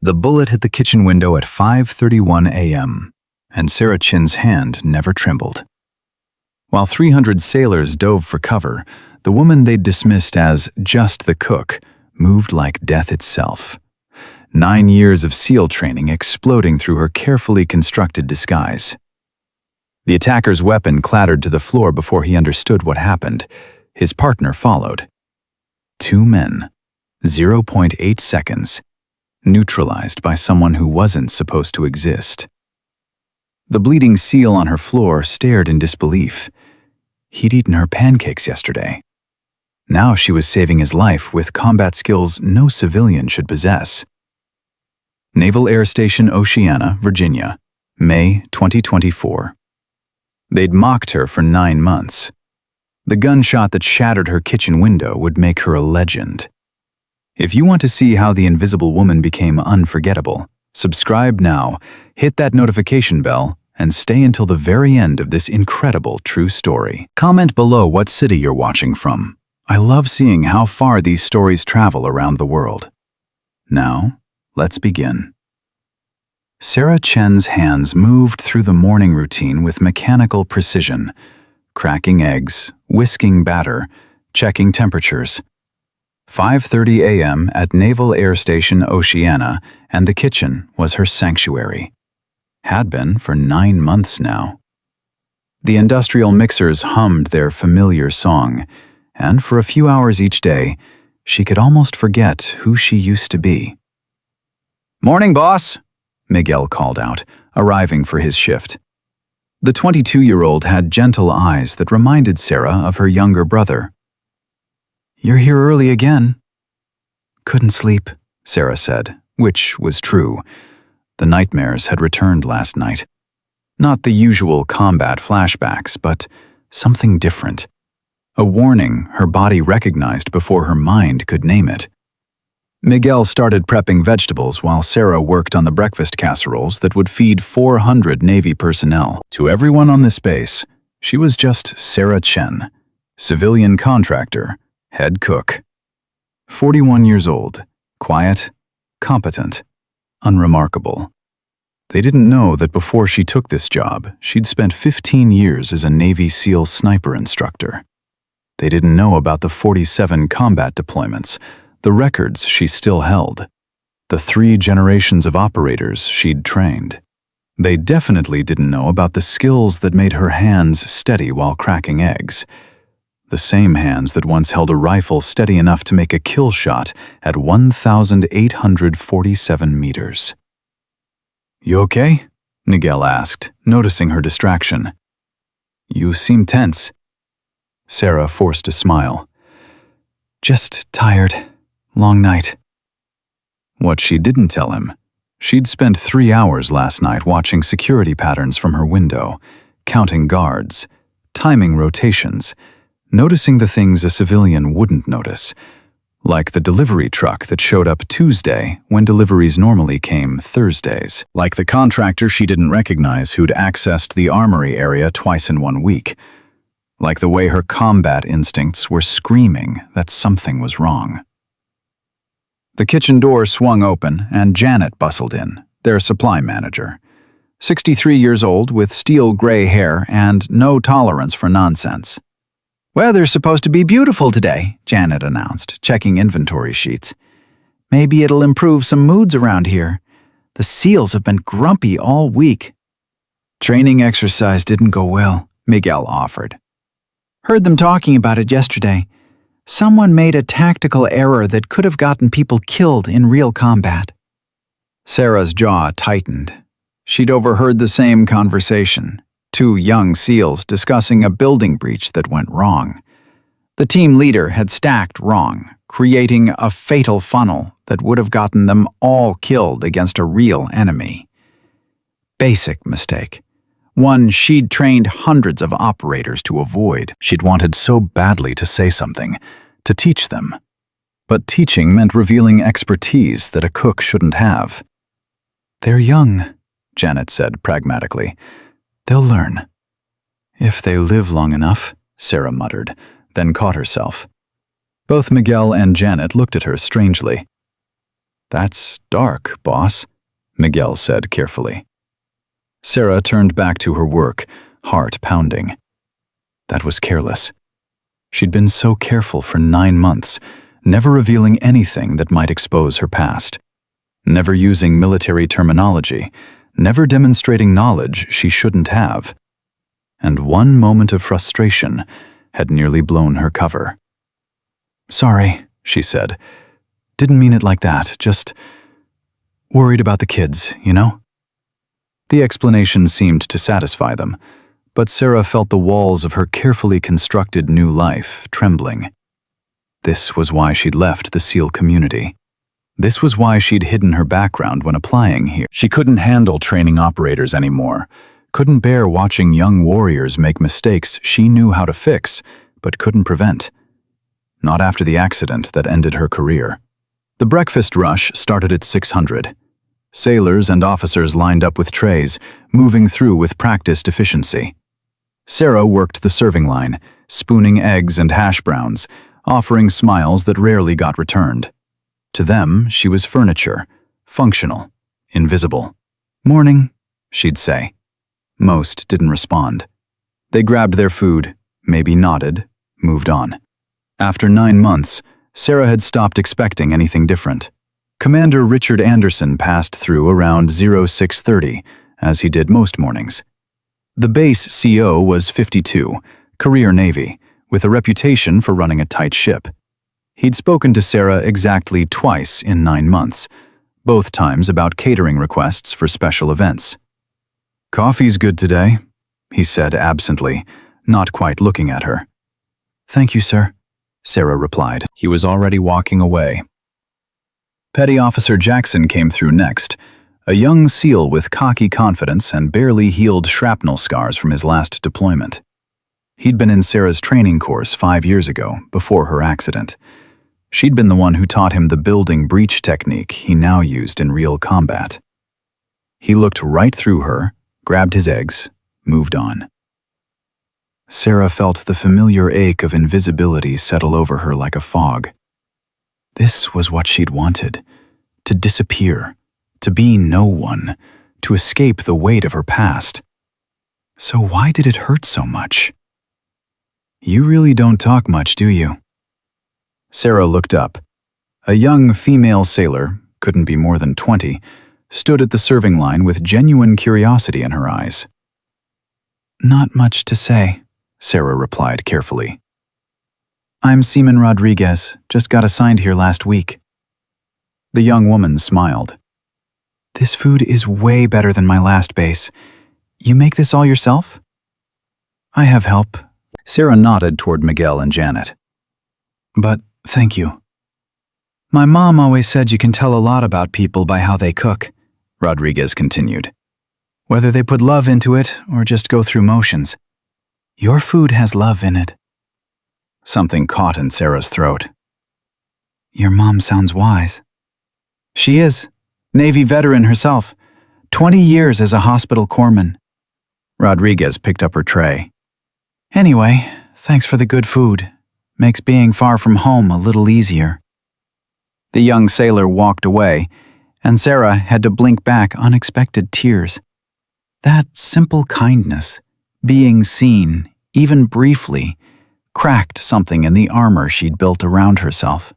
The bullet hit the kitchen window at 5:31 a.m., and Sarah Chin's hand never trembled. While 300 sailors dove for cover, the woman they'd dismissed as just the cook moved like death itself. 9 years of SEAL training exploding through her carefully constructed disguise. The attacker's weapon clattered to the floor before he understood what happened. His partner followed. 2 men, 0.8 seconds, neutralized by someone who wasn't supposed to exist. The bleeding SEAL on her floor stared in disbelief. He'd eaten her pancakes yesterday. Now she was saving his life with combat skills no civilian should possess. Naval Air Station Oceana, Virginia, May 2024. They'd mocked her for 9 months. The gunshot that shattered her kitchen window would make her a legend. If you want to see how the Invisible Woman became unforgettable, subscribe now, hit that notification bell, and stay until the very end of this incredible true story. Comment below what city you're watching from. I love seeing how far these stories travel around the world. Now, let's begin. Sarah Chen's hands moved through the morning routine with mechanical precision, cracking eggs, whisking batter, checking temperatures. 5:30 a.m. at Naval Air Station Oceana, and the kitchen was her sanctuary. Had been for 9 months now. The industrial mixers hummed their familiar song, and for a few hours each day, she could almost forget who she used to be. "Morning, boss," Miguel called out, arriving for his shift. The 22-year-old had gentle eyes that reminded Sarah of her younger brother. "You're here early again." "Couldn't sleep," Sarah said, which was true. The nightmares had returned last night. Not the usual combat flashbacks, but something different. A warning her body recognized before her mind could name it. Miguel started prepping vegetables while Sarah worked on the breakfast casseroles that would feed 400 Navy personnel. To everyone on this base, she was just Sarah Chen, civilian contractor, head cook. 41 years old, quiet, competent, unremarkable. They didn't know that before she took this job, she'd spent 15 years as a Navy SEAL sniper instructor. They didn't know about the 47 combat deployments, the records she still held, the 3 generations of operators she'd trained. They definitely didn't know about the skills that made her hands steady while cracking eggs. The same hands that once held a rifle steady enough to make a kill shot at 1,847 meters. "You okay?" Miguel asked, noticing her distraction. "You seem tense." Sarah forced a smile. "Just tired. Long night." What she didn't tell him, she'd spent 3 hours last night watching security patterns from her window, counting guards, timing rotations, noticing the things a civilian wouldn't notice, like the delivery truck that showed up Tuesday when deliveries normally came Thursdays, like the contractor she didn't recognize who'd accessed the armory area twice in 1 week, like the way her combat instincts were screaming that something was wrong. The kitchen door swung open and Janet bustled in, their supply manager. 63 years old with steel gray hair and no tolerance for nonsense. "Weather's supposed to be beautiful today," Janet announced, checking inventory sheets. "Maybe it'll improve some moods around here. The SEALs have been grumpy all week." "Training exercise didn't go well," Miguel offered. "Heard them talking about it yesterday. Someone made a tactical error that could have gotten people killed in real combat." Sarah's jaw tightened. She'd overheard the same conversation. 2 young SEALs discussing a building breach that went wrong. The team leader had stacked wrong, creating a fatal funnel that would have gotten them all killed against a real enemy. Basic mistake. One she'd trained hundreds of operators to avoid. She'd wanted so badly to say something, to teach them. But teaching meant revealing expertise that a cook shouldn't have. "They're young," Janet said pragmatically. "They'll learn." "If they live long enough," Sarah muttered, then caught herself. Both Miguel and Janet looked at her strangely. "That's dark, boss," Miguel said carefully. Sarah turned back to her work, heart pounding. That was careless. She'd been so careful for 9 months, never revealing anything that might expose her past, never using military terminology, never demonstrating knowledge she shouldn't have. And one moment of frustration had nearly blown her cover. "Sorry," she said. "Didn't mean it like that, just worried about the kids, you know?" The explanation seemed to satisfy them, but Sarah felt the walls of her carefully constructed new life trembling. This was why she'd left the SEAL community. This was why she'd hidden her background when applying here. She couldn't handle training operators anymore, couldn't bear watching young warriors make mistakes she knew how to fix, but couldn't prevent. Not after the accident that ended her career. The breakfast rush started at 600. Sailors and officers lined up with trays, moving through with practiced efficiency. Sarah worked the serving line, spooning eggs and hash browns, offering smiles that rarely got returned. To them, she was furniture, functional, invisible. "Morning," she'd say. Most didn't respond. They grabbed their food, maybe nodded, moved on. After 9 months, Sarah had stopped expecting anything different. Commander Richard Anderson passed through around 0630, as he did most mornings. The base CO was 52, career Navy, with a reputation for running a tight ship. He'd spoken to Sarah exactly twice in 9 months, both times about catering requests for special events. "Coffee's good today," he said absently, not quite looking at her. "Thank you, sir," Sarah replied. He was already walking away. Petty Officer Jackson came through next, a young SEAL with cocky confidence and barely healed shrapnel scars from his last deployment. He'd been in Sarah's training course 5 years ago, before her accident. She'd been the one who taught him the building breach technique he now used in real combat. He looked right through her, grabbed his eggs, moved on. Sarah felt the familiar ache of invisibility settle over her like a fog. This was what she'd wanted, to disappear, to be no one, to escape the weight of her past. So why did it hurt so much? "You really don't talk much, do you?" Sarah looked up. A young female sailor, couldn't be more than 20, stood at the serving line with genuine curiosity in her eyes. "Not much to say," Sarah replied carefully. "I'm Seaman Rodriguez, just got assigned here last week." The young woman smiled. "This food is way better than my last base. You make this all yourself?" "I have help." Sarah nodded toward Miguel and Janet. "But thank you." "My mom always said you can tell a lot about people by how they cook," Rodriguez continued. "Whether they put love into it or just go through motions. Your food has love in it." Something caught in Sarah's throat. "Your mom sounds wise." "She is. Navy veteran herself. 20 years as a hospital corpsman." Rodriguez picked up her tray. "Anyway, thanks for the good food. Makes being far from home a little easier." The young sailor walked away, and Sarah had to blink back unexpected tears. That simple kindness, being seen, even briefly, cracked something in the armor she'd built around herself.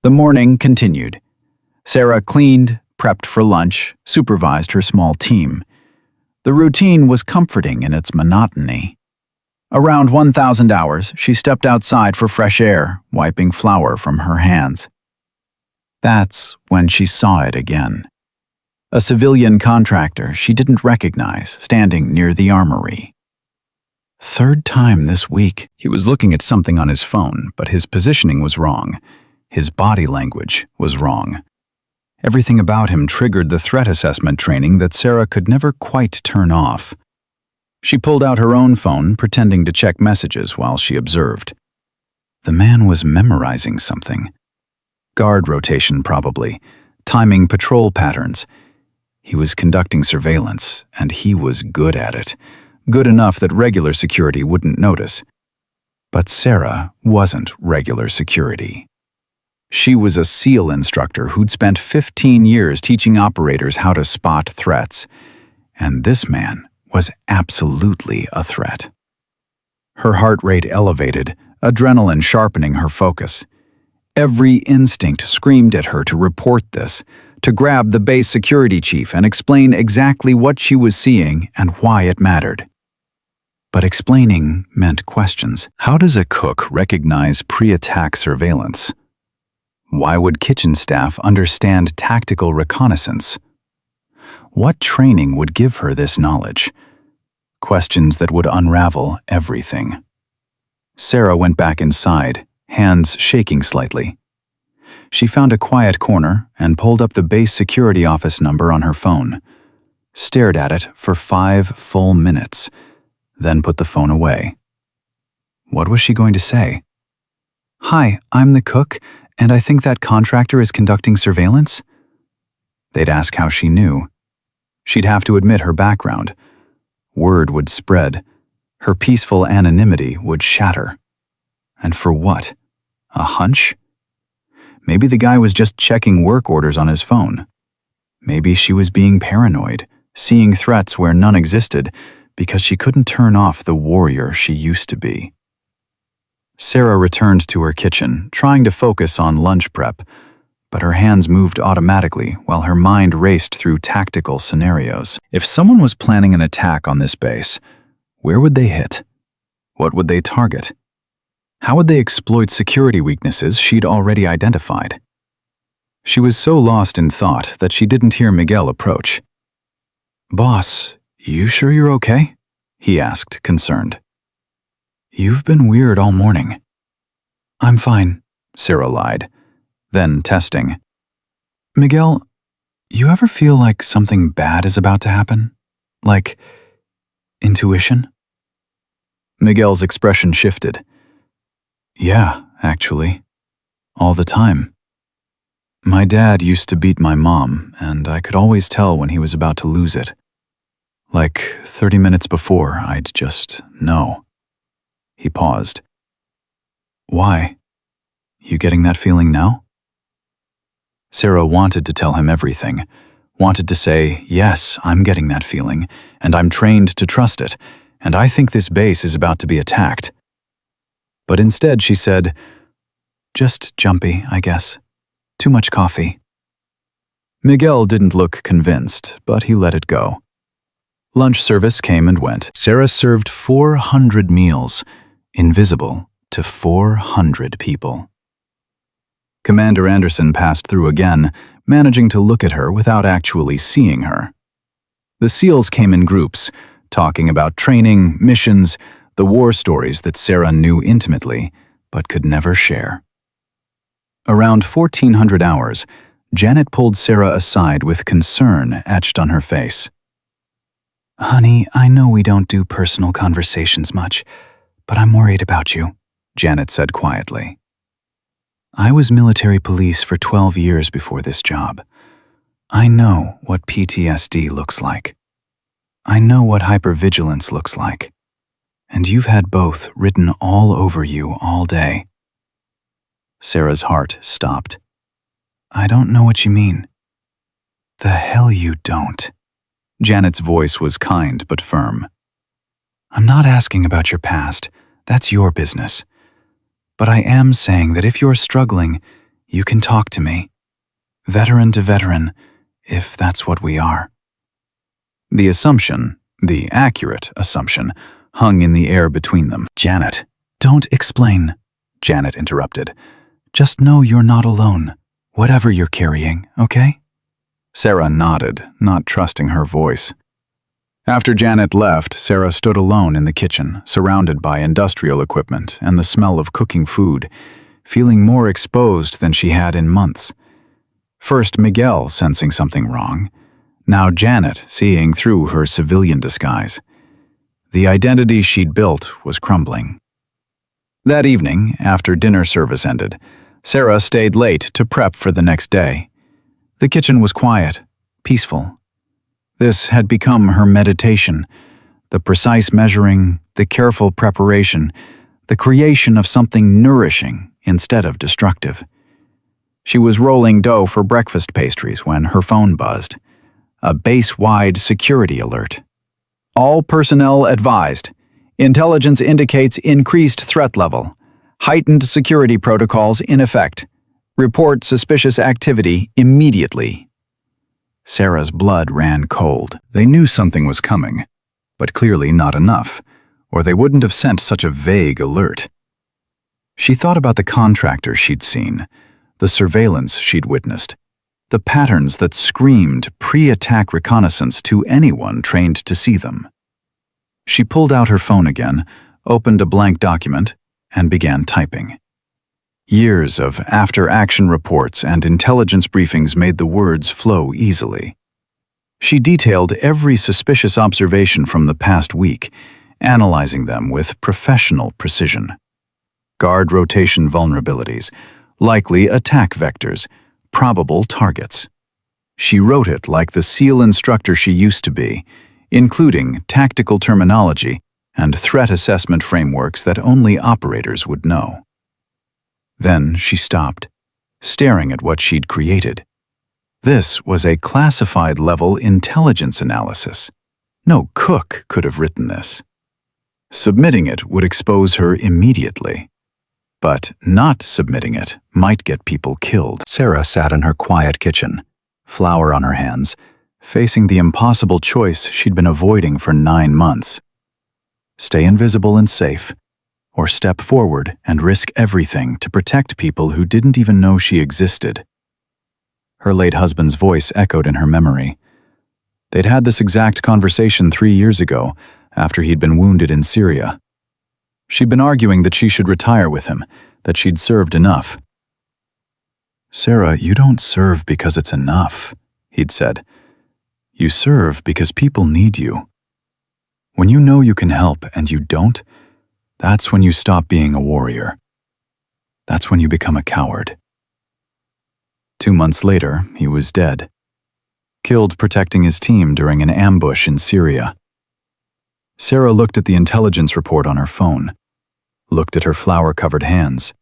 The morning continued. Sarah cleaned, prepped for lunch, supervised her small team. The routine was comforting in its monotony. Around 1,000 hours, she stepped outside for fresh air, wiping flour from her hands. That's when she saw it again. A civilian contractor she didn't recognize standing near the armory. Third time this week. He was looking at something on his phone, but his positioning was wrong. His body language was wrong. Everything about him triggered the threat assessment training that Sarah could never quite turn off. She pulled out her own phone, pretending to check messages while she observed. The man was memorizing something. Guard rotation, probably. Timing patrol patterns. He was conducting surveillance, and he was good at it. Good enough that regular security wouldn't notice. But Sarah wasn't regular security. She was a SEAL instructor who'd spent 15 years teaching operators how to spot threats, and this man was absolutely a threat. Her heart rate elevated, adrenaline sharpening her focus. Every instinct screamed at her to report this, to grab the base security chief and explain exactly what she was seeing and why it mattered. But explaining meant questions. How does a cook recognize pre-attack surveillance? Why would kitchen staff understand tactical reconnaissance? What training would give her this knowledge? Questions that would unravel everything. Sarah went back inside, hands shaking slightly. She found a quiet corner and pulled up the base security office number on her phone, stared at it for 5 full minutes, then put the phone away. What was she going to say? "Hi, I'm the cook, and I think that contractor is conducting surveillance?" They'd ask how she knew. She'd have to admit her background. Word would spread. Her peaceful anonymity would shatter. And for what? A hunch? Maybe the guy was just checking work orders on his phone. Maybe she was being paranoid, seeing threats where none existed, because she couldn't turn off the warrior she used to be. Sarah returned to her kitchen, trying to focus on lunch prep, but her hands moved automatically while her mind raced through tactical scenarios. If someone was planning an attack on this base, where would they hit? What would they target? How would they exploit security weaknesses she'd already identified? She was so lost in thought that she didn't hear Miguel approach. "Boss, you sure you're okay?" he asked, concerned. "You've been weird all morning." "I'm fine," Sarah lied. Then, testing. "Miguel, you ever feel like something bad is about to happen? Like intuition?" Miguel's expression shifted. "Yeah, actually. All the time. My dad used to beat my mom, and I could always tell when he was about to lose it. Like 30 minutes before, I'd just know." He paused. "Why? You getting that feeling now?" Sarah wanted to tell him everything, wanted to say, "Yes, I'm getting that feeling, and I'm trained to trust it, and I think this base is about to be attacked." But instead she said, "Just jumpy, I guess. Too much coffee." Miguel didn't look convinced, but he let it go. Lunch service came and went. Sarah served 400 meals, invisible to 400 people. Commander Anderson passed through again, managing to look at her without actually seeing her. The SEALs came in groups, talking about training, missions, the war stories that Sarah knew intimately, but could never share. Around 1400 hours, Janet pulled Sarah aside with concern etched on her face. "Honey, I know we don't do personal conversations much, but I'm worried about you," Janet said quietly. "I was military police for 12 years before this job. I know what PTSD looks like. I know what hypervigilance looks like. And you've had both written all over you all day." Sarah's heart stopped. "I don't know what you mean." "The hell you don't." Janet's voice was kind but firm. "I'm not asking about your past. That's your business. But I am saying that if you're struggling, you can talk to me. Veteran to veteran, if that's what we are." The assumption, the accurate assumption, hung in the air between them. "Janet, don't explain," Janet interrupted. "Just know you're not alone, whatever you're carrying, okay?" Sarah nodded, not trusting her voice. After Janet left, Sarah stood alone in the kitchen, surrounded by industrial equipment and the smell of cooking food, feeling more exposed than she had in months. First Miguel sensing something wrong, now Janet seeing through her civilian disguise. The identity she'd built was crumbling. That evening, after dinner service ended, Sarah stayed late to prep for the next day. The kitchen was quiet, peaceful. This had become her meditation, the precise measuring, the careful preparation, the creation of something nourishing instead of destructive. She was rolling dough for breakfast pastries when her phone buzzed. A base-wide security alert. All personnel advised. Intelligence indicates increased threat level. Heightened security protocols in effect. Report suspicious activity immediately. Sarah's blood ran cold. They knew something was coming, but clearly not enough, or they wouldn't have sent such a vague alert. She thought about the contractors she'd seen, the surveillance she'd witnessed, the patterns that screamed pre-attack reconnaissance to anyone trained to see them. She pulled out her phone again, opened a blank document, and began typing. Years of after-action reports and intelligence briefings made the words flow easily. She detailed every suspicious observation from the past week, analyzing them with professional precision. Guard rotation vulnerabilities, likely attack vectors, probable targets. She wrote it like the SEAL instructor she used to be, including tactical terminology and threat assessment frameworks that only operators would know. Then she stopped, staring at what she'd created. This was a classified-level intelligence analysis. No cook could have written this. Submitting it would expose her immediately. But not submitting it might get people killed. Sarah sat in her quiet kitchen, flour on her hands, facing the impossible choice she'd been avoiding for 9 months. Stay invisible and safe, or step forward and risk everything to protect people who didn't even know she existed. Her late husband's voice echoed in her memory. They'd had this exact conversation 3 years ago, after he'd been wounded in Syria. She'd been arguing that she should retire with him, that she'd served enough. "Sarah, you don't serve because it's enough," he'd said. "You serve because people need you. When you know you can help and you don't, that's when you stop being a warrior. That's when you become a coward." 2 months later, he was dead. Killed protecting his team during an ambush in Syria. Sarah looked at the intelligence report on her phone, looked at her flour-covered hands,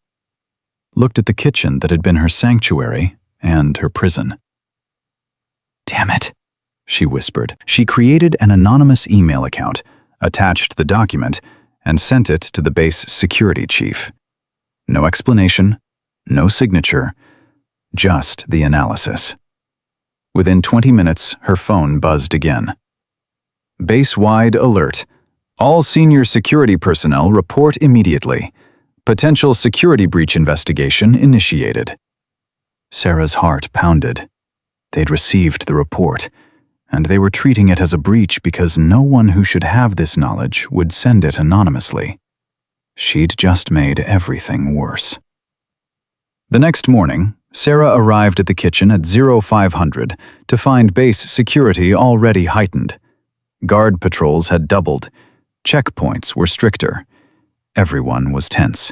looked at the kitchen that had been her sanctuary and her prison. "Damn it," she whispered. She created an anonymous email account, attached the document, and sent it to the base security chief. No explanation, no signature, just the analysis. Within 20 minutes, her phone buzzed again. Base-wide alert. All senior security personnel report immediately. Potential security breach investigation initiated. Sarah's heart pounded. They'd received the report, and they were treating it as a breach because no one who should have this knowledge would send it anonymously. She'd just made everything worse. The next morning, Sarah arrived at the kitchen at 0500 to find base security already heightened. Guard patrols had doubled. Checkpoints were stricter. Everyone was tense.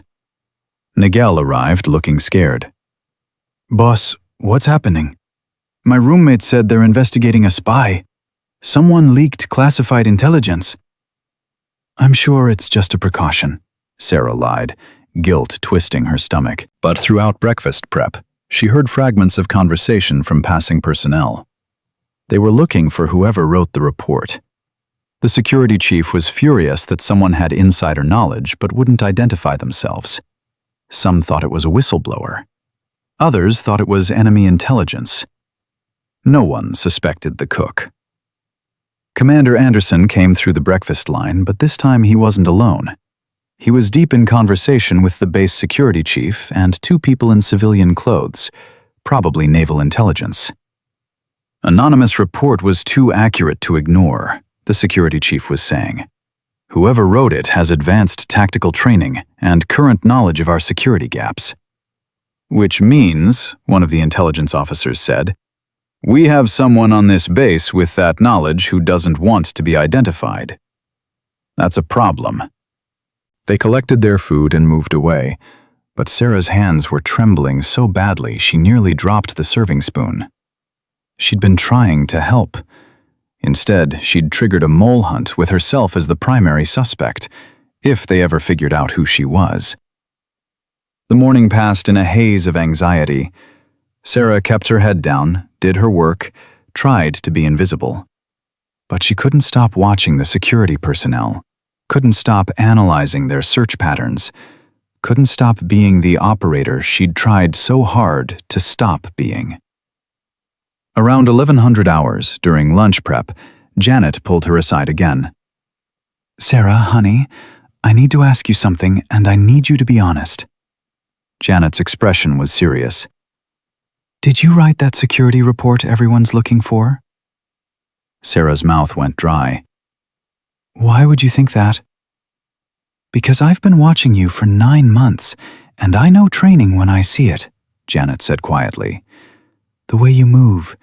Nigel arrived looking scared. "Boss, what's happening? My roommate said they're investigating a spy. Someone leaked classified intelligence." "I'm sure it's just a precaution," Sarah lied, guilt twisting her stomach. But throughout breakfast prep, she heard fragments of conversation from passing personnel. They were looking for whoever wrote the report. The security chief was furious that someone had insider knowledge but wouldn't identify themselves. Some thought it was a whistleblower. Others thought it was enemy intelligence. No one suspected the cook. Commander Anderson came through the breakfast line, but this time he wasn't alone. He was deep in conversation with the base security chief and 2 people in civilian clothes, probably naval intelligence. Anonymous report was too accurate to ignore, the security chief was saying. Whoever wrote it has advanced tactical training and current knowledge of our security gaps. Which means, one of the intelligence officers said, we have someone on this base with that knowledge who doesn't want to be identified. That's a problem. They collected their food and moved away, but Sarah's hands were trembling so badly she nearly dropped the serving spoon. She'd been trying to help. Instead, she'd triggered a mole hunt with herself as the primary suspect, if they ever figured out who she was. The morning passed in a haze of anxiety. Sarah kept her head down, did her work, tried to be invisible. But she couldn't stop watching the security personnel, couldn't stop analyzing their search patterns, couldn't stop being the operator she'd tried so hard to stop being. Around 1100 hours, during lunch prep, Janet pulled her aside again. "Sarah, honey, I need to ask you something, and I need you to be honest." Janet's expression was serious. "Did you write that security report everyone's looking for?" Sarah's mouth went dry. "Why would you think that?" "Because I've been watching you for 9 months, and I know training when I see it," Janet said quietly. "The way you move,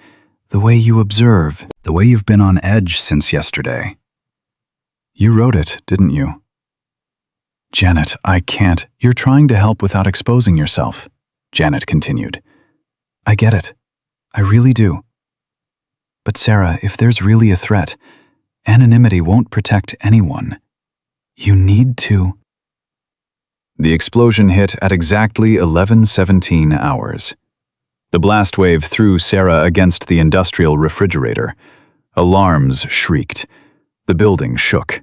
the way you observe, the way you've been on edge since yesterday." "You wrote it, didn't you?" "Janet, I can't. You're trying to help without exposing yourself," Janet continued. "I get it. I really do. But Sarah, if there's really a threat, anonymity won't protect anyone. You need to." The explosion hit at exactly 11:17 hours. The blast wave threw Sarah against the industrial refrigerator. Alarms shrieked. The building shook.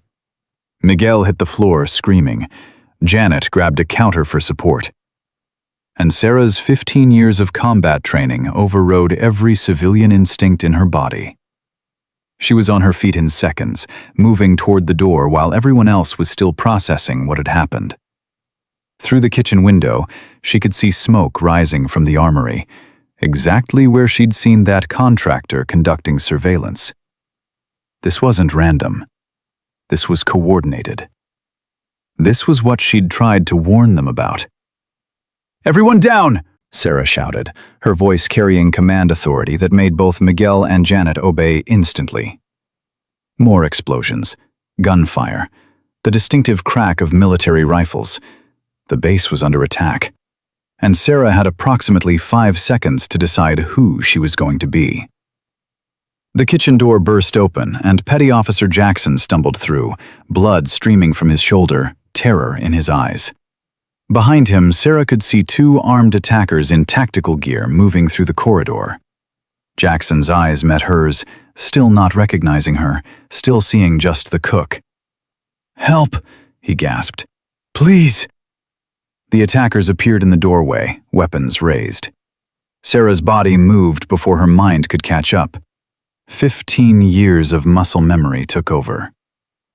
Miguel hit the floor, screaming. Janet grabbed a counter for support. And Sarah's 15 years of combat training overrode every civilian instinct in her body. She was on her feet in seconds, moving toward the door while everyone else was still processing what had happened. Through the kitchen window, she could see smoke rising from the armory, exactly where she'd seen that contractor conducting surveillance. This wasn't random. This was coordinated. This was what she'd tried to warn them about. "Everyone down!" Sarah shouted, her voice carrying command authority that made both Miguel and Janet obey instantly. More explosions, gunfire, the distinctive crack of military rifles. The base was under attack, and Sarah had approximately 5 seconds to decide who she was going to be. The kitchen door burst open, and Petty Officer Jackson stumbled through, blood streaming from his shoulder, terror in his eyes. Behind him, Sarah could see 2 armed attackers in tactical gear moving through the corridor. Jackson's eyes met hers, still not recognizing her, still seeing just the cook. "Help!" he gasped. "Please!" The attackers appeared in the doorway, weapons raised. Sarah's body moved before her mind could catch up. 15 years of muscle memory took over.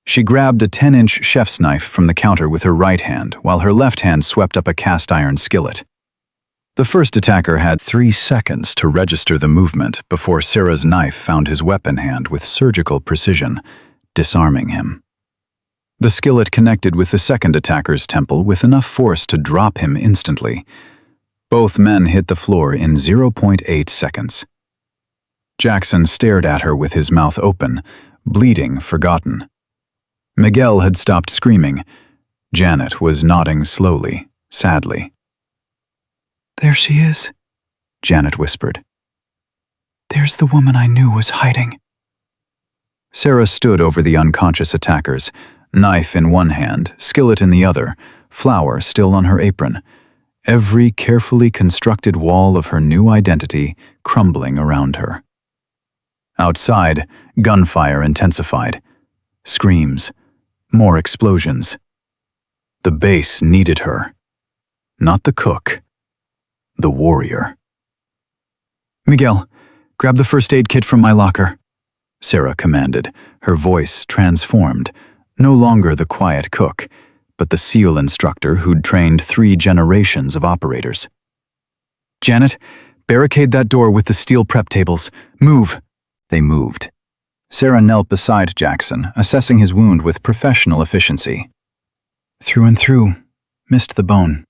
She grabbed a 10-inch chef's knife from the counter with her right hand, while her left hand swept up a cast-iron skillet. The first attacker had 3 seconds to register the movement before Sarah's knife found his weapon hand with surgical precision, disarming him. The skillet connected with the second attacker's temple with enough force to drop him instantly. Both men hit the floor in 0.8 seconds. Jackson stared at her with his mouth open, bleeding forgotten. Miguel had stopped screaming. Janet was nodding slowly, sadly. "There she is," Janet whispered. "There's the woman I knew was hiding." Sarah stood over the unconscious attackers, knife in one hand, skillet in the other, flour still on her apron, every carefully constructed wall of her new identity crumbling around her. Outside, gunfire intensified. Screams. More explosions. The base needed her. Not the cook. The warrior. "Miguel, grab the first aid kit from my locker," Sarah commanded, her voice transformed, no longer the quiet cook, but the SEAL instructor who'd trained 3 generations of operators. "Janet, barricade that door with the steel prep tables. Move." They moved. Sarah knelt beside Jackson, assessing his wound with professional efficiency. "Through and through. Missed the bone.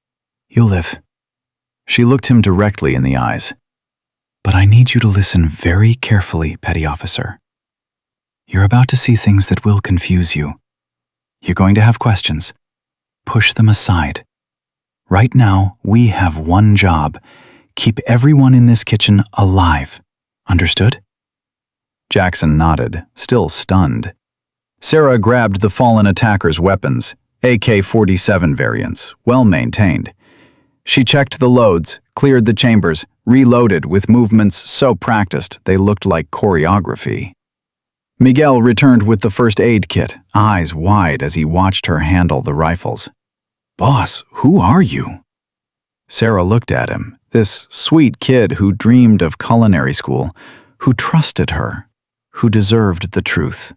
You'll live." She looked him directly in the eyes. "But I need you to listen very carefully, Petty Officer. You're about to see things that will confuse you. You're going to have questions. Push them aside. Right now, we have one job. Keep everyone in this kitchen alive. Understood?" Jackson nodded, still stunned. Sarah grabbed the fallen attacker's weapons, AK-47 variants, well maintained. She checked the loads, cleared the chambers, reloaded with movements so practiced they looked like choreography. Miguel returned with the first aid kit, eyes wide as he watched her handle the rifles. "Boss, who are you?" Sarah looked at him, this sweet kid who dreamed of culinary school, who trusted her, who deserved the truth.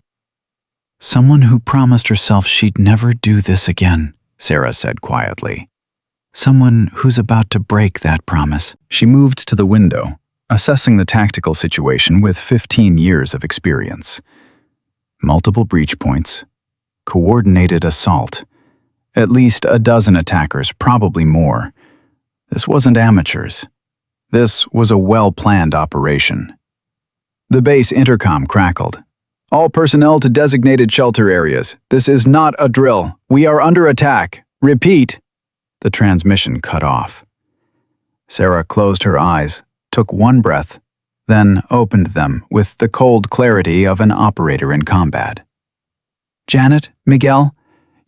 "Someone who promised herself she'd never do this again," Sarah said quietly. "Someone who's about to break that promise." She moved to the window, assessing the tactical situation with 15 years of experience. Multiple breach points, coordinated assault, at least a dozen attackers, probably more. This wasn't amateurs. This was a well-planned operation. The base intercom crackled. "All personnel to designated shelter areas. This is not a drill. We are under attack. Repeat." The transmission cut off. Sarah closed her eyes, took one breath, then opened them with the cold clarity of an operator in combat. "Janet, Miguel,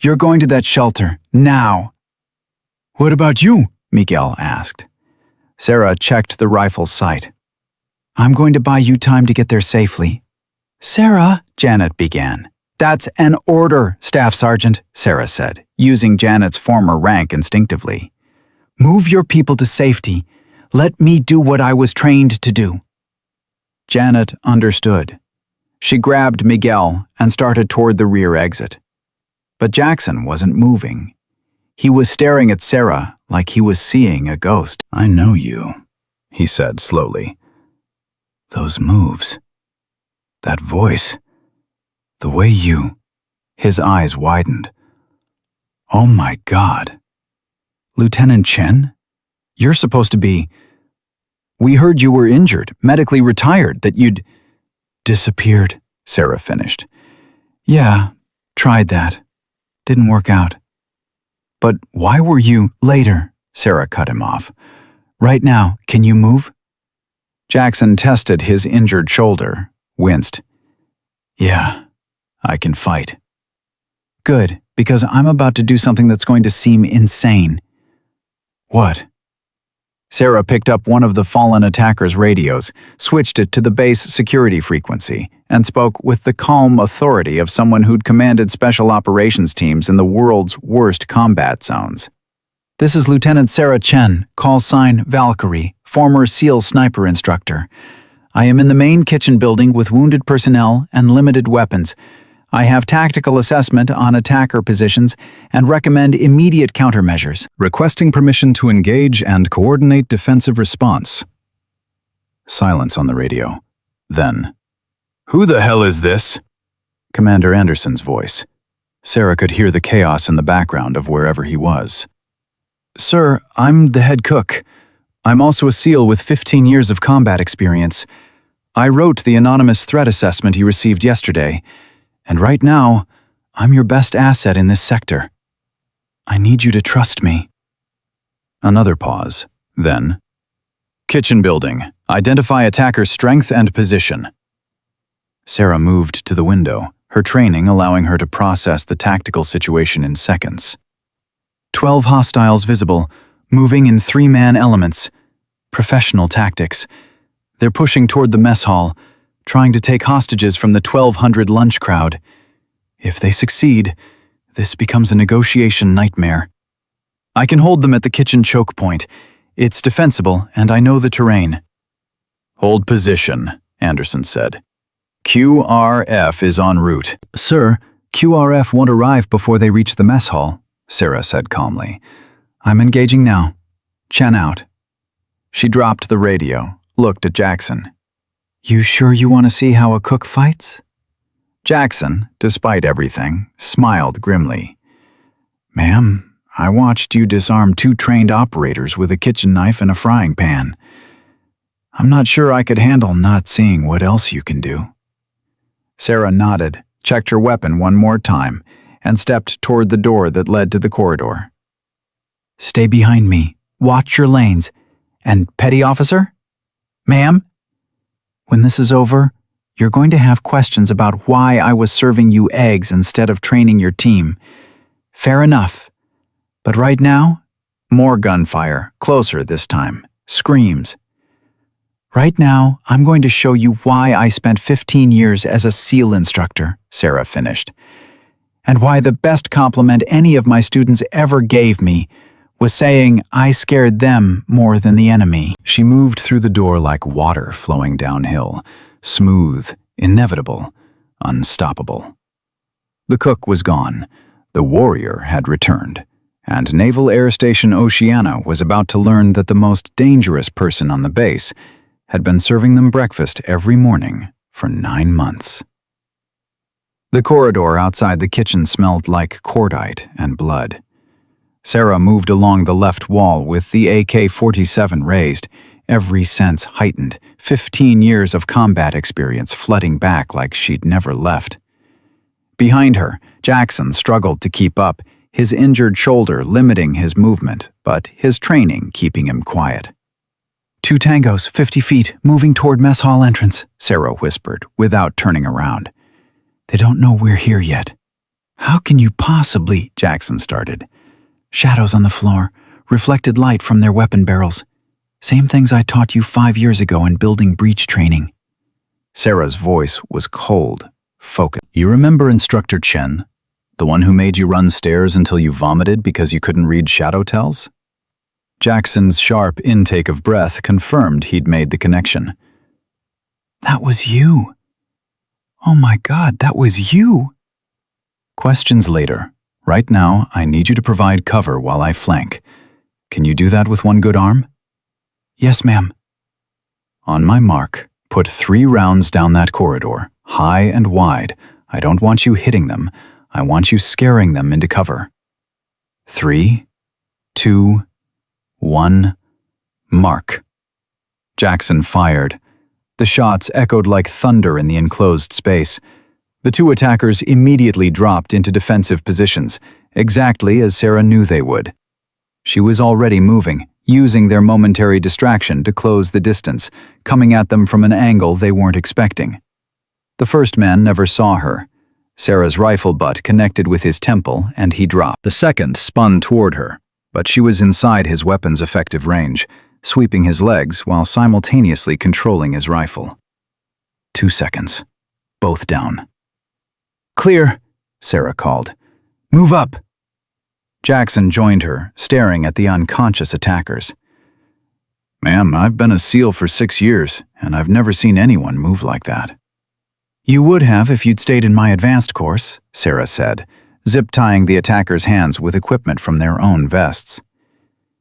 you're going to that shelter, now." "What about you?" Miguel asked. Sarah checked the rifle's sight. "I'm going to buy you time to get there safely." "Sarah," Janet began. "That's an order, Staff Sergeant," Sarah said, using Janet's former rank instinctively. "Move your people to safety. Let me do what I was trained to do." Janet understood. She grabbed Miguel and started toward the rear exit. But Jackson wasn't moving. He was staring at Sarah like he was seeing a ghost. "I know you," he said slowly. "Those moves. That voice. The way you—" His eyes widened. "Oh my God. Lieutenant Chen? You're supposed to be— We heard you were injured, medically retired, that you'd—" "Disappeared," Sarah finished. "Yeah, tried that. Didn't work out." "But why were you—" "Later," Sarah cut him off. "Right now, can you move?" Jackson tested his injured shoulder, winced. "Yeah, I can fight." "Good, because I'm about to do something that's going to seem insane." "What?" Sarah picked up one of the fallen attacker's radios, switched it to the base security frequency, and spoke with the calm authority of someone who'd commanded special operations teams in the world's worst combat zones. "This is Lieutenant Sarah Chen, call sign Valkyrie, former SEAL sniper instructor. I am in the main kitchen building with wounded personnel and limited weapons. I have tactical assessment on attacker positions and recommend immediate countermeasures. Requesting permission to engage and coordinate defensive response." Silence on the radio. Then, "Who the hell is this?" Commander Anderson's voice. Sarah could hear the chaos in the background of wherever he was. "Sir, I'm the head cook. I'm also a SEAL with 15 years of combat experience. I wrote the anonymous threat assessment you received yesterday. And right now, I'm your best asset in this sector. I need you to trust me." Another pause. Then, "Kitchen building. Identify attacker's strength and position." Sarah moved to the window, her training allowing her to process the tactical situation in seconds. 12 hostiles visible, moving in 3-man elements. Professional tactics. They're pushing toward the mess hall, trying to take hostages from the 1,200 lunch crowd. If they succeed, this becomes a negotiation nightmare. I can hold them at the kitchen choke point. It's defensible, and I know the terrain." "Hold position," Anderson said. "QRF is en route." "Sir, QRF won't arrive before they reach the mess hall," Sarah said calmly. "I'm engaging now. Chen out." She dropped the radio, looked at Jackson. "You sure you want to see how a cook fights?" Jackson, despite everything, smiled grimly. "Ma'am, I watched you disarm 2 trained operators with a kitchen knife and a frying pan. I'm not sure I could handle not seeing what else you can do." Sarah nodded, checked her weapon one more time, and stepped toward the door that led to the corridor. "Stay behind me. Watch your lanes. And petty officer?" "Ma'am?" "When this is over, you're going to have questions about why I was serving you eggs instead of training your team. Fair enough. But right now, more gunfire, closer this time, screams. Right now, I'm going to show you why I spent 15 years as a SEAL instructor, Sarah finished, and why the best compliment any of my students ever gave me was saying I scared them more than the enemy. She moved through the door like water flowing downhill, smooth, inevitable, unstoppable. The cook was gone. The warrior had returned, and Naval Air Station Oceana was about to learn that the most dangerous person on the base had been serving them breakfast every morning for 9 months. The corridor outside the kitchen smelled like cordite and blood. Sarah moved along the left wall with the AK-47 raised, every sense heightened, 15 years of combat experience flooding back like she'd never left. Behind her, Jackson struggled to keep up, his injured shoulder limiting his movement, but his training keeping him quiet. 2 tangos, 50 feet, moving toward mess hall entrance, Sarah whispered, without turning around. They don't know we're here yet. How can you possibly, Jackson started. Shadows on the floor, reflected light from their weapon barrels. Same things I taught you 5 years ago in building breach training. Sarah's voice was cold, focused. You remember Instructor Chen? The one who made you run stairs until you vomited because you couldn't read shadow tells? Jackson's sharp intake of breath confirmed he'd made the connection. That was you. Oh my God, that was you. Questions later. Right now, I need you to provide cover while I flank. Can you do that with one good arm? Yes, ma'am. On my mark, put 3 rounds down that corridor, high and wide. I don't want you hitting them. I want you scaring them into cover. 3, 2, 1, mark. Jackson fired. The shots echoed like thunder in the enclosed space. The 2 attackers immediately dropped into defensive positions, exactly as Sarah knew they would. She was already moving, using their momentary distraction to close the distance, coming at them from an angle they weren't expecting. The first man never saw her. Sarah's rifle butt connected with his temple, and he dropped. The second spun toward her, but she was inside his weapon's effective range, sweeping his legs while simultaneously controlling his rifle. 2 seconds. Both down. Clear, Sarah called. Move up. Jackson joined her, staring at the unconscious attackers. Ma'am, I've been a SEAL for 6 years, and I've never seen anyone move like that. You would have if you'd stayed in my advanced course, Sarah said, zip-tying the attackers' hands with equipment from their own vests.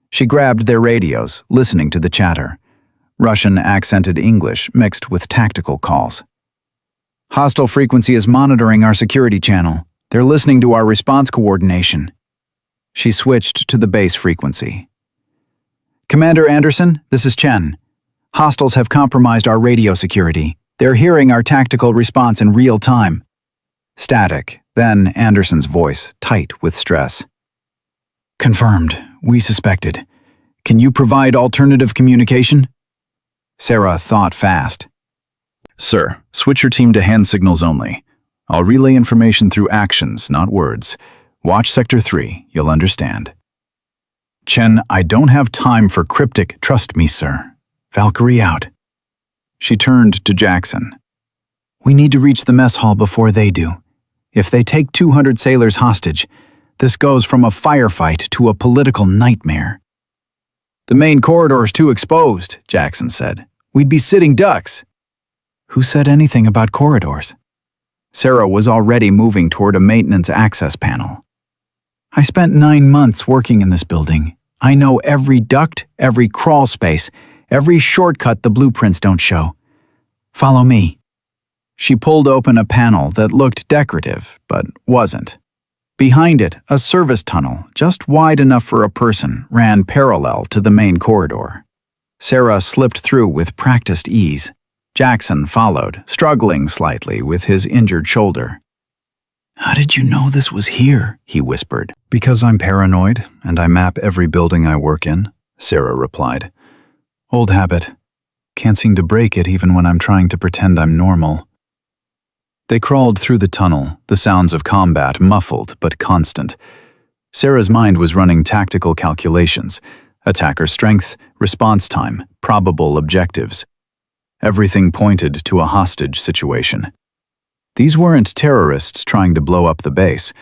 She grabbed their radios, listening to the chatter. Russian-accented English mixed with tactical calls. Hostile frequency is monitoring our security channel. They're listening to our response coordination. She switched to the base frequency. Commander Anderson, this is Chen. Hostiles have compromised our radio security. They're hearing our tactical response in real time. Static, then Anderson's voice, tight with stress. Confirmed. We suspected. Can you provide alternative communication? Sarah thought fast. Sir, switch your team to hand signals only. I'll relay information through actions, not words. Watch Sector 3, you'll understand. Chen, I don't have time for cryptic, trust me, sir. Valkyrie out. She turned to Jackson. We need to reach the mess hall before they do. If they take 200 sailors hostage, this goes from a firefight to a political nightmare. The main corridor's too exposed, Jackson said. We'd be sitting ducks. Who said anything about corridors? Sarah was already moving toward a maintenance access panel. I spent 9 months working in this building. I know every duct, every crawl space, every shortcut the blueprints don't show. Follow me. She pulled open a panel that looked decorative, but wasn't. Behind it, a service tunnel, just wide enough for a person, ran parallel to the main corridor. Sarah slipped through with practiced ease. Jackson followed, struggling slightly with his injured shoulder. How did you know this was here? He whispered. Because I'm paranoid, and I map every building I work in, Sarah replied. Old habit. Can't seem to break it even when I'm trying to pretend I'm normal. They crawled through the tunnel, the sounds of combat muffled but constant. Sarah's mind was running tactical calculations, attacker strength, response time, probable objectives. Everything pointed to a hostage situation. These weren't terrorists trying to blow up the base.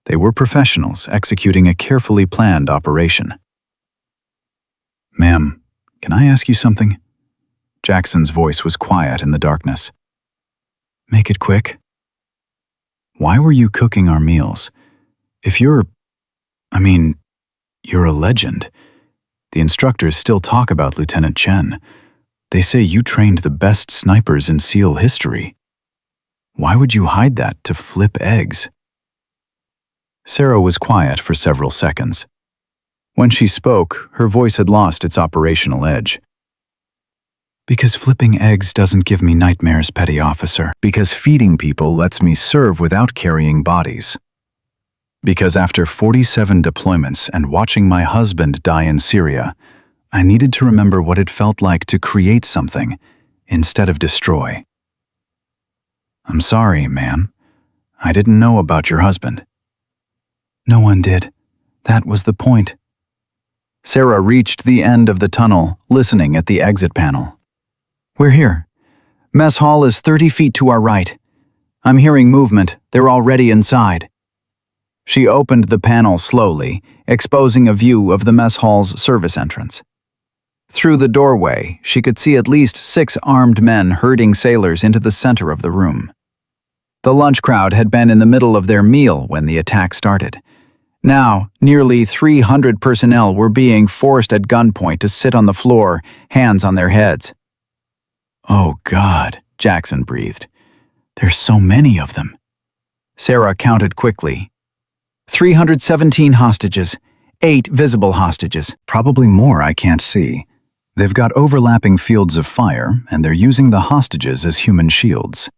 They were professionals executing a carefully planned operation. "Ma'am, can I ask you something?" Jackson's voice was quiet in the darkness. "Make it quick." "Why were you cooking our meals? If you're a legend. The instructors still talk about Lieutenant Chen. They say you trained the best snipers in SEAL history. Why would you hide that to flip eggs?" Sarah was quiet for several seconds. When she spoke, her voice had lost its operational edge. "Because flipping eggs doesn't give me nightmares, petty officer. Because feeding people lets me serve without carrying bodies. Because after 47 deployments and watching my husband die in Syria, I needed to remember what it felt like to create something instead of destroy." "I'm sorry, ma'am. I didn't know about your husband." "No one did. That was the point." Sarah reached the end of the tunnel, listening at the exit panel. "We're here. Mess hall is 30 feet to our right. I'm hearing movement. They're already inside." She opened the panel slowly, exposing a view of the mess hall's service entrance. Through the doorway, she could see at least 6 armed men herding sailors into the center of the room. The lunch crowd had been in the middle of their meal when the attack started. Now, nearly 300 personnel were being forced at gunpoint to sit on the floor, hands on their heads. "Oh God," Jackson breathed. "There's so many of them." Sarah counted quickly. 317 hostages, 8 visible hostages. Probably more I can't see. They've got overlapping fields of fire, and they're using the hostages as human shields.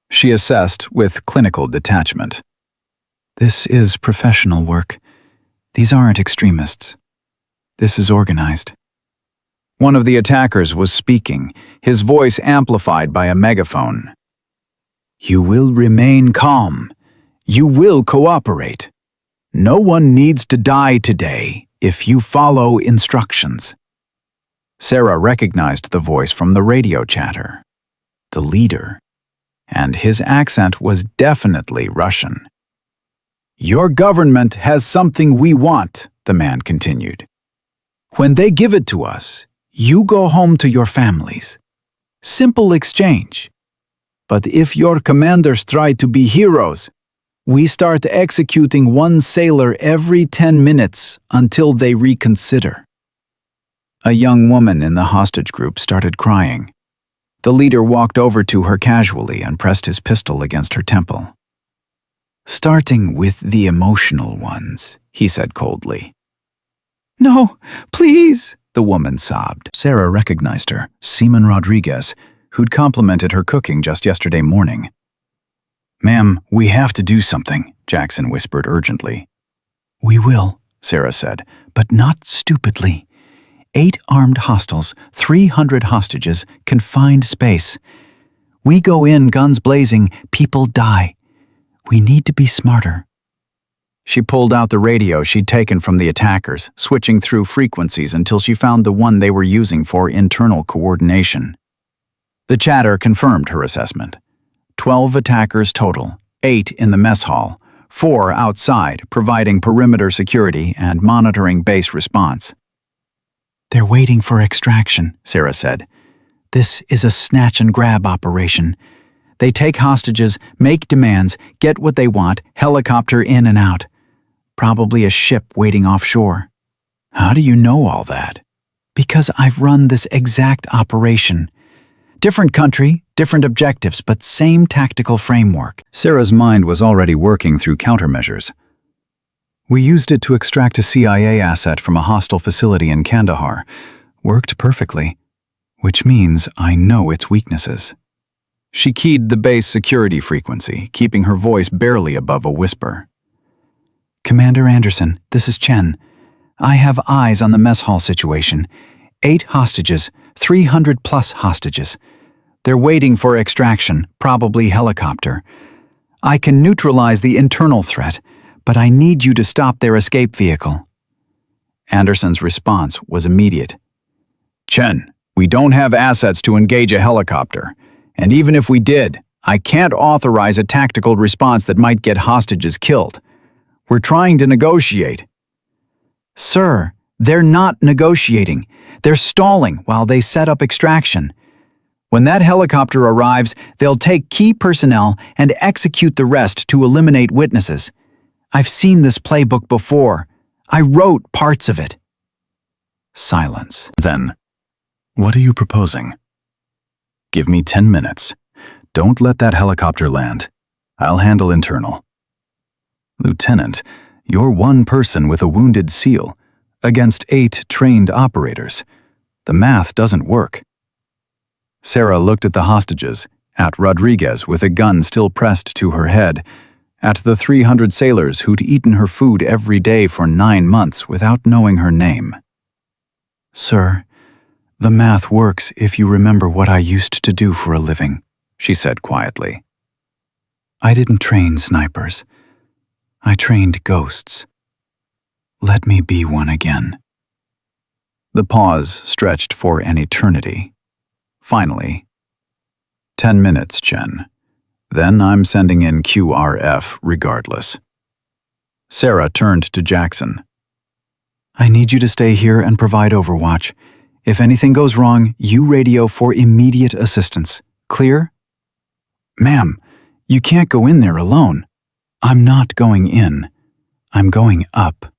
She assessed with clinical detachment. "This is professional work. These aren't extremists. This is organized." One of the attackers was speaking, his voice amplified by a megaphone. "You will remain calm. You will cooperate. No one needs to die today if you follow instructions." Sarah recognized the voice from the radio chatter. The leader. And his accent was definitely Russian. "Your government has something we want," the man continued. "When they give it to us, you go home to your families. Simple exchange. But if your commanders try to be heroes, we start executing one sailor every 10 minutes until they reconsider." A young woman in the hostage group started crying. The leader walked over to her casually and pressed his pistol against her temple. "Starting with the emotional ones," he said coldly. "No, please," the woman sobbed. Sarah recognized her, Seaman Rodriguez, who'd complimented her cooking just yesterday morning. "Ma'am, we have to do something," Jackson whispered urgently. "We will," Sarah said, "but not stupidly. 8 armed hostiles, 300 hostages, confined space. We go in guns blazing, people die. We need to be smarter." She pulled out the radio she'd taken from the attackers, switching through frequencies until she found the one they were using for internal coordination. The chatter confirmed her assessment. 12 attackers total, 8 in the mess hall, 4 outside, providing perimeter security and monitoring base response. "They're waiting for extraction," Sarah said. "This is a snatch and grab operation. They take hostages, make demands, get what they want, helicopter in and out. Probably a ship waiting offshore." "How do you know all that?" "Because I've run this exact operation. Different country, different objectives, but same tactical framework." Sarah's mind was already working through countermeasures. "We used it to extract a CIA asset from a hostile facility in Kandahar. Worked perfectly. Which means I know its weaknesses." She keyed the base security frequency, keeping her voice barely above a whisper. "Commander Anderson, this is Chen. I have eyes on the mess hall situation. 8 hostages, 300+ hostages. They're waiting for extraction, probably helicopter. I can neutralize the internal threat, but I need you to stop their escape vehicle." Anderson's response was immediate. "Chen, We don't have assets to engage a helicopter. And even if we did, I can't authorize a tactical response that might get hostages killed. We're trying to negotiate." "Sir, they're not negotiating. They're stalling while they set up extraction. When that helicopter arrives, they'll take key personnel and execute the rest to eliminate witnesses. I've seen this playbook before. I wrote parts of it." Silence. "Then, what are you proposing?" "Give me 10 minutes. Don't let that helicopter land. I'll handle internal." "Lieutenant, you're one person with a wounded SEAL against 8 trained operators. The math doesn't work." Sarah looked at the hostages, at Rodriguez with a gun still pressed to her head, at the 300 sailors who'd eaten her food every day for 9 months without knowing her name. "Sir, the math works if you remember what I used to do for a living," she said quietly. "I didn't train snipers. I trained ghosts. Let me be one again." The pause stretched for an eternity. Finally, 10 minutes, Chen. Then I'm sending in QRF regardless." Sarah turned to Jackson. "I need you to stay here and provide overwatch. If anything goes wrong, you radio for immediate assistance. Clear?" "Ma'am, you can't go in there alone." "I'm not going in. I'm going up."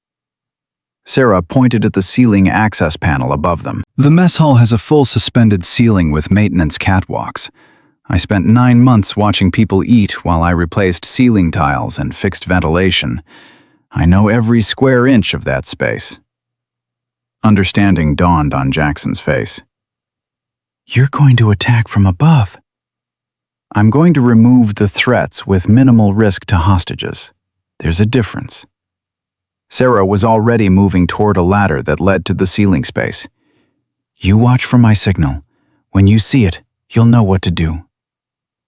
Sarah pointed at the ceiling access panel above them. "The mess hall has a full suspended ceiling with maintenance catwalks. I spent 9 months watching people eat while I replaced ceiling tiles and fixed ventilation. I know every square inch of that space." Understanding dawned on Jackson's face. "You're going to attack from above." "I'm going to remove the threats with minimal risk to hostages. There's a difference." Sarah was already moving toward a ladder that led to the ceiling space. "You watch for my signal. When you see it, you'll know what to do."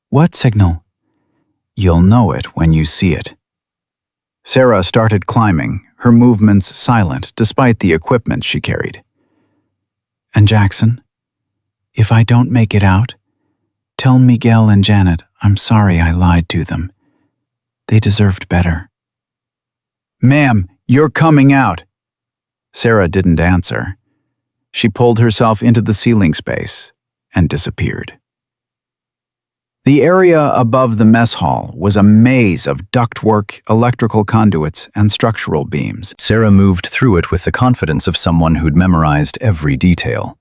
"What signal?" "You'll know it when you see it." Sarah started climbing, her movements silent despite the equipment she carried. "And Jackson? If I don't make it out, tell Miguel and Janet I'm sorry I lied to them. They deserved better." "Ma'am, you're coming out." Sarah didn't answer. She pulled herself into the ceiling space and disappeared. The area above the mess hall was a maze of ductwork, electrical conduits, and structural beams. Sarah moved through it with the confidence of someone who'd memorized every detail.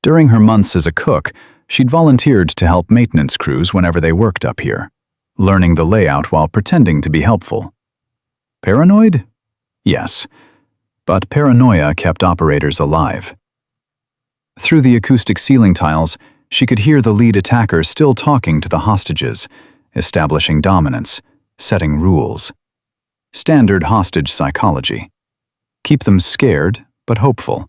During her months as a cook, she'd volunteered to help maintenance crews whenever they worked up here, learning the layout while pretending to be helpful. Paranoid? Yes, but paranoia kept operators alive. Through the acoustic ceiling tiles, she could hear the lead attacker still talking to the hostages, establishing dominance, setting rules. Standard hostage psychology. Keep them scared, but hopeful.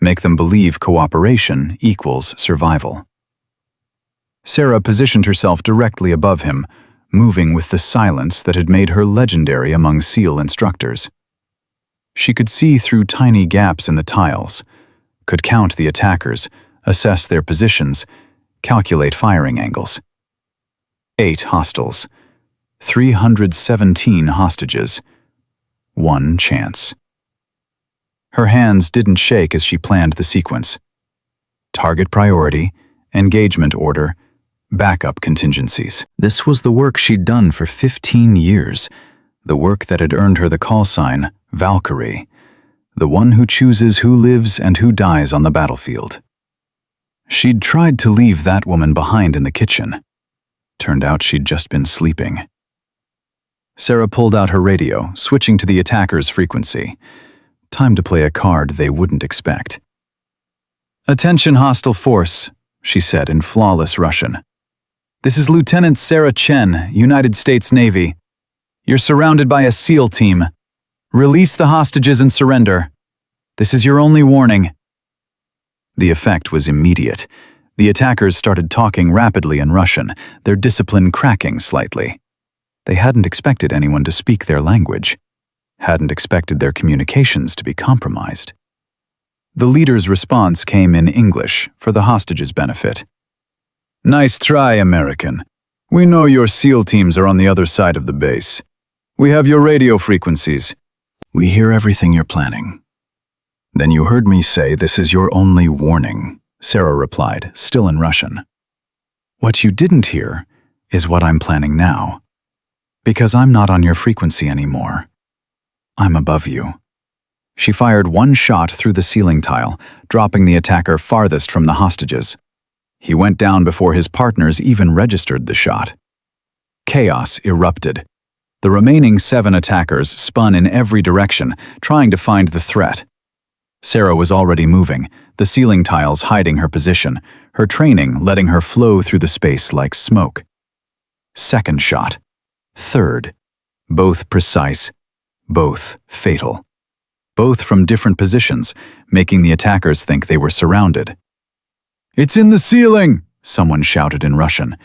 Make them believe cooperation equals survival. Sarah positioned herself directly above him, moving with the silence that had made her legendary among SEAL instructors. She could see through tiny gaps in the tiles, could count the attackers, assess their positions, calculate firing angles. 8 hostiles, 317 hostages, 1 chance. Her hands didn't shake as she planned the sequence. Target priority, engagement order, backup contingencies. This was the work she'd done for 15 years, the work that had earned her the call sign Valkyrie, the one who chooses who lives and who dies on the battlefield. She'd tried to leave that woman behind in the kitchen. Turned out she'd just been sleeping. Sarah pulled out her radio, switching to the attacker's frequency. Time to play a card they wouldn't expect. "Attention, hostile force," she said in flawless Russian. "This is Lieutenant Sarah Chen, United States Navy. You're surrounded by a SEAL team. Release the hostages and surrender. This is your only warning." The effect was immediate. The attackers started talking rapidly in Russian, their discipline cracking slightly. They hadn't expected anyone to speak their language. Hadn't expected their communications to be compromised. The leader's response came in English for the hostages' benefit. "Nice try, American. We know your SEAL teams are on the other side of the base. We have your radio frequencies. We hear everything you're planning." "Then you heard me say this is your only warning," Sarah replied, still in Russian. "What you didn't hear is what I'm planning now. Because I'm not on your frequency anymore. I'm above you." She fired one shot through the ceiling tile, dropping the attacker farthest from the hostages. He went down before his partners even registered the shot. Chaos erupted. The remaining 7 attackers spun in every direction, trying to find the threat. Sarah was already moving, the ceiling tiles hiding her position, her training letting her flow through the space like smoke. Second shot. Third. Both precise, both fatal. Both from different positions, making the attackers think they were surrounded. "It's in the ceiling!" someone shouted in Russian.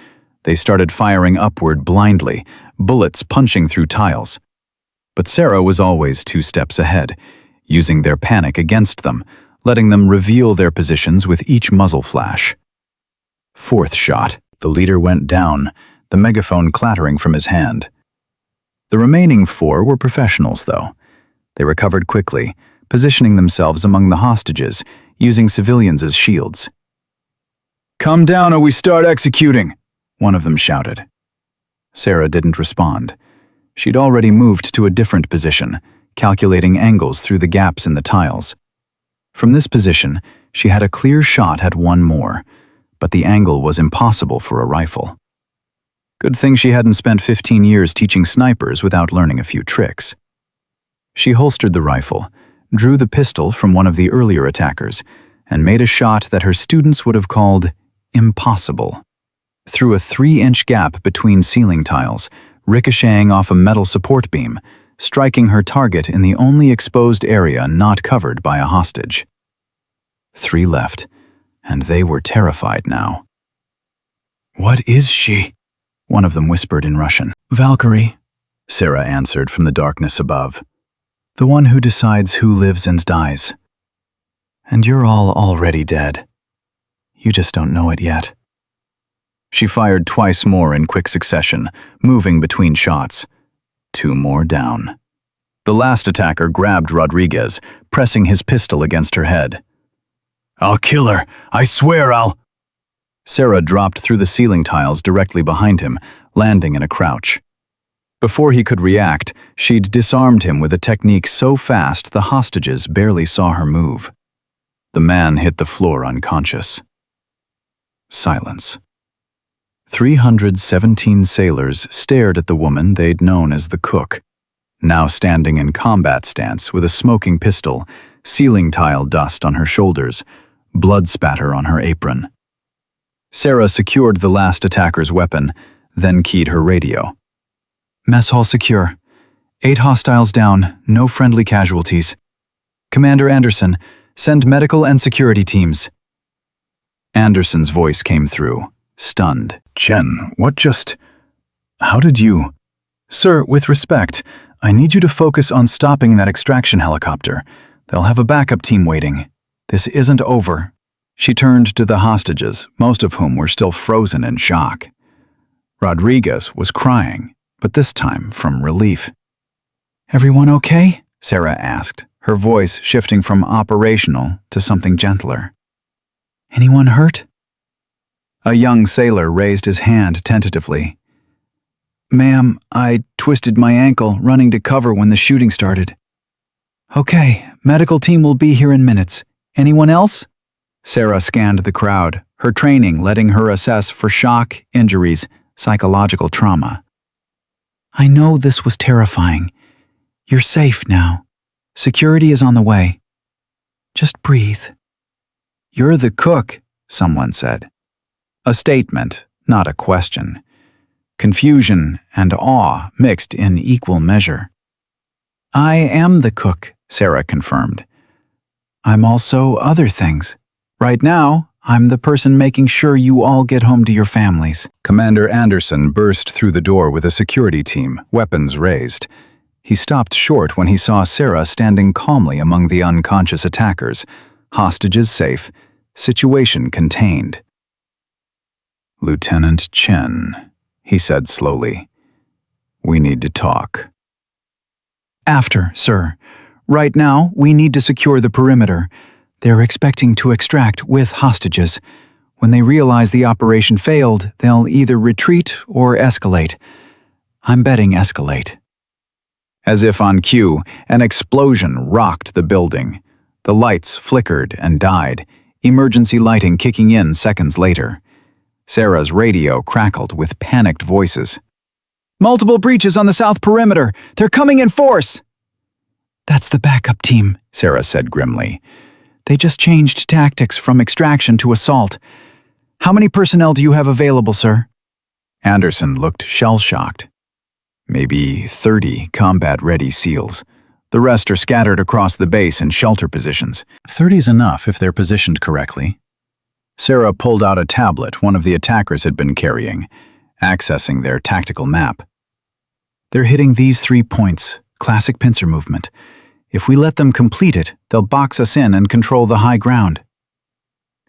They started firing upward blindly, bullets punching through tiles. But Sarah was always 2 steps ahead, using their panic against them, letting them reveal their positions with each muzzle flash. Fourth shot. The leader went down, the megaphone clattering from his hand. The remaining 4 were professionals, though. They recovered quickly, positioning themselves among the hostages, using civilians as shields. "Come down or we start executing," one of them shouted. Sarah didn't respond. She'd already moved to a different position, calculating angles through the gaps in the tiles. From this position, she had a clear shot at one more, but the angle was impossible for a rifle. Good thing she hadn't spent 15 years teaching snipers without learning a few tricks. She holstered the rifle, drew the pistol from one of the earlier attackers, and made a shot that her students would have called impossible. Through a 3-inch gap between ceiling tiles, ricocheting off a metal support beam, striking her target in the only exposed area not covered by a hostage. 3 left, and they were terrified now. "What is she?" one of them whispered in Russian. "Valkyrie," Sarah answered from the darkness above. "The one who decides who lives and dies. And you're all already dead. You just don't know it yet." She fired twice more in quick succession, moving between shots. 2 more down. The last attacker grabbed Rodriguez, pressing his pistol against her head. "I'll kill her. I swear I'll—" Sarah dropped through the ceiling tiles directly behind him, landing in a crouch. Before he could react, she'd disarmed him with a technique so fast the hostages barely saw her move. The man hit the floor unconscious. Silence. 317 sailors stared at the woman they'd known as the cook, now standing in combat stance with a smoking pistol, ceiling tile dust on her shoulders, blood spatter on her apron. Sarah secured the last attacker's weapon, then keyed her radio. "Mess hall secure. 8 hostiles down, no friendly casualties. Commander Anderson, send medical and security teams." Anderson's voice came through, stunned. "Jen, how did you—" "Sir, with respect, I need you to focus on stopping that extraction helicopter. They'll have a backup team waiting. This isn't over." She turned to the hostages, most of whom were still frozen in shock. Rodriguez was crying, but this time from relief. "Everyone okay?" Sarah asked, her voice shifting from operational to something gentler. "Anyone hurt?" A young sailor raised his hand tentatively. "Ma'am, I twisted my ankle running to cover when the shooting started." "Okay, medical team will be here in minutes. Anyone else?" Sarah scanned the crowd, her training letting her assess for shock, injuries, psychological trauma. "I know this was terrifying. You're safe now. Security is on the way. Just breathe." "You're the cook," someone said. A statement, not a question. Confusion and awe mixed in equal measure. "I am the cook," Sarah confirmed. "I'm also other things. Right now, I'm the person making sure you all get home to your families." Commander Anderson burst through the door with a security team, weapons raised. He stopped short when he saw Sarah standing calmly among the unconscious attackers, Hostages safe. Situation contained. "Lieutenant Chen," he said slowly. "We need to talk." After, sir. Right now, we need to secure the perimeter. They're expecting to extract with hostages. When they realize the operation failed, they'll either retreat or escalate. I'm betting escalate. As if on cue, an explosion rocked the building. The lights flickered and died, emergency lighting kicking in seconds later. Sarah's radio crackled with panicked voices. Multiple breaches on the south perimeter. They're coming in force. That's the backup team, Sarah said grimly. They just changed tactics from extraction to assault. How many personnel do you have available, sir? Anderson looked shell-shocked. Maybe 30 combat-ready SEALs. The rest are scattered across the base in shelter positions. 30's enough if they're positioned correctly. Sarah pulled out a tablet one of the attackers had been carrying, accessing their tactical map. They're hitting these 3 points, classic pincer movement. If we let them complete it, they'll box us in and control the high ground.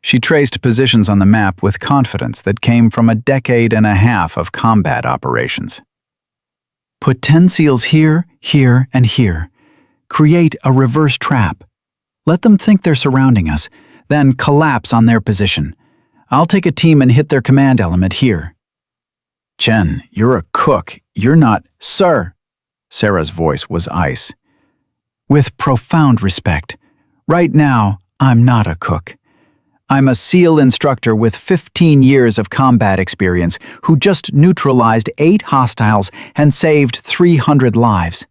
She traced positions on the map with confidence that came from a decade and a half of combat operations. Put 10 SEALs here, here, and here. Create a reverse trap. Let them think they're surrounding us, then collapse on their position. I'll take a team and hit their command element here. Chen, you're a cook. You're not— Sir! Sarah's voice was ice. With profound respect. Right now, I'm not a cook. I'm a SEAL instructor with 15 years of combat experience who just neutralized 8 hostiles and saved 300 lives.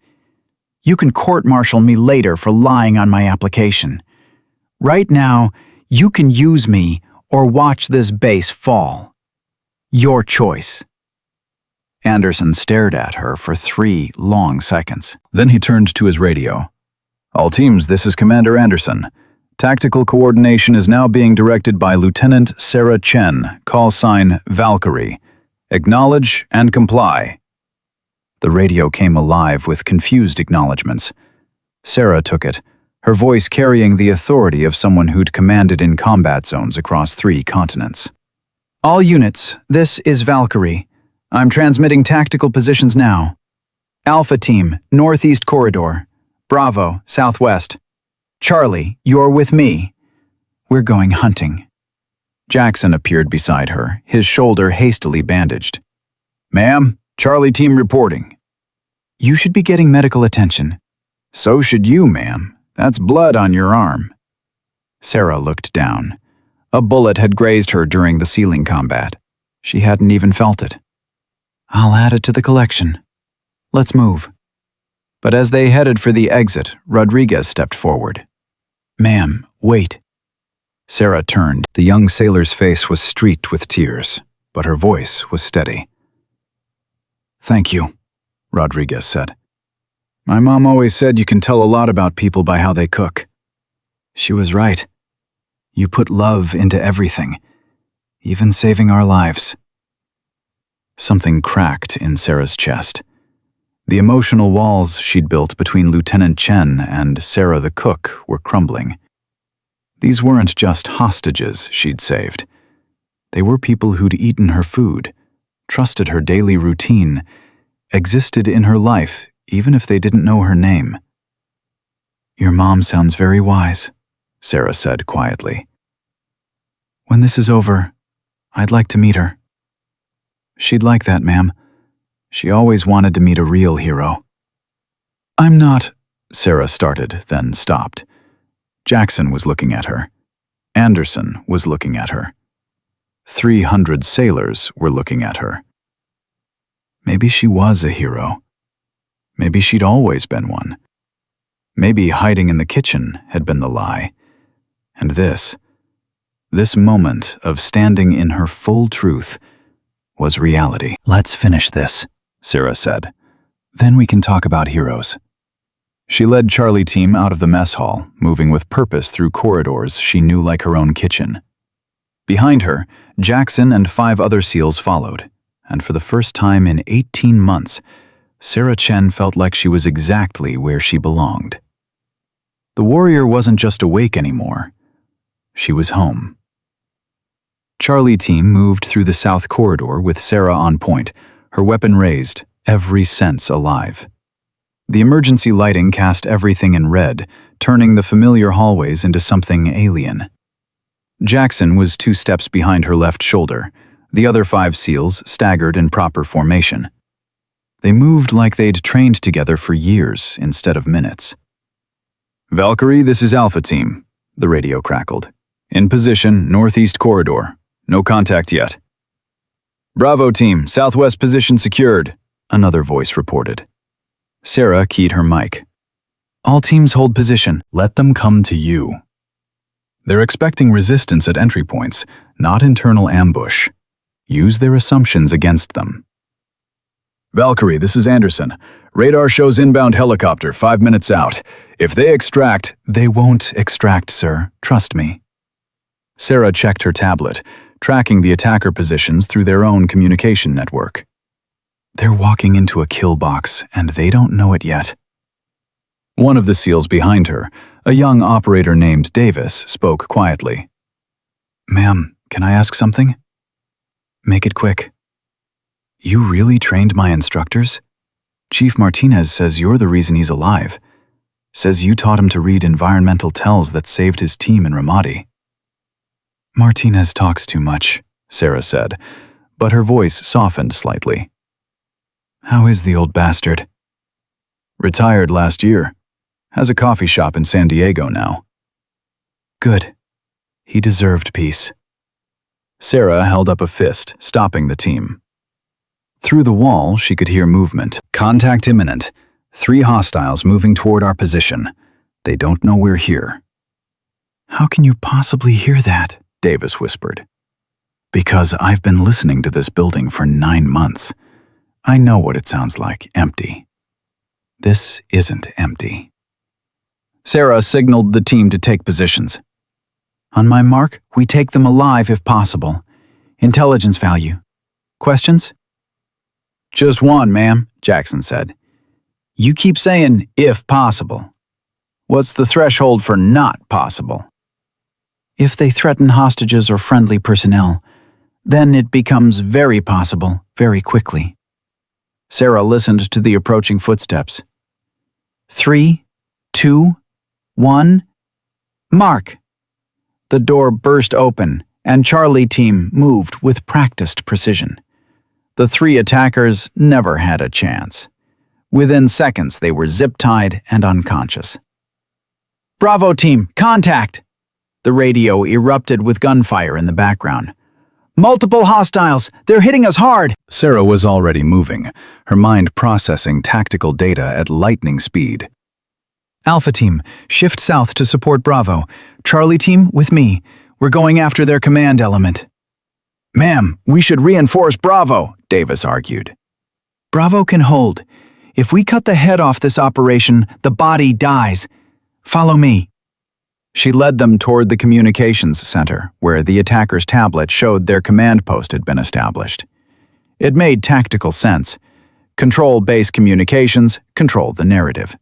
You can court-martial me later for lying on my application. Right now, you can use me or watch this base fall. Your choice. Anderson stared at her for 3 long seconds. Then he turned to his radio. "All teams, this is Commander Anderson. Tactical coordination is now being directed by Lieutenant Sarah Chen, call sign Valkyrie. Acknowledge and comply." The radio came alive with confused acknowledgments. Sarah took it, her voice carrying the authority of someone who'd commanded in combat zones across 3 continents. All units, this is Valkyrie. I'm transmitting tactical positions now. Alpha Team, Northeast Corridor. Bravo, Southwest. Charlie, you're with me. We're going hunting. Jackson appeared beside her, his shoulder hastily bandaged. "Ma'am, Charlie Team reporting." You should be getting medical attention. "So should you, ma'am. That's blood on your arm." Sarah looked down. A bullet had grazed her during the ceiling combat. She hadn't even felt it. I'll add it to the collection. Let's move. But as they headed for the exit, Rodriguez stepped forward. Ma'am, wait. Sarah turned. The young sailor's face was streaked with tears, but her voice was steady. "Thank you," Rodriguez said. "My mom always said you can tell a lot about people by how they cook." She was right. You put love into everything, even saving our lives. Something cracked in Sarah's chest. The emotional walls she'd built between Lieutenant Chen and Sarah the cook were crumbling. These weren't just hostages she'd saved. They were people who'd eaten her food, trusted her daily routine, existed in her life even if they didn't know her name. "Your mom sounds very wise," Sarah said quietly. "When this is over, I'd like to meet her." "She'd like that, ma'am. She always wanted to meet a real hero." "I'm not—" Sarah started, then stopped. Jackson was looking at her. Anderson was looking at her. 300 sailors were looking at her. Maybe she was a hero. Maybe she'd always been one. Maybe hiding in the kitchen had been the lie. And this moment of standing in her full truth, was reality. "Let's finish this," Sarah said. "Then we can talk about heroes." She led Charlie Team out of the mess hall, moving with purpose through corridors she knew like her own kitchen. Behind her, Jackson and 5 other SEALs followed, and for the first time in 18 months, Sarah Chen felt like she was exactly where she belonged. The warrior wasn't just awake anymore. She was home. Charlie team moved through the south corridor with Sarah on point, her weapon raised, every sense alive. The emergency lighting cast everything in red, turning the familiar hallways into something alien. Jackson was 2 steps behind her left shoulder. The other 5 SEALs staggered in proper formation. They moved like they'd trained together for years instead of minutes. "Valkyrie, this is Alpha Team," the radio crackled. "In position, northeast corridor. No contact yet." "Bravo Team, southwest position secured," another voice reported. Sarah keyed her mic. "All teams hold position. Let them come to you." They're expecting resistance at entry points, not internal ambush. Use their assumptions against them. "Valkyrie, this is Anderson. Radar shows inbound helicopter 5 minutes out. If they extract..." "They won't extract, sir. Trust me." Sarah checked her tablet, tracking the attacker positions through their own communication network. They're walking into a kill box, and they don't know it yet. One of the SEALs behind her, a young operator named Davis, spoke quietly. "Ma'am, can I ask something?" "Make it quick." "You really trained my instructors? Chief Martinez says you're the reason he's alive. Says you taught him to read environmental tells that saved his team in Ramadi." "Martinez talks too much," Sarah said, but her voice softened slightly. "How is the old bastard?" "Retired last year. Has a coffee shop in San Diego now." "Good. He deserved peace." Sarah held up a fist, stopping the team. Through the wall, she could hear movement. "Contact imminent. 3 hostiles moving toward our position. They don't know we're here." "How can you possibly hear that?" Davis whispered. "Because I've been listening to this building for 9 months. I know what it sounds like, empty. This isn't empty." Sarah signaled the team to take positions. "On my mark, we take them alive if possible. Intelligence value. Questions?" "Just one, ma'am," Jackson said. "You keep saying, if possible. What's the threshold for not possible?" "If they threaten hostages or friendly personnel, then it becomes very possible, very quickly." Sarah listened to the approaching footsteps. 3, 2, 1, mark! The door burst open, and Charlie team moved with practiced precision. The 3 attackers never had a chance. Within seconds, they were zip-tied and unconscious. "Bravo team, contact!" The radio erupted with gunfire in the background. "Multiple hostiles! They're hitting us hard!" Sarah was already moving, her mind processing tactical data at lightning speed. "Alpha team, shift south to support Bravo. Charlie team, with me. We're going after their command element." "Ma'am, we should reinforce Bravo," Davis argued. "Bravo can hold. If we cut the head off this operation, the body dies. Follow me." She led them toward the communications center, where the attacker's tablet showed their command post had been established. It made tactical sense. Control base communications, control the narrative.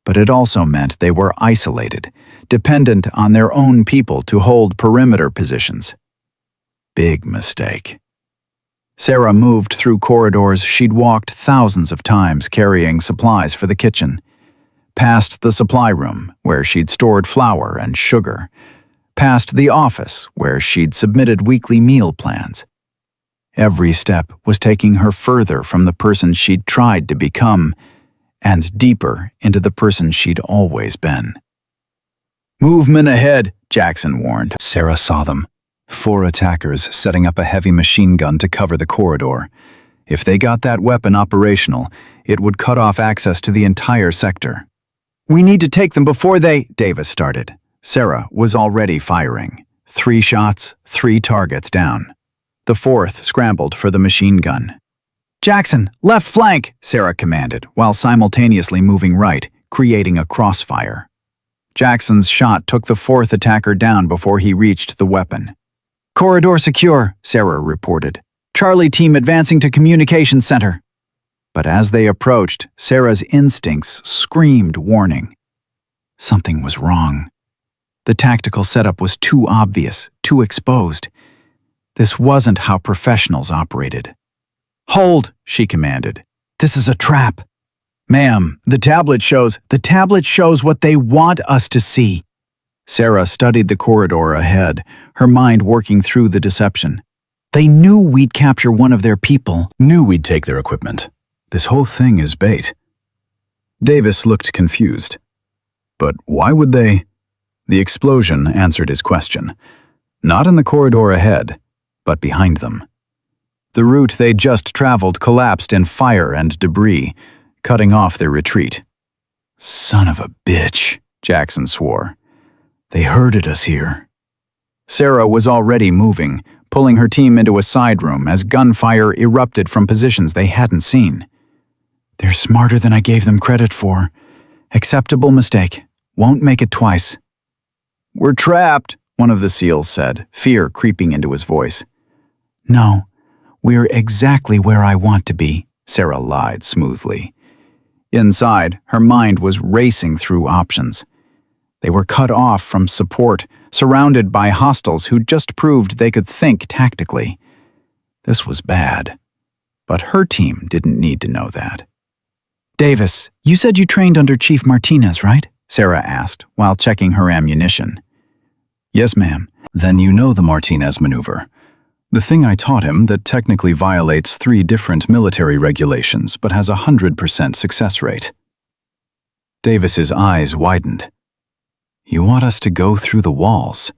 But it also meant they were isolated, dependent on their own people to hold perimeter positions. Big mistake. Sarah moved through corridors she'd walked thousands of times carrying supplies for the kitchen. Past the supply room, where she'd stored flour and sugar. Past the office, where she'd submitted weekly meal plans. Every step was taking her further from the person she'd tried to become, and deeper into the person she'd always been. "Movement ahead," Jackson warned. Sarah saw them. 4 attackers setting up a heavy machine gun to cover the corridor. If they got that weapon operational, it would cut off access to the entire sector. "We need to take them before they..." Davis started. Sarah was already firing. 3 shots, 3 targets down. The 4th scrambled for the machine gun. "Jackson, left flank," Sarah commanded, while simultaneously moving right, creating a crossfire. Jackson's shot took the 4th attacker down before he reached the weapon. "Corridor secure," Sarah reported. "Charlie team advancing to communications center." But as they approached, Sarah's instincts screamed warning. Something was wrong. The tactical setup was too obvious, too exposed. This wasn't how professionals operated. "Hold," she commanded. "This is a trap." "Ma'am, the tablet shows what they want us to see." Sarah studied the corridor ahead, her mind working through the deception. They knew we'd capture one of their people. Knew we'd take their equipment. This whole thing is bait. Davis looked confused. But why would they? The explosion answered his question. Not in the corridor ahead, but behind them. The route they'd just traveled collapsed in fire and debris, cutting off their retreat. "Son of a bitch," Jackson swore. "They herded us here." Sarah was already moving, pulling her team into a side room as gunfire erupted from positions they hadn't seen. "They're smarter than I gave them credit for. Acceptable mistake. Won't make it twice." "We're trapped," one of the SEALs said, fear creeping into his voice. "No, we're exactly where I want to be," Sarah lied smoothly. Inside, her mind was racing through options. They were cut off from support, surrounded by hostiles who just proved they could think tactically. This was bad. But her team didn't need to know that. "Davis, you said you trained under Chief Martinez, right?" Sarah asked, while checking her ammunition. "Yes, ma'am." "Then you know the Martinez maneuver. The thing I taught him that technically violates 3 different military regulations but has a 100% success rate." Davis's eyes widened. "You want us to go through the walls?"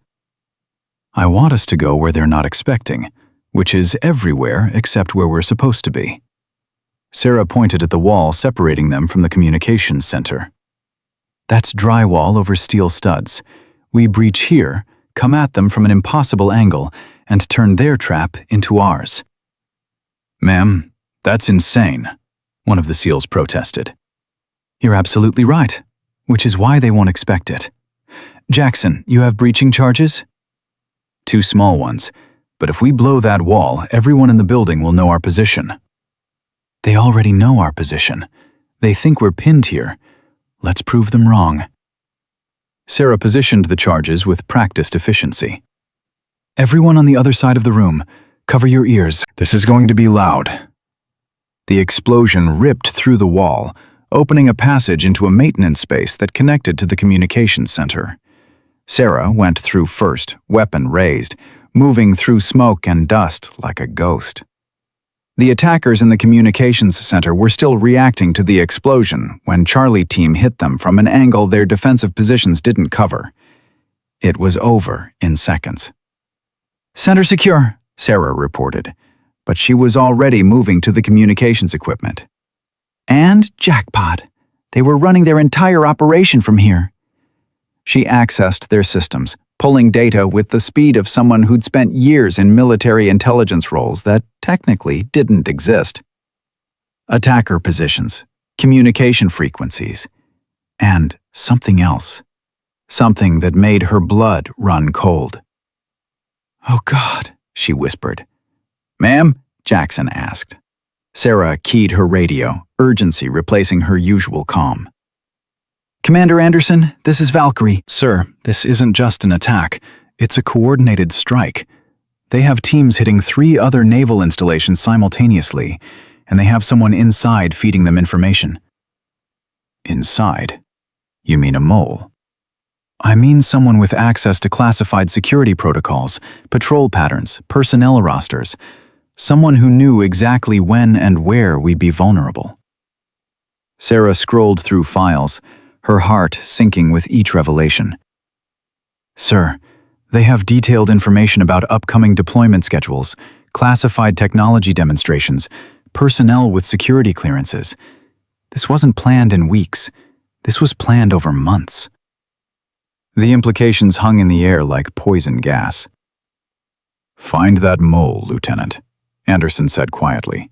"I want us to go where they're not expecting, which is everywhere except where we're supposed to be." Sarah pointed at the wall separating them from the communications center. "That's drywall over steel studs. We breach here, come at them from an impossible angle, and turn their trap into ours." "Ma'am, that's insane," one of the SEALs protested. "You're absolutely right, which is why they won't expect it. Jackson, you have breaching charges?" "2 small ones, but if we blow that wall, everyone in the building will know our position." "They already know our position. They think we're pinned here. Let's prove them wrong." Sarah positioned the charges with practiced efficiency. "Everyone on the other side of the room, cover your ears. This is going to be loud." The explosion ripped through the wall, opening a passage into a maintenance space that connected to the communications center. Sarah went through first, weapon raised, moving through smoke and dust like a ghost. The attackers in the communications center were still reacting to the explosion when Charlie team hit them from an angle their defensive positions didn't cover. It was over in seconds. "Center secure," Sarah reported, but she was already moving to the communications equipment. And jackpot, they were running their entire operation from here. She accessed their systems, pulling data with the speed of someone who'd spent years in military intelligence roles that technically didn't exist. Attacker positions, communication frequencies, and something else. Something that made her blood run cold. "Oh God," she whispered. "Ma'am?" Jackson asked. Sarah keyed her radio, urgency replacing her usual calm. "Commander Anderson, this is Valkyrie." "Sir, this isn't just an attack. It's a coordinated strike. They have teams hitting 3 other naval installations simultaneously, and they have someone inside feeding them information." "Inside? You mean a mole?" "I mean someone with access to classified security protocols, patrol patterns, personnel rosters. Someone who knew exactly when and where we'd be vulnerable." Sarah scrolled through files, her heart sinking with each revelation. "Sir, they have detailed information about upcoming deployment schedules, classified technology demonstrations, personnel with security clearances. This wasn't planned in weeks. This was planned over months." The implications hung in the air like poison gas. "Find that mole, Lieutenant," Anderson said quietly.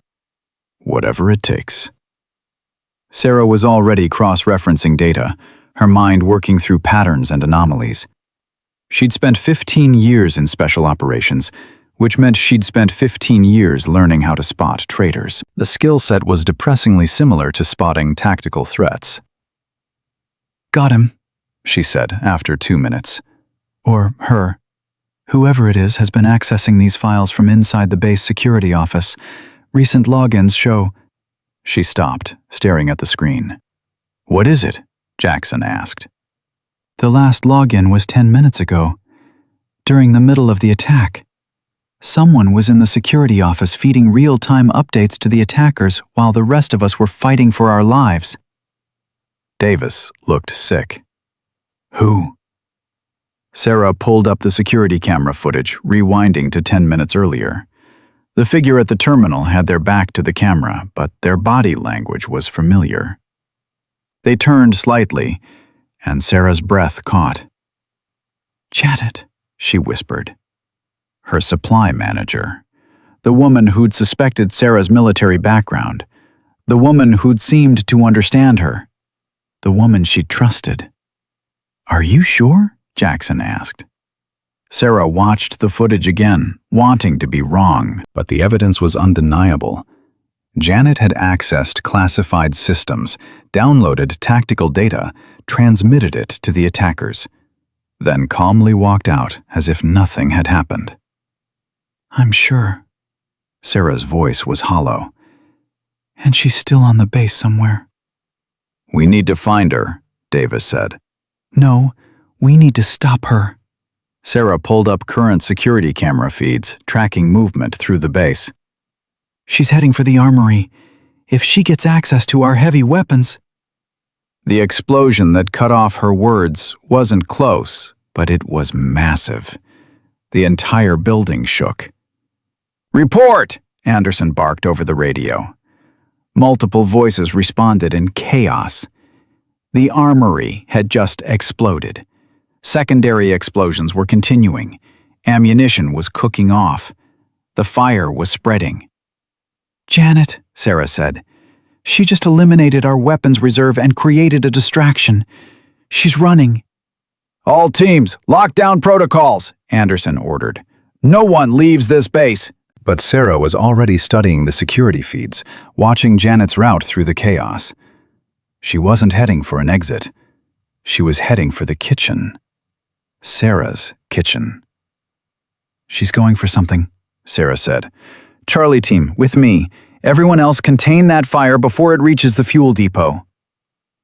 "Whatever it takes." Sarah was already cross-referencing data, her mind working through patterns and anomalies. She'd spent 15 years in special operations, which meant she'd spent 15 years learning how to spot traitors. The skill set was depressingly similar to spotting tactical threats. "Got him," she said after 2 minutes. Or her. Whoever it is has been accessing these files from inside the base security office. Recent logins show. She stopped, staring at the screen. What is it? Jackson asked. The last login was 10 minutes ago, during the middle of the attack. Someone was in the security office feeding real-time updates to the attackers while the rest of us were fighting for our lives. Davis looked sick. Who? Sarah pulled up the security camera footage, rewinding to 10 minutes earlier. The figure at the terminal had their back to the camera, but their body language was familiar. They turned slightly, and Sarah's breath caught. Janet, she whispered. Her supply manager. The woman who'd suspected Sarah's military background. The woman who'd seemed to understand her. The woman she trusted. Are you sure? Jackson asked. Sarah watched the footage again, wanting to be wrong, but the evidence was undeniable. Janet had accessed classified systems, downloaded tactical data, transmitted it to the attackers, then calmly walked out as if nothing had happened. I'm sure. Sarah's voice was hollow. And she's still on the base somewhere. We need to find her, Davis said. No, we need to stop her. Sarah pulled up current security camera feeds, tracking movement through the base. She's heading for the armory. If she gets access to our heavy weapons... The explosion that cut off her words wasn't close, but it was massive. The entire building shook. "Report!" Anderson barked over the radio. Multiple voices responded in chaos. The armory had just exploded. Secondary explosions were continuing. Ammunition was cooking off. The fire was spreading. Janet, Sarah said. She just eliminated our weapons reserve and created a distraction. She's running. All teams, lock down protocols, Anderson ordered. No one leaves this base. But Sarah was already studying the security feeds, watching Janet's route through the chaos. She wasn't heading for an exit. She was heading for the kitchen. Sarah's kitchen. She's going for something, Sarah said. Charlie team, with me. Everyone else contain that fire before it reaches the fuel depot.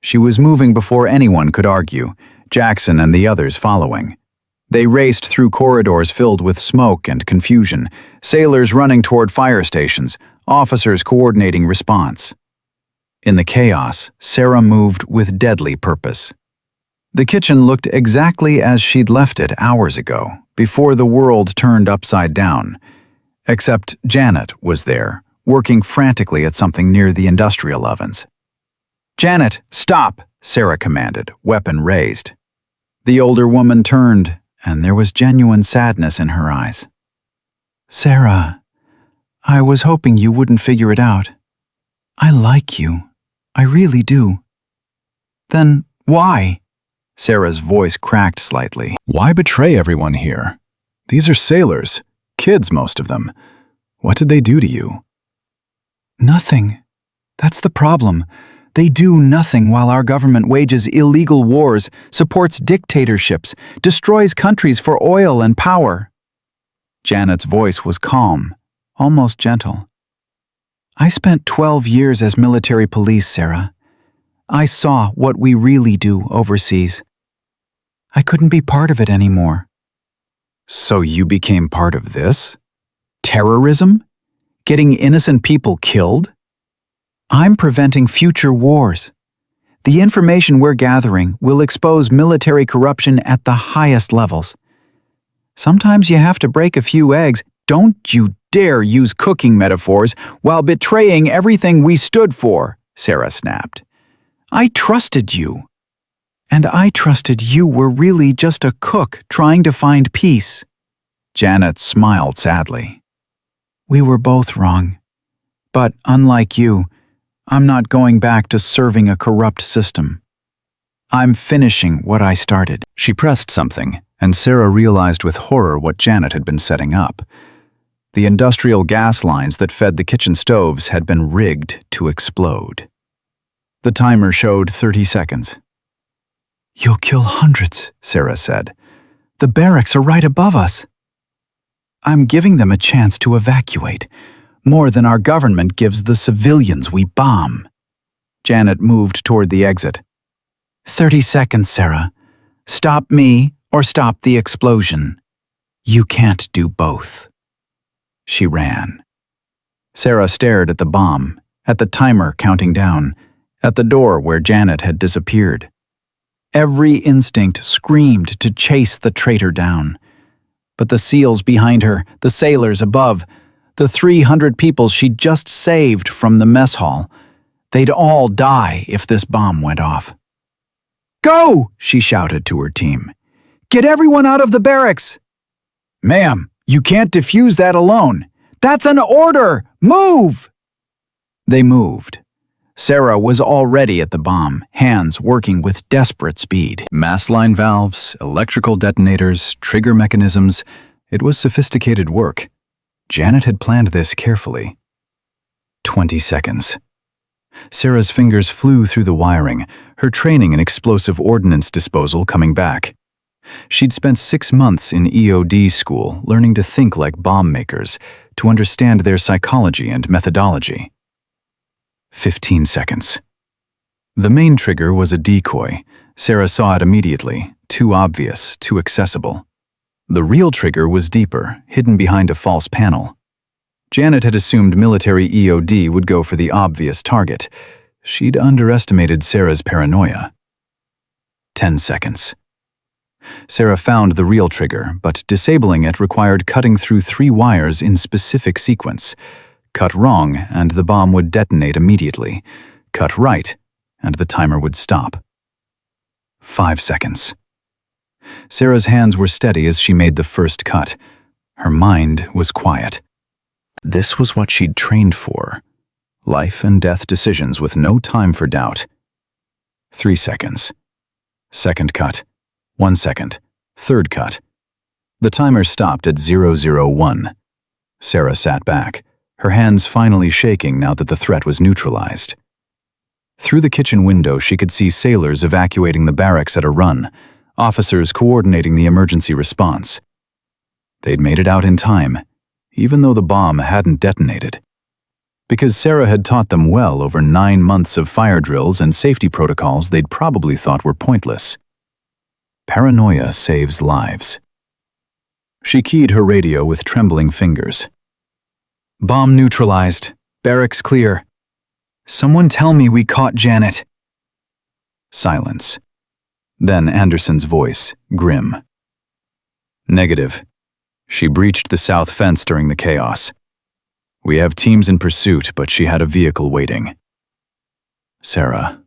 She was moving before anyone could argue, Jackson and the others following. They raced through corridors filled with smoke and confusion, sailors running toward fire stations, officers coordinating response. In the chaos, Sarah moved with deadly purpose. The kitchen looked exactly as she'd left it hours ago, before the world turned upside down. Except Janet was there, working frantically at something near the industrial ovens. "Janet, stop!" Sarah commanded, weapon raised. The older woman turned, and there was genuine sadness in her eyes. Sarah, I was hoping you wouldn't figure it out. I like you. I really do. Then why? Sarah's voice cracked slightly. Why betray everyone here? These are sailors, kids most of them. What did they do to you? Nothing. That's the problem. They do nothing while our government wages illegal wars, supports dictatorships, destroys countries for oil and power. Janet's voice was calm, almost gentle. I spent 12 years as military police, Sarah. I saw what we really do overseas. I couldn't be part of it anymore. So you became part of this? Terrorism? Getting innocent people killed? I'm preventing future wars. The information we're gathering will expose military corruption at the highest levels. Sometimes you have to break a few eggs. Don't you dare use cooking metaphors while betraying everything we stood for, Sarah snapped. I trusted you. And I trusted you were really just a cook trying to find peace. Janet smiled sadly. We were both wrong. But unlike you, I'm not going back to serving a corrupt system. I'm finishing what I started. She pressed something, and Sarah realized with horror what Janet had been setting up. The industrial gas lines that fed the kitchen stoves had been rigged to explode. The timer showed 30 seconds. You'll kill hundreds, Sarah said. The barracks are right above us. I'm giving them a chance to evacuate, more than our government gives the civilians we bomb. Janet moved toward the exit. 30 seconds, Sarah. Stop me or stop the explosion. You can't do both. She ran. Sarah stared at the bomb, at the timer counting down, at the door where Janet had disappeared. Every instinct screamed to chase the traitor down. But the SEALs behind her, the sailors above, the 300 people she'd just saved from the mess hall, they'd all die if this bomb went off. "Go!" she shouted to her team. "Get everyone out of the barracks!" "Ma'am, you can't defuse that alone. That's an order! Move!" They moved. Sarah was already at the bomb, hands working with desperate speed. Mass line valves, electrical detonators, trigger mechanisms. It was sophisticated work. Janet had planned this carefully. 20 seconds. Sarah's fingers flew through the wiring, her training in explosive ordnance disposal coming back. She'd spent 6 months in EOD school learning to think like bomb makers, to understand their psychology and methodology. 15 seconds. The main trigger was a decoy. Sarah saw it immediately, too obvious, too accessible. The real trigger was deeper, hidden behind a false panel. Janet had assumed military EOD would go for the obvious target. She'd underestimated Sarah's paranoia. 10 seconds. Sarah found the real trigger, but disabling it required cutting through 3 wires in specific sequence. Cut wrong, and the bomb would detonate immediately. Cut right, and the timer would stop. 5 seconds. Sarah's hands were steady as she made the first cut. Her mind was quiet. This was what she'd trained for. Life and death decisions with no time for doubt. 3 seconds. Second cut. 1 second. Third cut. The timer stopped at 001. Sarah sat back, her hands finally shaking now that the threat was neutralized. Through the kitchen window, she could see sailors evacuating the barracks at a run, officers coordinating the emergency response. They'd made it out in time, even though the bomb hadn't detonated. Because Sarah had taught them well over 9 months of fire drills and safety protocols they'd probably thought were pointless. Paranoia saves lives. She keyed her radio with trembling fingers. "Bomb neutralized. Barracks clear. Someone tell me we caught Janet." Silence. Then Anderson's voice, grim. "Negative. She breached the south fence during the chaos. We have teams in pursuit, but she had a vehicle waiting." "Sarah,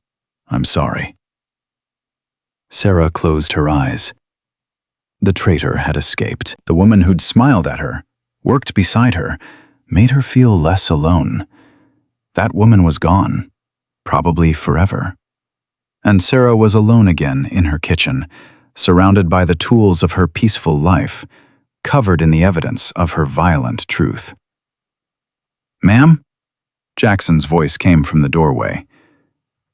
I'm sorry." Sarah closed her eyes. The traitor had escaped. The woman who'd smiled at her, worked beside her, made her feel less alone. That woman was gone, probably forever. And Sarah was alone again in her kitchen, surrounded by the tools of her peaceful life, covered in the evidence of her violent truth. "Ma'am?" Jackson's voice came from the doorway.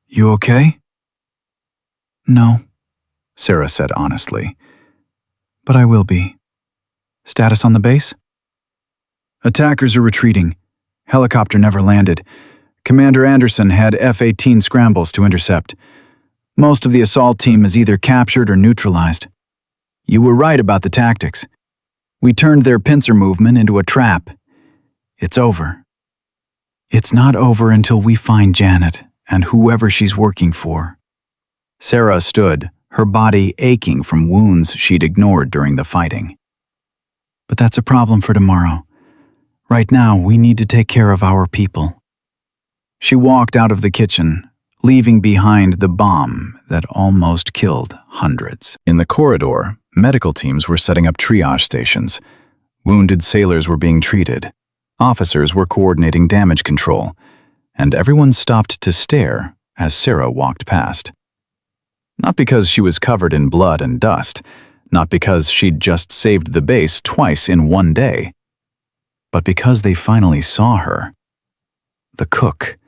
"You okay?" "No," Sarah said honestly. "But I will be. Status on the base?" "Attackers are retreating. Helicopter never landed. Commander Anderson had F-18 scrambles to intercept. Most of the assault team is either captured or neutralized. You were right about the tactics. We turned their pincer movement into a trap. It's over. It's not over until we find Janet and whoever she's working for." Sarah stood, her body aching from wounds she'd ignored during the fighting. "But that's a problem for tomorrow. Right now, we need to take care of our people." She walked out of the kitchen, leaving behind the bomb that almost killed hundreds. In the corridor, medical teams were setting up triage stations. Wounded sailors were being treated. Officers were coordinating damage control, and everyone stopped to stare as Sarah walked past. Not because she was covered in blood and dust, not because she'd just saved the base twice in one day, but because they finally saw her. The cook,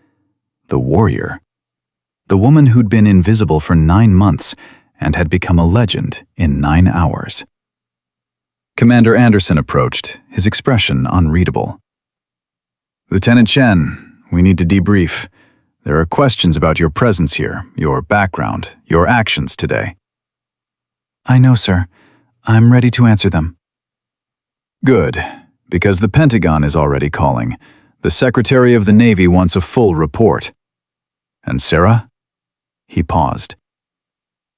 the warrior, the woman who'd been invisible for 9 months and had become a legend in 9 hours. Commander Anderson approached, his expression unreadable. Lieutenant Chen, we need to debrief. There are questions about your presence here, your background, your actions today. I know, sir. I'm ready to answer them. Good, because the Pentagon is already calling. The Secretary of the Navy wants a full report. And Sarah? He paused.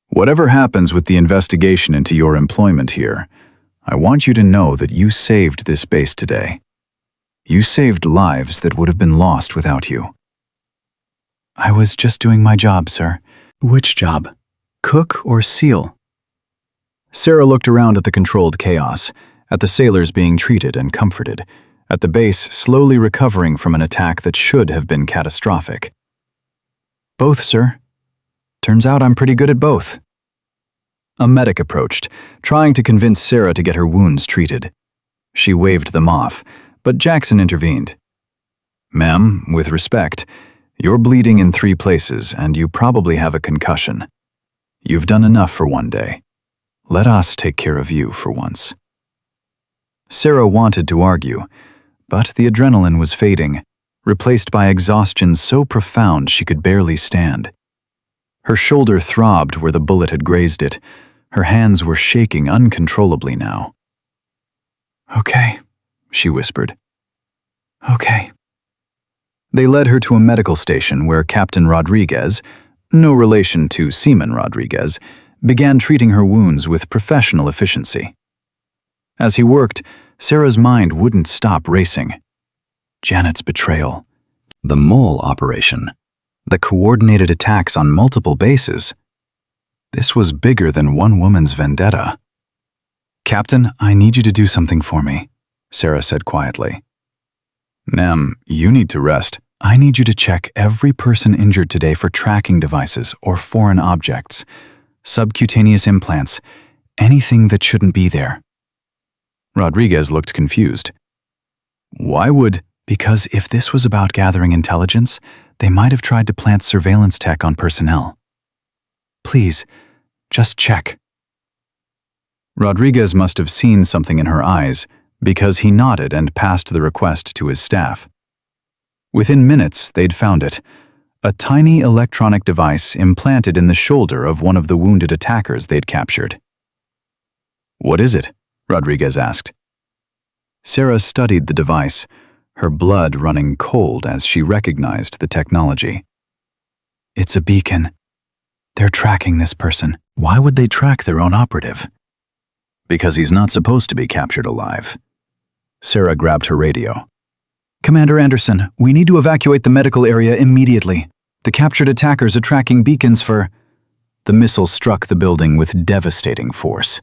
Whatever happens with the investigation into your employment here, I want you to know that you saved this base today. You saved lives that would have been lost without you. I was just doing my job, sir. Which job? Cook or SEAL? Sarah looked around at the controlled chaos, at the sailors being treated and comforted, at the base slowly recovering from an attack that should have been catastrophic. Both, sir. Turns out I'm pretty good at both. A medic approached, trying to convince Sarah to get her wounds treated. She waved them off, but Jackson intervened. Ma'am, with respect, you're bleeding in 3 places and you probably have a concussion. You've done enough for one day. Let us take care of you for once. Sarah wanted to argue, but the adrenaline was fading, replaced by exhaustion so profound she could barely stand. Her shoulder throbbed where the bullet had grazed it. Her hands were shaking uncontrollably now. Okay, she whispered. Okay. They led her to a medical station where Captain Rodriguez, no relation to Seaman Rodriguez, began treating her wounds with professional efficiency. As he worked, Sarah's mind wouldn't stop racing. Janet's betrayal, the mole operation, the coordinated attacks on multiple bases. This was bigger than one woman's vendetta. Captain, I need you to do something for me, Sarah said quietly. Ma'am, you need to rest. I need you to check every person injured today for tracking devices or foreign objects, subcutaneous implants, anything that shouldn't be there. Rodriguez looked confused. Why would? Because if this was about gathering intelligence, they might have tried to plant surveillance tech on personnel. Please, just check. Rodriguez must have seen something in her eyes, because he nodded and passed the request to his staff. Within minutes, they'd found it, a tiny electronic device implanted in the shoulder of one of the wounded attackers they'd captured. What is it? Rodriguez asked. Sarah studied the device, her blood running cold as she recognized the technology. It's a beacon. They're tracking this person. Why would they track their own operative? Because he's not supposed to be captured alive. Sarah grabbed her radio. Commander Anderson, we need to evacuate the medical area immediately. The captured attackers are tracking beacons for... The missile struck the building with devastating force.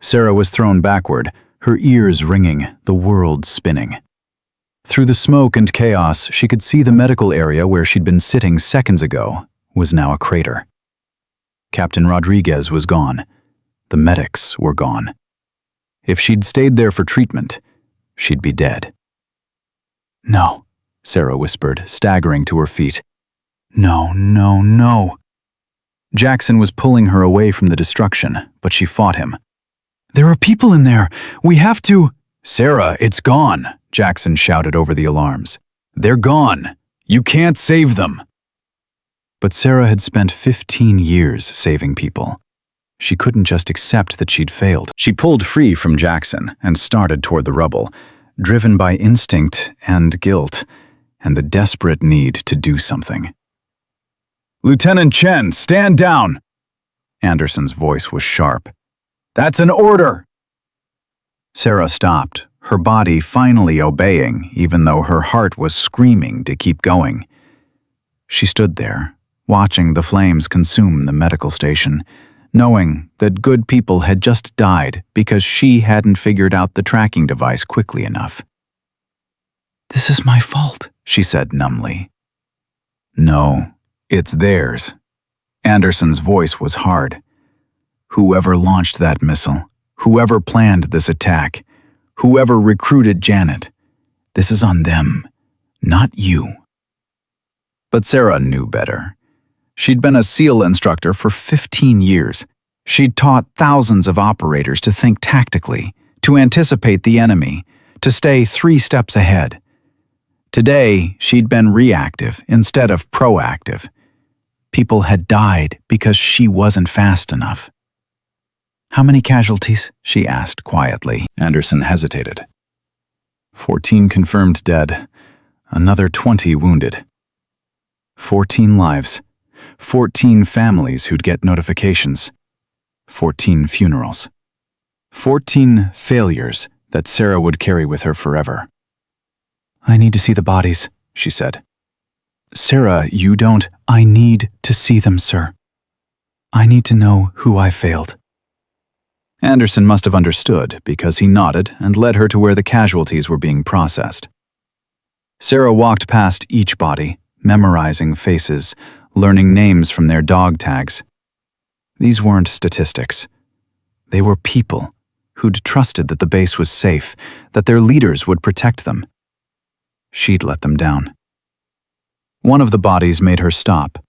Sarah was thrown backward, her ears ringing, the world spinning. Through the smoke and chaos, she could see the medical area where she'd been sitting seconds ago was now a crater. Captain Rodriguez was gone. The medics were gone. If she'd stayed there for treatment, she'd be dead. No, Sarah whispered, staggering to her feet. No, no, no. Jackson was pulling her away from the destruction, but she fought him. There are people in there. We have to... Sarah, it's gone, Jackson shouted over the alarms. They're gone. You can't save them. But Sarah had spent 15 years saving people. She couldn't just accept that she'd failed. She pulled free from Jackson and started toward the rubble, driven by instinct and guilt, and the desperate need to do something. Lieutenant Chen, stand down! Anderson's voice was sharp. That's an order! Sarah stopped, her body finally obeying, even though her heart was screaming to keep going. She stood there, watching the flames consume the medical station, knowing that good people had just died because she hadn't figured out the tracking device quickly enough. This is my fault, she said numbly. No, it's theirs. Anderson's voice was hard. Whoever launched that missile, whoever planned this attack, whoever recruited Janet, this is on them, not you. But Sarah knew better. She'd been a SEAL instructor for 15 years. She'd taught thousands of operators to think tactically, to anticipate the enemy, to stay 3 steps ahead. Today, she'd been reactive instead of proactive. People had died because she wasn't fast enough. "How many casualties?" she asked quietly. Anderson hesitated. 14 confirmed dead, another 20 wounded. 14 lives, 14 families who'd get notifications, 14 funerals, 14 failures that Sarah would carry with her forever. "I need to see the bodies," she said. "Sarah, you don't—" "I need to see them, sir. I need to know who I failed." Anderson must have understood because he nodded and led her to where the casualties were being processed. Sarah walked past each body, memorizing faces, learning names from their dog tags. These weren't statistics. They were people who'd trusted that the base was safe, that their leaders would protect them. She'd let them down. One of the bodies made her stop.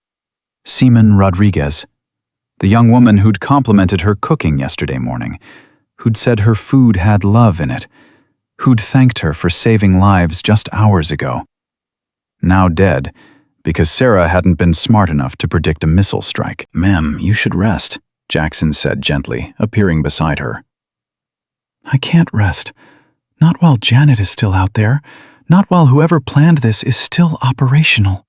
Seaman Rodriguez, the young woman who'd complimented her cooking yesterday morning, who'd said her food had love in it, who'd thanked her for saving lives just hours ago. Now dead, because Sarah hadn't been smart enough to predict a missile strike. "Ma'am, you should rest," Jackson said gently, appearing beside her. "I can't rest. Not while Janet is still out there. Not while whoever planned this is still operational."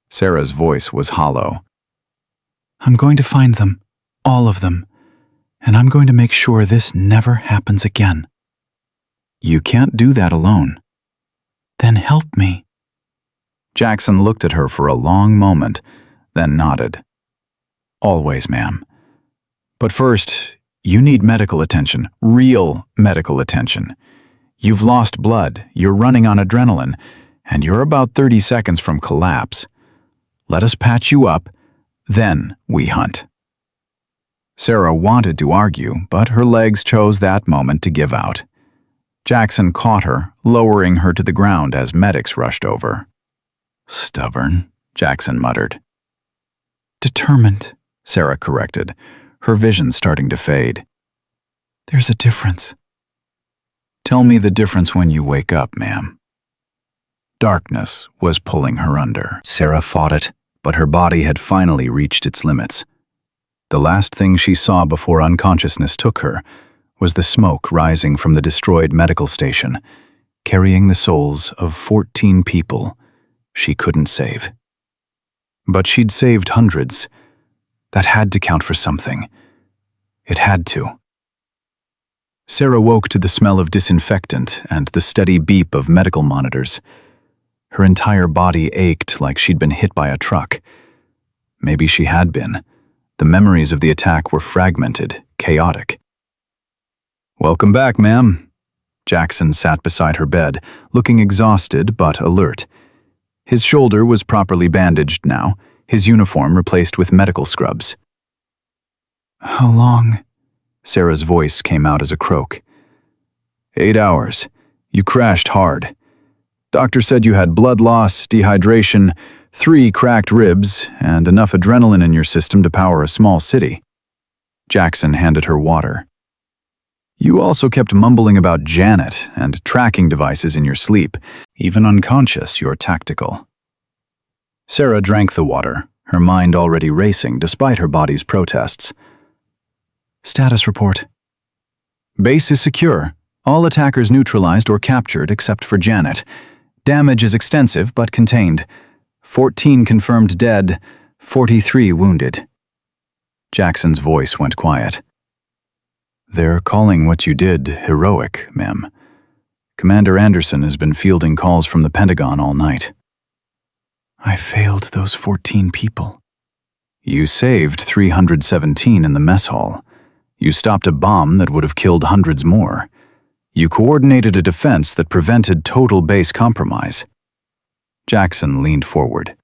Sarah's voice was hollow. "I'm going to find them, all of them, and I'm going to make sure this never happens again." "You can't do that alone." "Then help me." Jackson looked at her for a long moment, then nodded. "Always, ma'am. But first, you need medical attention, real medical attention. You've lost blood, you're running on adrenaline, and you're about 30 seconds from collapse. Let us patch you up, then we hunt." Sarah wanted to argue, but her legs chose that moment to give out. Jackson caught her, lowering her to the ground as medics rushed over. "Stubborn," Jackson muttered. "Determined," Sarah corrected, her vision starting to fade. "There's a difference." "Tell me the difference when you wake up, ma'am." Darkness was pulling her under. Sarah fought it, but her body had finally reached its limits. The last thing she saw before unconsciousness took her was the smoke rising from the destroyed medical station, carrying the souls of 14 people she couldn't save. But she'd saved hundreds. That had to count for something. It had to. Sarah woke to the smell of disinfectant and the steady beep of medical monitors. Her entire body ached like she'd been hit by a truck. Maybe she had been. The memories of the attack were fragmented, chaotic. "Welcome back, ma'am." Jackson sat beside her bed, looking exhausted but alert. His shoulder was properly bandaged now, his uniform replaced with medical scrubs. "How long?" Sarah's voice came out as a croak. 8 hours. You crashed hard. Doctor said you had blood loss, dehydration, 3 cracked ribs, and enough adrenaline in your system to power a small city. Jackson handed her water. You also kept mumbling about Janet and tracking devices in your sleep. Even unconscious, you're tactical. Sarah drank the water, her mind already racing despite her body's protests. Status report. Base is secure. All attackers neutralized or captured except for Janet. Damage is extensive but contained. 14 confirmed dead, 43 wounded. Jackson's voice went quiet. They're calling what you did heroic, ma'am. Commander Anderson has been fielding calls from the Pentagon all night. I failed those 14 people. You saved 317 in the mess hall. You stopped a bomb that would have killed hundreds more. You coordinated a defense that prevented total base compromise. Jackson leaned forward.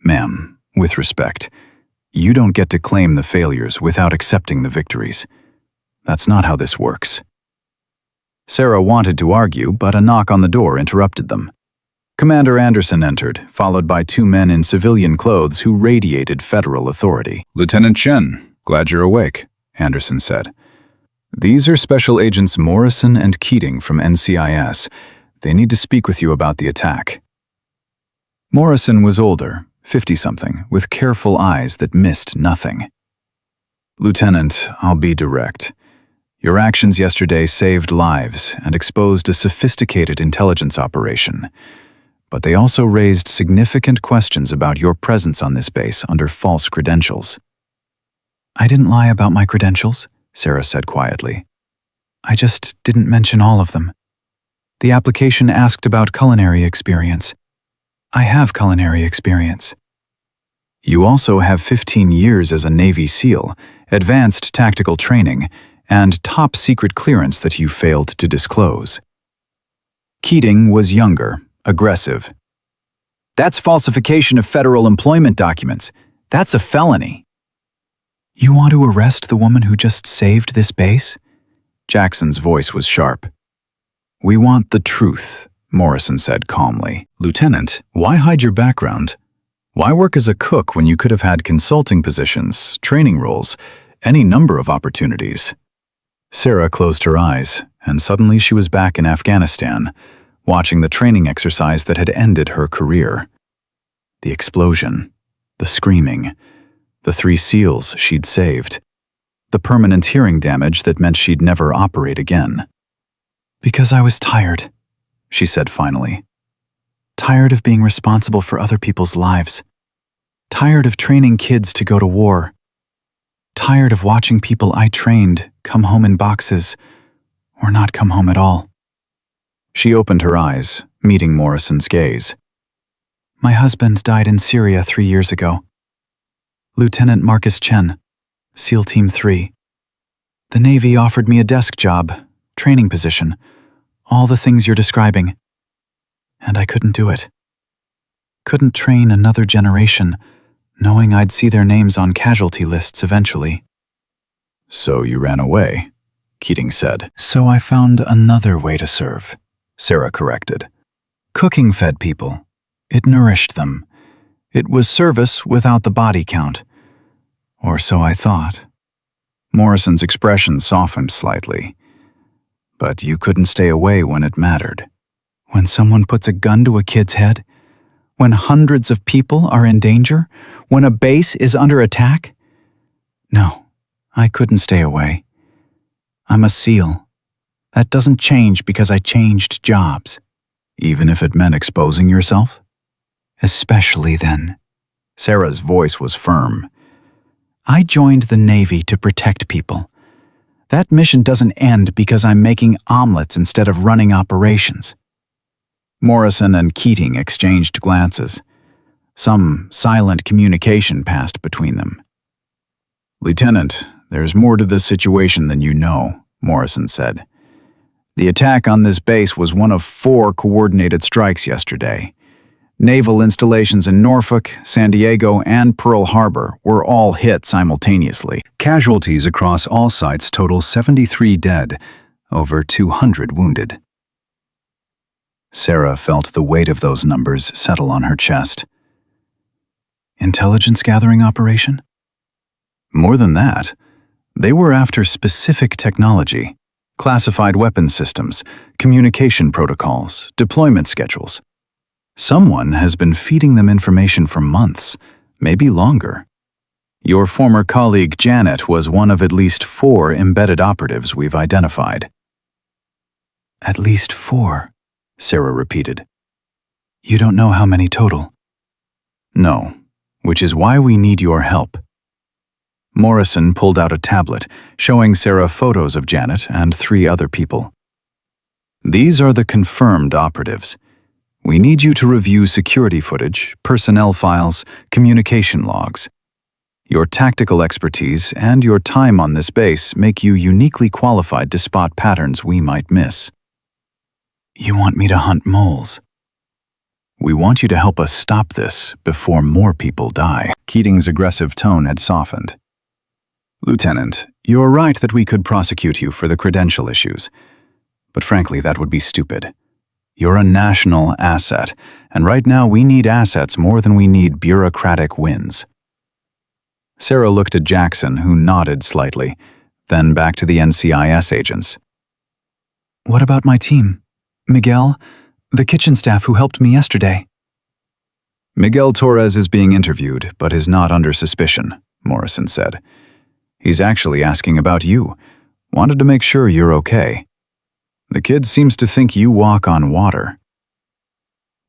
Ma'am, with respect, you don't get to claim the failures without accepting the victories. That's not how this works. Sarah wanted to argue, but a knock on the door interrupted them. Commander Anderson entered, followed by 2 men in civilian clothes who radiated federal authority. Lieutenant Chen, glad you're awake, Anderson said. These are Special Agents Morrison and Keating from NCIS. They need to speak with you about the attack. Morrison was older, 50-something, with careful eyes that missed nothing. Lieutenant, I'll be direct. Your actions yesterday saved lives and exposed a sophisticated intelligence operation. But they also raised significant questions about your presence on this base under false credentials. I didn't lie about my credentials, Sarah said quietly. I just didn't mention all of them. The application asked about culinary experience. I have culinary experience. You also have 15 years as a Navy SEAL, advanced tactical training, and top secret clearance that you failed to disclose. Keating was younger, aggressive. That's falsification of federal employment documents. That's a felony. You want to arrest the woman who just saved this base? Jackson's voice was sharp. We want the truth, Morrison said calmly. Lieutenant, why hide your background? Why work as a cook when you could have had consulting positions, training roles, any number of opportunities? Sarah closed her eyes, and suddenly she was back in Afghanistan, watching the training exercise that had ended her career. The explosion, the screaming, the 3 SEALs she'd saved, the permanent hearing damage that meant she'd never operate again. Because I was tired, she said finally. Tired of being responsible for other people's lives. Tired of training kids to go to war. Tired of watching people I trained come home in boxes or not come home at all. She opened her eyes, meeting Morrison's gaze. My husband died in Syria 3 years ago. Lieutenant Marcus Chen, SEAL Team 3. The Navy offered me a desk job, training position, all the things you're describing. And I couldn't do it. Couldn't train another generation, knowing I'd see their names on casualty lists eventually. So you ran away, Keating said. So I found another way to serve, Sarah corrected. Cooking fed people. It nourished them. It was service without the body count. Or so I thought. Morrison's expression softened slightly. But you couldn't stay away when it mattered. When someone puts a gun to a kid's head? When hundreds of people are in danger? When a base is under attack? No, I couldn't stay away. I'm a SEAL. That doesn't change because I changed jobs. Even if it meant exposing yourself? Especially then. Sarah's voice was firm. I joined the Navy to protect people. That mission doesn't end because I'm making omelets instead of running operations. Morrison and Keating exchanged glances. Some silent communication passed between them. Lieutenant, there's more to this situation than you know, Morrison said. The attack on this base was one of 4 coordinated strikes yesterday. Naval installations in Norfolk, San Diego, and Pearl Harbor were all hit simultaneously. Casualties across all sites total 73 dead, over 200 wounded. Sarah felt the weight of those numbers settle on her chest. Intelligence gathering operation? More than that, they were after specific technology, classified weapons systems, communication protocols, deployment schedules. Someone has been feeding them information for months, maybe longer. Your former colleague Janet was one of at least 4 embedded operatives we've identified. At least 4, Sarah repeated. You don't know how many total? No, which is why we need your help. Morrison pulled out a tablet, showing Sarah photos of Janet and 3 other people. These are the confirmed operatives. We need you to review security footage, personnel files, communication logs. Your tactical expertise and your time on this base make you uniquely qualified to spot patterns we might miss. You want me to hunt moles? We want you to help us stop this before more people die. Keating's aggressive tone had softened. Lieutenant, you're right that we could prosecute you for the credential issues. But frankly, that would be stupid. You're a national asset, and right now we need assets more than we need bureaucratic wins. Sarah looked at Jackson, who nodded slightly, then back to the NCIS agents. What about my team? Miguel, the kitchen staff who helped me yesterday. Miguel Torres is being interviewed, but is not under suspicion, Morrison said. He's actually asking about you. Wanted to make sure you're okay. The kid seems to think you walk on water.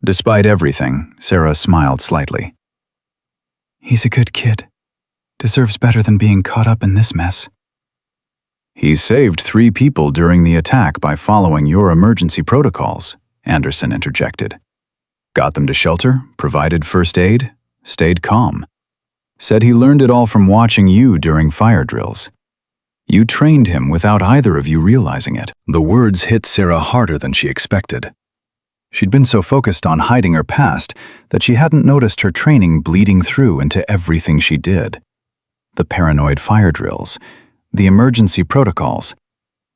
Despite everything, Sarah smiled slightly. He's a good kid. Deserves better than being caught up in this mess. He's saved 3 people during the attack by following your emergency protocols, Anderson interjected. Got them to shelter, provided first aid, stayed calm. Said he learned it all from watching you during fire drills. You trained him without either of you realizing it. The words hit Sarah harder than she expected. She'd been so focused on hiding her past that she hadn't noticed her training bleeding through into everything she did. The paranoid fire drills, the emergency protocols,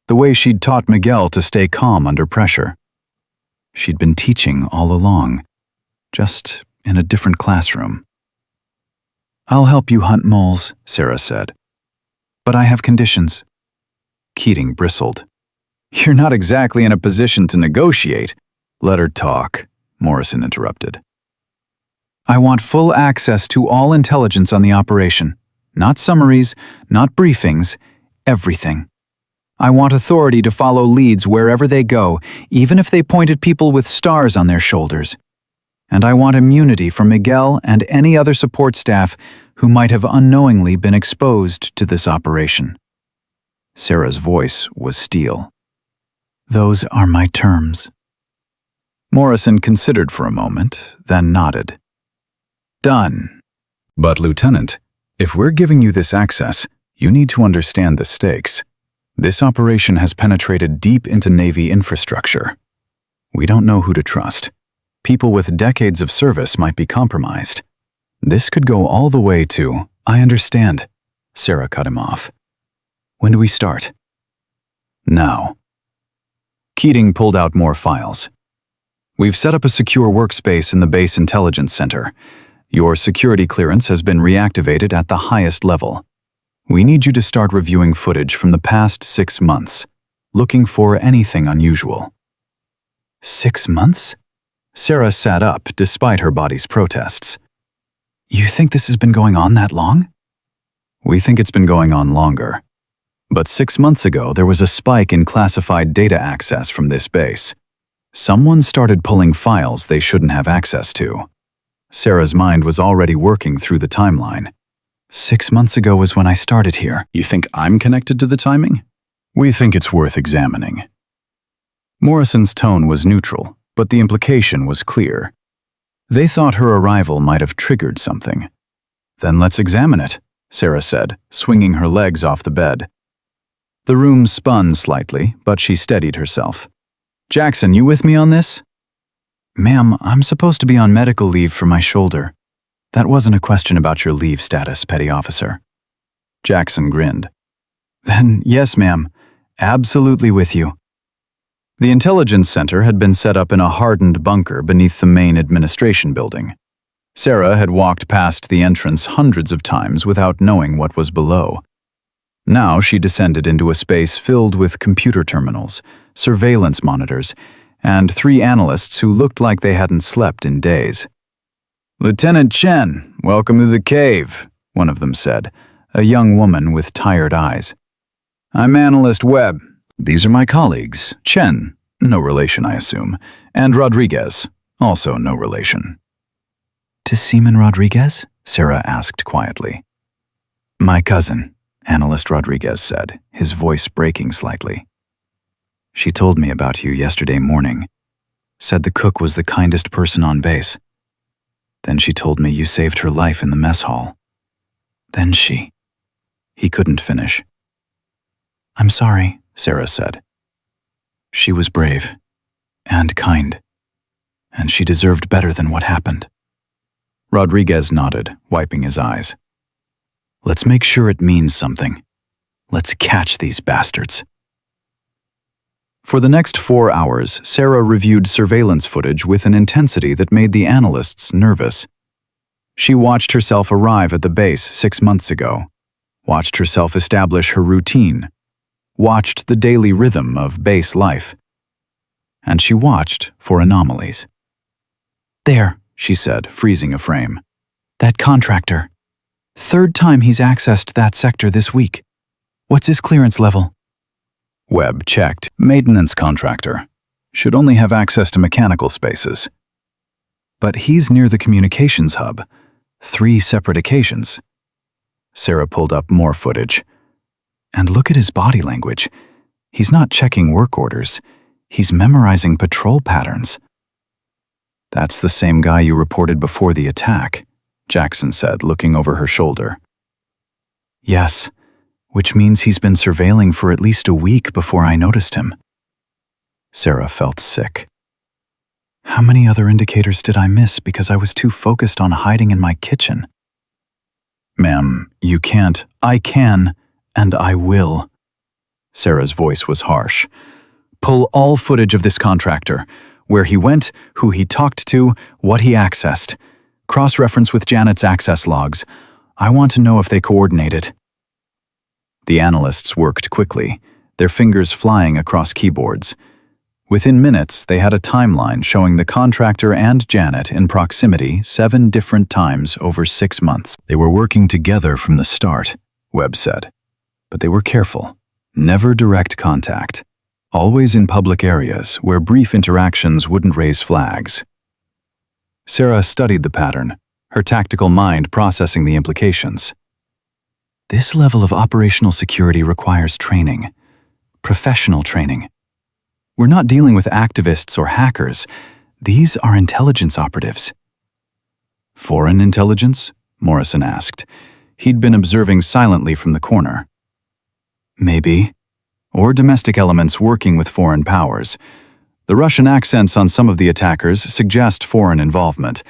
the way she'd taught Miguel to stay calm under pressure. She'd been teaching all along, just in a different classroom. I'll help you hunt moles, Sarah said. But I have conditions. Keating bristled. You're not exactly in a position to negotiate. Let her talk, Morrison interrupted. I want full access to all intelligence on the operation. Not summaries, not briefings, everything. I want authority to follow leads wherever they go, even if they point at people with stars on their shoulders. And I want immunity from Miguel and any other support staff who might have unknowingly been exposed to this operation. Sarah's voice was steel. Those are my terms. Morrison considered for a moment, then nodded. Done. But, Lieutenant, if we're giving you this access, you need to understand the stakes. This operation has penetrated deep into Navy infrastructure. We don't know who to trust. People with decades of service might be compromised. This could go all the way to— I understand. Sarah cut him off. When do we start? Now. Keating pulled out more files. We've set up a secure workspace in the Base Intelligence Center. Your security clearance has been reactivated at the highest level. We need you to start reviewing footage from the past 6 months, looking for anything unusual. 6 months? Sarah sat up despite her body's protests. You think this has been going on that long? We think it's been going on longer. But 6 months ago, there was a spike in classified data access from this base. Someone started pulling files they shouldn't have access to. Sarah's mind was already working through the timeline. 6 months ago was when I started here. You think I'm connected to the timing? We think it's worth examining. Morrison's tone was neutral, but the implication was clear. They thought her arrival might have triggered something. Then let's examine it, Sarah said, swinging her legs off the bed. The room spun slightly, but she steadied herself. Jackson, you with me on this? Ma'am, I'm supposed to be on medical leave for my shoulder. That wasn't a question about your leave status, Petty Officer. Jackson grinned. Then, yes, ma'am. Absolutely with you. The intelligence center had been set up in a hardened bunker beneath the main administration building. Sarah had walked past the entrance hundreds of times without knowing what was below. Now she descended into a space filled with computer terminals, surveillance monitors, and 3 analysts who looked like they hadn't slept in days. Lieutenant Chen, welcome to the cave, one of them said, a young woman with tired eyes. I'm Analyst Webb. These are my colleagues, Chen, no relation I assume, and Rodriguez, also no relation. To Seaman Rodriguez? Sarah asked quietly. My cousin, Analyst Rodriguez said, his voice breaking slightly. She told me about you yesterday morning. Said the cook was the kindest person on base. Then she told me you saved her life in the mess hall. Then she— He couldn't finish. I'm sorry, Sarah said. She was brave and kind, and she deserved better than what happened. Rodriguez nodded, wiping his eyes. Let's make sure it means something. Let's catch these bastards. For the next 4 hours, Sarah reviewed surveillance footage with an intensity that made the analysts nervous. She watched herself arrive at the base 6 months ago, watched herself establish her routine, watched the daily rhythm of base life. And she watched for anomalies. There, she said, freezing a frame. that contractor. Third time he's accessed that sector this week. What's his clearance level? Webb checked. Maintenance contractor. Should only have access to mechanical spaces. But he's near the communications hub. 3 separate occasions. Sarah pulled up more footage. And look at his body language. He's not checking work orders. He's memorizing patrol patterns. That's the same guy you reported before the attack, Jackson said, looking over her shoulder. Yes, which means he's been surveilling for at least a week before I noticed him. Sarah felt sick. How many other indicators did I miss because I was too focused on hiding in my kitchen? Ma'am, you can't. I can, and I will. Sarah's voice was harsh. Pull all footage of this contractor. Where he went, who he talked to, what he accessed. Cross-reference with Janet's access logs. I want to know if they coordinated. The analysts worked quickly, their fingers flying across keyboards. Within minutes, they had a timeline showing the contractor and Janet in proximity 7 different times over 6 months. They were working together from the start, Webb said. But they were careful. Never direct contact. Always in public areas where brief interactions wouldn't raise flags. Sarah studied the pattern, her tactical mind processing the implications. This level of operational security requires training. Professional training. We're not dealing with activists or hackers. These are intelligence operatives. Foreign intelligence? Morrison asked. He'd been observing silently from the corner. Maybe. Or domestic elements working with foreign powers. The Russian accents on some of the attackers suggest foreign involvement,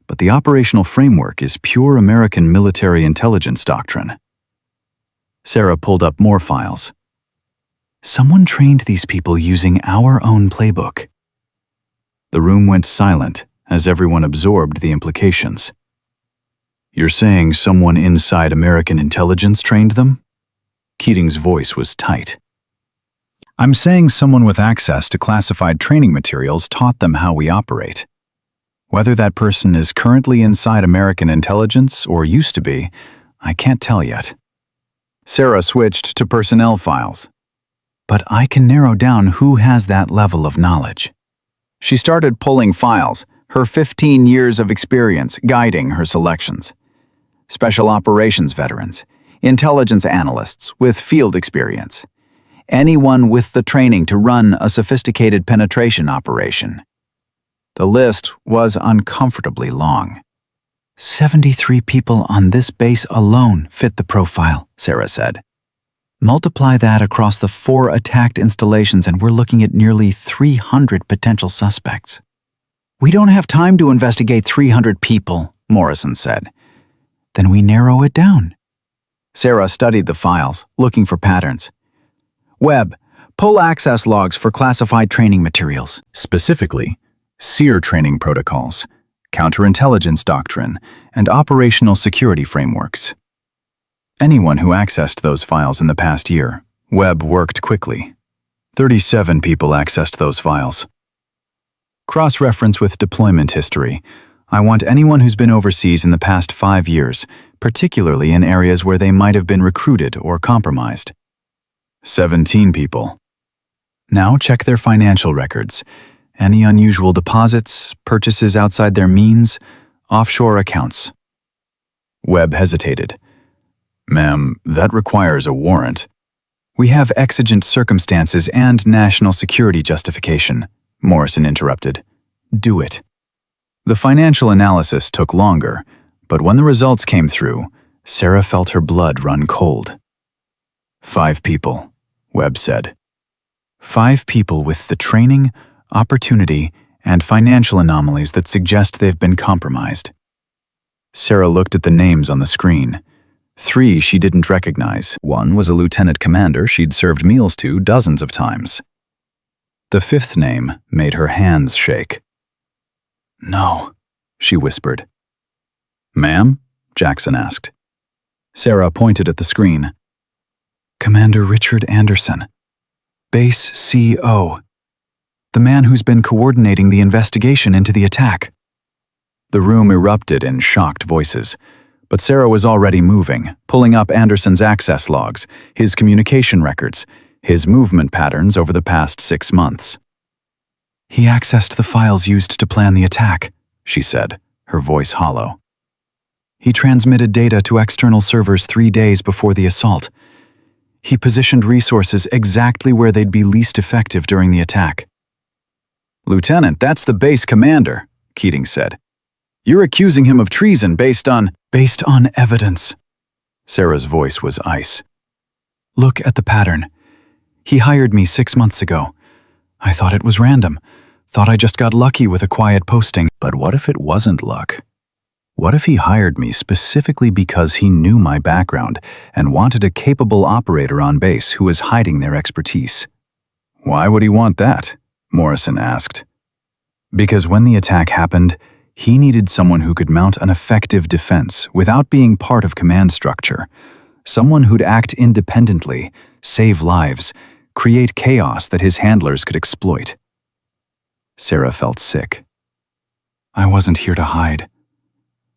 but the operational framework is pure American military intelligence doctrine. Sarah pulled up more files. Someone trained these people using our own playbook. The room went silent as everyone absorbed the implications. You're saying someone inside American intelligence trained them? Keating's voice was tight. I'm saying someone with access to classified training materials taught them how we operate. Whether that person is currently inside American intelligence or used to be, I can't tell yet. Sarah switched to personnel files. But I can narrow down who has that level of knowledge. She started pulling files, her 15 years of experience guiding her selections. Special operations veterans, intelligence analysts with field experience, anyone with the training to run a sophisticated penetration operation. The list was uncomfortably long. 73 people on this base alone fit the profile, Sarah said. Multiply that across the 4 attacked installations and we're looking at nearly 300 potential suspects. We don't have time to investigate 300 people, Morrison said. Then we narrow it down. Sarah studied the files, looking for patterns. Webb, pull access logs for classified training materials. Specifically, SEER training protocols, counterintelligence doctrine, and operational security frameworks. Anyone who accessed those files in the past year, Webb worked quickly. 37 people accessed those files. Cross-reference with deployment history. I want anyone who's been overseas in the past 5 years, particularly in areas where they might have been recruited or compromised. 17 people. Now check their financial records. Any unusual deposits, purchases outside their means, offshore accounts. Webb hesitated. Ma'am, that requires a warrant. We have exigent circumstances and national security justification, Morrison interrupted. Do it. The financial analysis took longer, but when the results came through, Sarah felt her blood run cold. 5 people, Webb said. 5 people with the training, opportunity, and financial anomalies that suggest they've been compromised. Sarah looked at the names on the screen. 3 she didn't recognize. 1 was a lieutenant commander she'd served meals to dozens of times. The 5th name made her hands shake. No, she whispered. Ma'am? Jackson asked. Sarah pointed at the screen. Commander Richard Anderson. Base CO. The man who's been coordinating the investigation into the attack. The room erupted in shocked voices, but Sarah was already moving, pulling up Anderson's access logs, his communication records, his movement patterns over the past 6 months. He accessed the files used to plan the attack, she said, her voice hollow. He transmitted data to external servers 3 days before the assault. He positioned resources exactly where they'd be least effective during the attack. Lieutenant, that's the base commander, Keating said. You're accusing him of treason based on evidence. Sarah's voice was ice. Look at the pattern. He hired me 6 months ago. I thought it was random. Thought I just got lucky with a quiet posting. But what if it wasn't luck? What if he hired me specifically because he knew my background and wanted a capable operator on base who was hiding their expertise? Why would he want that? Morrison asked. Because when the attack happened, he needed someone who could mount an effective defense without being part of command structure. Someone who'd act independently, save lives, create chaos that his handlers could exploit. Sarah felt sick. I wasn't here to hide.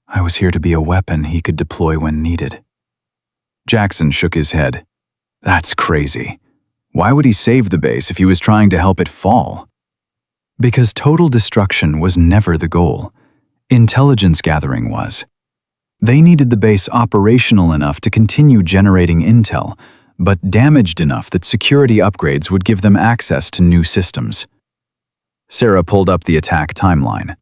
I was here to be a weapon he could deploy when needed. Jackson shook his head. That's crazy. Why would he save the base if he was trying to help it fall? Because total destruction was never the goal. Intelligence gathering was. They needed the base operational enough to continue generating intel, but damaged enough that security upgrades would give them access to new systems. Sarah pulled up the attack timeline.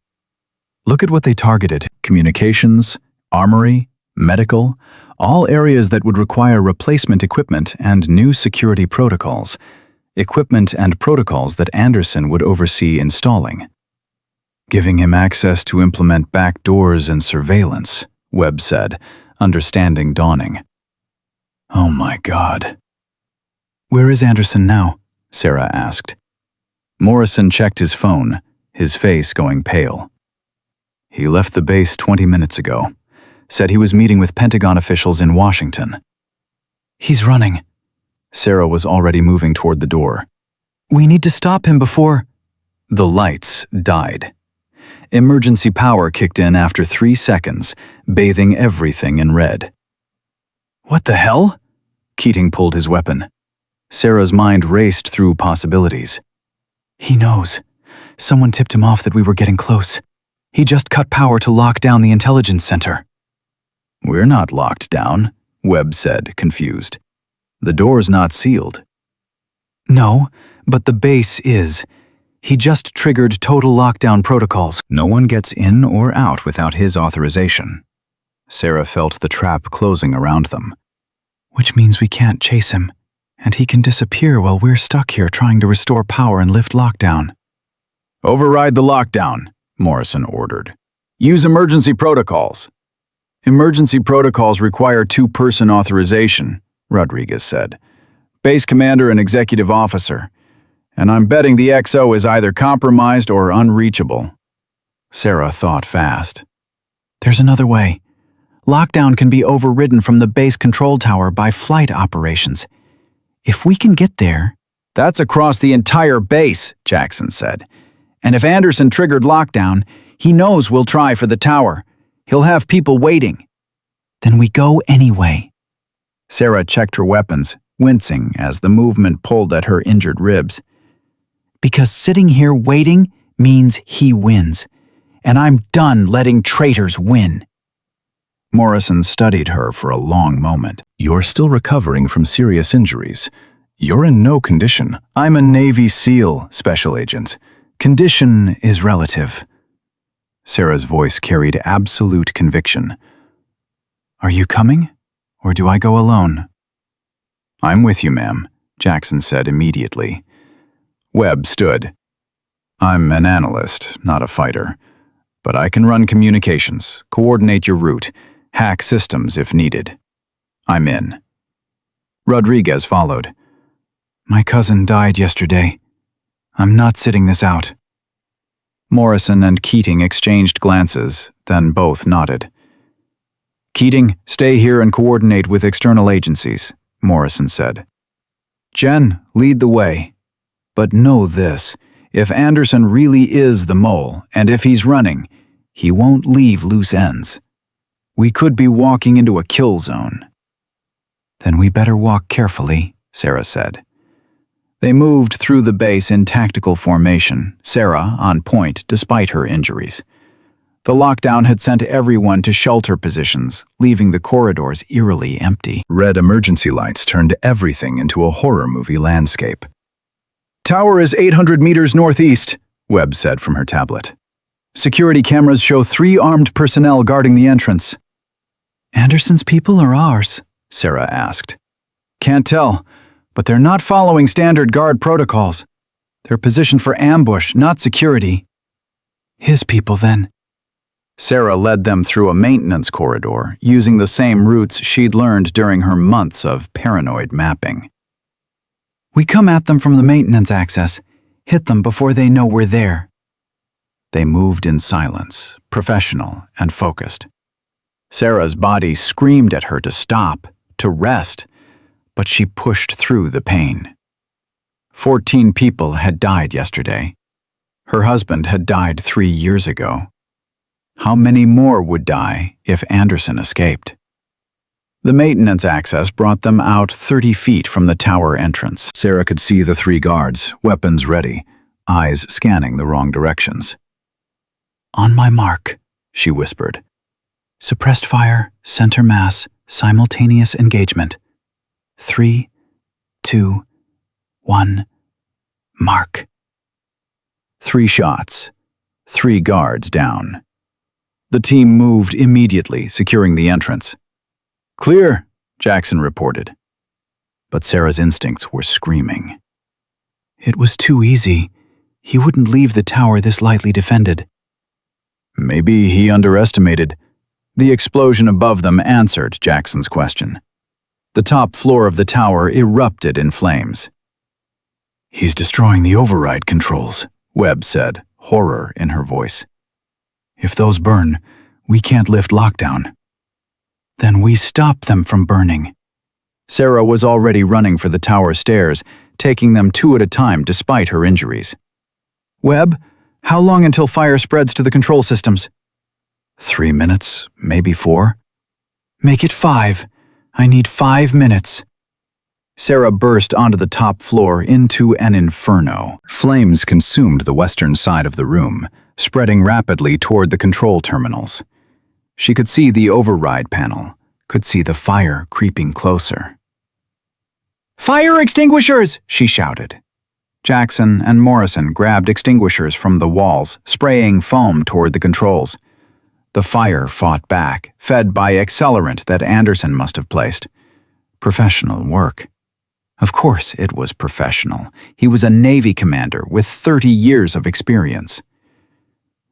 Look at what they targeted: communications, armory, medical, all areas that would require replacement equipment and new security protocols. Equipment and protocols that Anderson would oversee installing. Giving him access to implement backdoors and surveillance, Webb said, understanding dawning. Oh my God. Where is Anderson now? Sarah asked. Morrison checked his phone, his face going pale. He left the base 20 minutes ago. Said he was meeting with Pentagon officials in Washington. He's running. Sarah was already moving toward the door. We need to stop him before... The lights died. Emergency power kicked in after 3 seconds, bathing everything in red. What the hell? Keating pulled his weapon. Sarah's mind raced through possibilities. He knows. Someone tipped him off that we were getting close. He just cut power to lock down the intelligence center. We're not locked down, Webb said, confused. The door's not sealed. No, but the base is. He just triggered total lockdown protocols. No one gets in or out without his authorization. Sarah felt the trap closing around them. Which means we can't chase him, and he can disappear while we're stuck here trying to restore power and lift lockdown. Override the lockdown, Morrison ordered. Use emergency protocols. Emergency protocols require 2-person authorization, Rodriguez said. Base commander and executive officer. And I'm betting the XO is either compromised or unreachable. Sarah thought fast. There's another way. Lockdown can be overridden from the base control tower by flight operations. If we can get there... That's across the entire base, Jackson said. And if Anderson triggered lockdown, he knows we'll try for the tower. He'll have people waiting. Then we go anyway. Sarah checked her weapons, wincing as the movement pulled at her injured ribs. Because sitting here waiting means he wins. And I'm done letting traitors win. Morrison studied her for a long moment. You're still recovering from serious injuries. You're in no condition. I'm a Navy SEAL, Special Agent. Condition is relative. Sarah's voice carried absolute conviction. Are you coming, or do I go alone? I'm with you, ma'am, Jackson said immediately. Webb stood. I'm an analyst, not a fighter, but I can run communications, coordinate your route, hack systems if needed. I'm in. Rodriguez followed. My cousin died yesterday. I'm not sitting this out. Morrison and Keating exchanged glances, then both nodded. Keating, stay here and coordinate with external agencies, Morrison said. Jen, lead the way. But know this, if Anderson really is the mole, and if he's running, he won't leave loose ends. We could be walking into a kill zone. Then we better walk carefully, Sarah said. They moved through the base in tactical formation, Sarah on point despite her injuries. The lockdown had sent everyone to shelter positions, leaving the corridors eerily empty. Red emergency lights turned everything into a horror movie landscape. Tower is 800 meters northeast, Webb said from her tablet. Security cameras show 3 armed personnel guarding the entrance. Anderson's people or ours? Sarah asked. Can't tell, but they're not following standard guard protocols. They're positioned for ambush, not security. His people, then. Sarah led them through a maintenance corridor, using the same routes she'd learned during her months of paranoid mapping. We come at them from the maintenance access, hit them before they know we're there. They moved in silence, professional and focused. Sarah's body screamed at her to stop, to rest, but she pushed through the pain. 14 people had died yesterday. Her husband had died 3 years ago. How many more would die if Anderson escaped? The maintenance access brought them out 30 feet from the tower entrance. Sarah could see the 3 guards, weapons ready, eyes scanning the wrong directions. On my mark, she whispered. Suppressed fire, center mass, simultaneous engagement. 3, 2, 1, mark. 3 shots, 3 guards down. The team moved immediately, securing the entrance. Clear, Jackson reported. But Sarah's instincts were screaming. It was too easy. He wouldn't leave the tower this lightly defended. Maybe he underestimated. The explosion above them answered Jackson's question. The top floor of the tower erupted in flames. He's destroying the override controls, Webb said, horror in her voice. If those burn, we can't lift lockdown. Then we stop them from burning. Sarah was already running for the tower stairs, taking them 2 at a time despite her injuries. Webb, how long until fire spreads to the control systems? 3 minutes, maybe 4. Make it 5. I need 5 minutes. Sarah burst onto the top floor into an inferno. Flames consumed the western side of the room, spreading rapidly toward the control terminals. She could see the override panel, could see the fire creeping closer. Fire extinguishers! She shouted. Jackson and Morrison grabbed extinguishers from the walls, spraying foam toward the controls. The fire fought back, fed by accelerant that Anderson must have placed. Professional work. Of course it was professional. He was a Navy commander with 30 years of experience.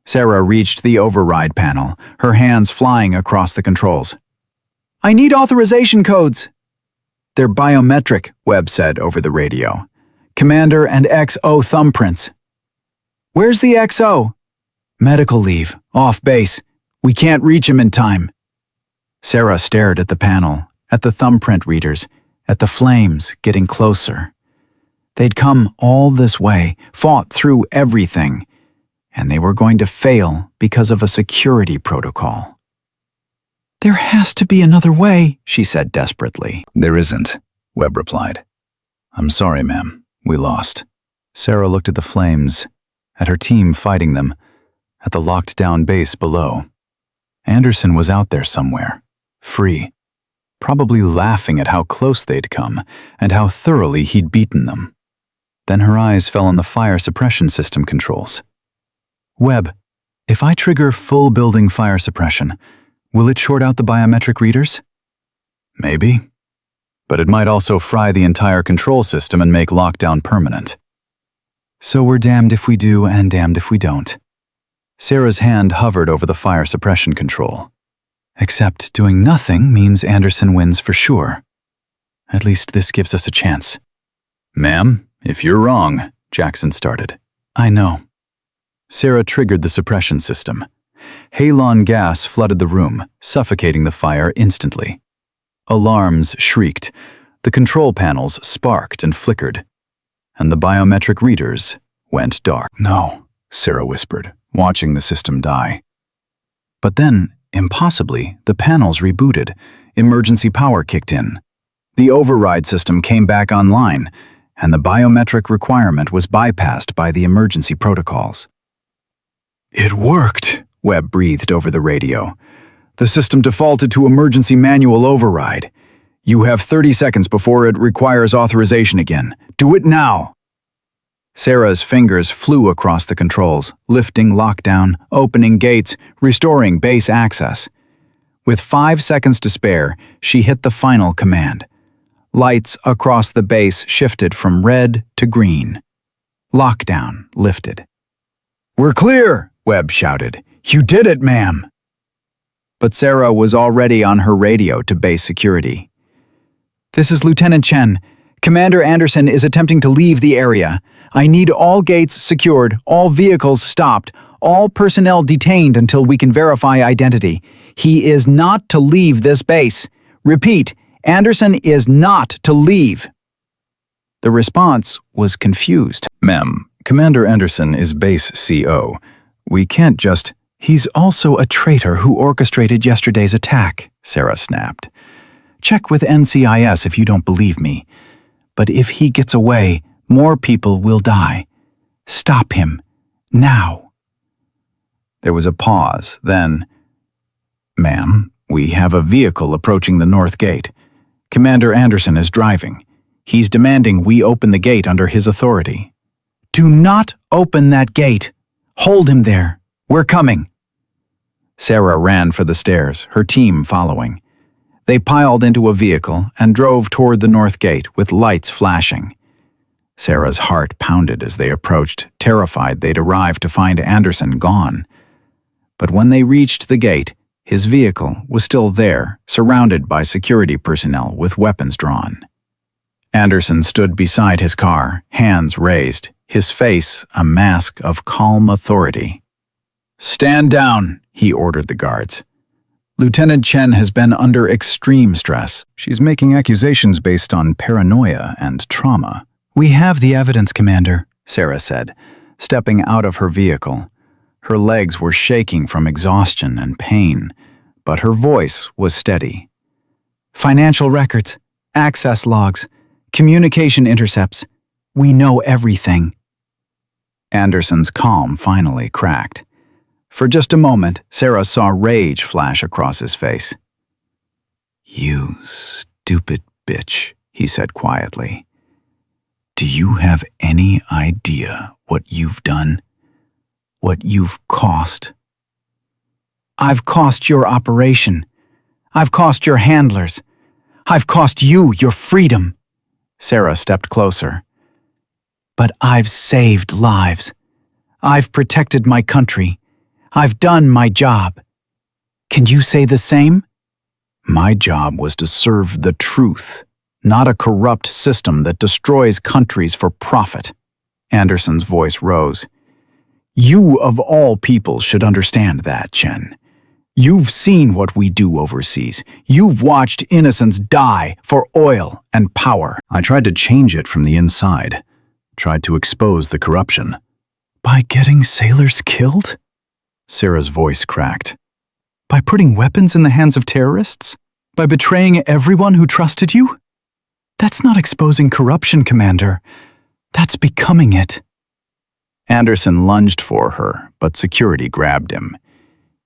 Sarah reached the override panel, her hands flying across the controls. I need authorization codes. They're biometric, Webb said over the radio. Commander and XO thumbprints. Where's the XO? Medical leave, off base. We can't reach him in time. Sarah stared at the panel, at the thumbprint readers, at the flames getting closer. They'd come all this way, fought through everything, and they were going to fail because of a security protocol. There has to be another way, she said desperately. There isn't, Webb replied. I'm sorry, ma'am. We lost. Sarah looked at the flames, at her team fighting them, at the locked-down base below. Anderson was out there somewhere, free, probably laughing at how close they'd come and how thoroughly he'd beaten them. Then her eyes fell on the fire suppression system controls. Webb, if I trigger full building fire suppression, will it short out the biometric readers? Maybe. But it might also fry the entire control system and make lockdown permanent. So we're damned if we do and damned if we don't. Sarah's hand hovered over the fire suppression control. Except doing nothing means Anderson wins for sure. At least this gives us a chance. Ma'am, if you're wrong, Jackson started. I know. Sarah triggered the suppression system. halon gas flooded the room, suffocating the fire instantly. Alarms shrieked, the control panels sparked and flickered, and the biometric readers went dark. "No," Sarah whispered, watching the system die. But then, impossibly, the panels rebooted. Emergency power kicked in. The override system came back online, and the biometric requirement was bypassed by the emergency protocols. "It worked," Webb breathed over the radio. "The system defaulted to emergency manual override. You have 30 seconds before it requires authorization again. Do it now." Sarah's fingers flew across the controls, lifting lockdown, opening gates, restoring base access. With 5 seconds to spare, she hit the final command. Lights across the base shifted from red to green. Lockdown lifted. "We're clear," Webb shouted. "You did it, ma'am." But Sarah was already on her radio to base security. "This is Lieutenant Chen. Commander Anderson is attempting to leave the area. I need all gates secured, all vehicles stopped, all personnel detained until we can verify identity. He is not to leave this base. Repeat, Anderson is not to leave." The response was confused. "Ma'am, Commander Anderson is base CO. We can't just—" "He's also a traitor who orchestrated yesterday's attack," Sarah snapped. "Check with NCIS if you don't believe me. But if he gets away, more people will die. Stop him. Now." There was a pause, then, "Ma'am, we have a vehicle approaching the north gate. Commander Anderson is driving. He's demanding we open the gate under his authority." "Do not open that gate. Hold him there. We're coming." Sarah ran for the stairs, her team following. They piled into a vehicle and drove toward the north gate with lights flashing. Sarah's heart pounded as they approached, terrified they'd arrived to find Anderson gone. But when they reached the gate, his vehicle was still there, surrounded by security personnel with weapons drawn. Anderson stood beside his car, hands raised, his face a mask of calm authority. "Stand down," he ordered the guards. "Lieutenant Chen has been under extreme stress." "She's making accusations based on paranoia and trauma." "We have the evidence, Commander," Sarah said, stepping out of her vehicle. Her legs were shaking from exhaustion and pain, but her voice was steady. "Financial records, access logs, communication intercepts. We know everything." Anderson's calm finally cracked. For just a moment, Sarah saw rage flash across his face. "You stupid bitch," he said quietly. "Do you have any idea what you've done? What you've cost?" "I've cost your operation. I've cost your handlers. I've cost you your freedom." Sarah stepped closer. "But I've saved lives. I've protected my country. I've done my job. Can you say the same?" "My job was to serve the truth, not a corrupt system that destroys countries for profit." Anderson's voice rose. "You of all people should understand that, Chen. You've seen what we do overseas. You've watched innocents die for oil and power." "I tried to change it from the inside, tried to expose the corruption." "By getting sailors killed?" Sarah's voice cracked. "By putting weapons in the hands of terrorists? By betraying everyone who trusted you? That's not exposing corruption, Commander. That's becoming it." Anderson lunged for her, but security grabbed him.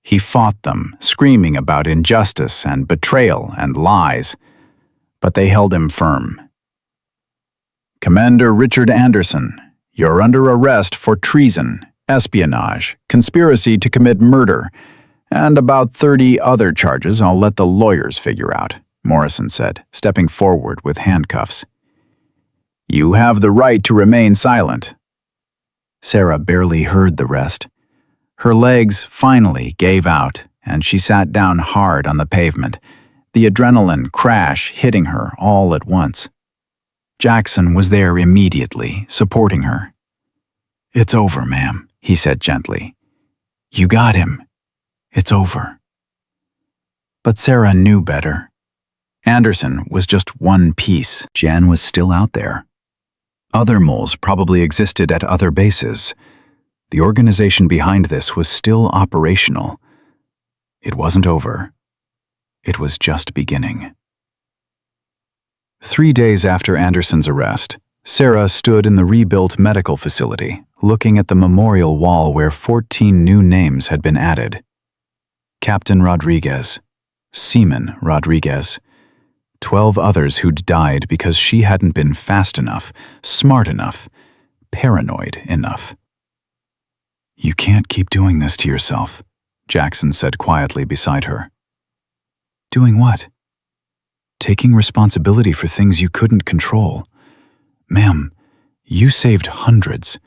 He fought them, screaming about injustice and betrayal and lies, but they held him firm. "Commander Richard Anderson, you're under arrest for treason, espionage, conspiracy to commit murder, and about 30 other charges I'll let the lawyers figure out," Morrison said, stepping forward with handcuffs. "You have the right to remain silent." Sarah barely heard the rest. Her legs finally gave out, and she sat down hard on the pavement, the adrenaline crash hitting her all at once. Jackson was there immediately, supporting her. "It's over, ma'am," he said gently. "You got him. It's over. But Sarah knew better. Anderson was just one piece. Jan was still out there. Other moles probably existed at other bases. The organization behind this was still operational. It wasn't over. It was just beginning. 3 days after Anderson's arrest, Sarah stood in the rebuilt medical facility, looking at the memorial wall where 14 new names had been added. Captain Rodriguez, Seaman Rodriguez, 12 others who'd died because she hadn't been fast enough, smart enough, paranoid enough. "You can't keep doing this to yourself," Jackson said quietly beside her. "Doing what?" "Taking responsibility for things you couldn't control. Ma'am, you saved hundreds.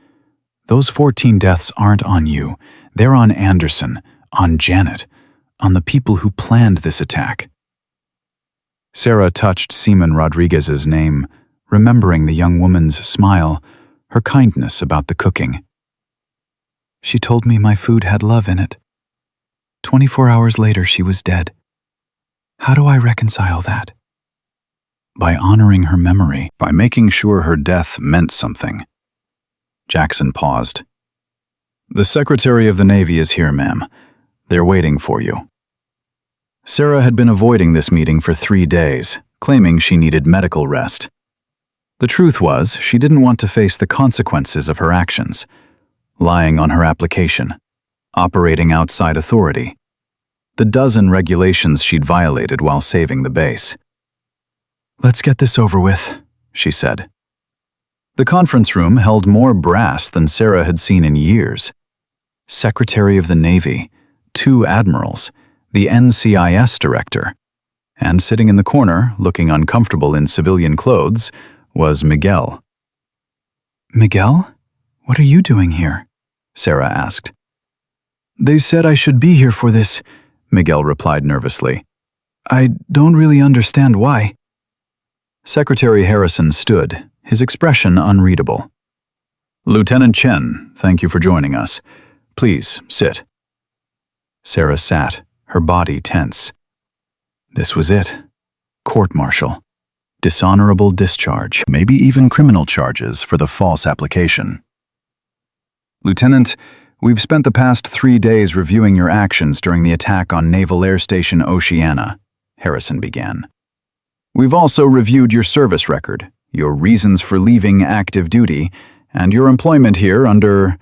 Those 14 deaths aren't on you. They're on Anderson, on Janet, on the people who planned this attack." Sarah touched Seaman Rodriguez's name, remembering the young woman's smile, her kindness about the cooking. "She told me my food had love in it. 24 hours later, she was dead. How do I reconcile that?" "By honoring her memory, by making sure her death meant something." Jackson paused. "The Secretary of the Navy is here, ma'am. They're waiting for you." Sarah had been avoiding this meeting for 3 days, claiming she needed medical rest. The truth was, she didn't want to face the consequences of her actions. Lying on her application, operating outside authority, the dozen regulations she'd violated while saving the base. "Let's get this over with," she said. The conference room held more brass than Sarah had seen in years. Secretary of the Navy, 2 admirals, the NCIS director, and sitting in the corner, looking uncomfortable in civilian clothes, was Miguel. "Miguel? What are you doing here?" Sarah asked. "They said I should be here for this," Miguel replied nervously. "I don't really understand why." Secretary Harrison stood, his expression unreadable. "Lieutenant Chen, thank you for joining us. Please, sit." Sarah sat, her body tense. This was it. Court-martial. Dishonorable discharge, maybe even criminal charges for the false application. "Lieutenant, we've spent the past 3 days reviewing your actions during the attack on Naval Air Station Oceana," Harrison began. "We've also reviewed your service record, your reasons for leaving active duty, and your employment here under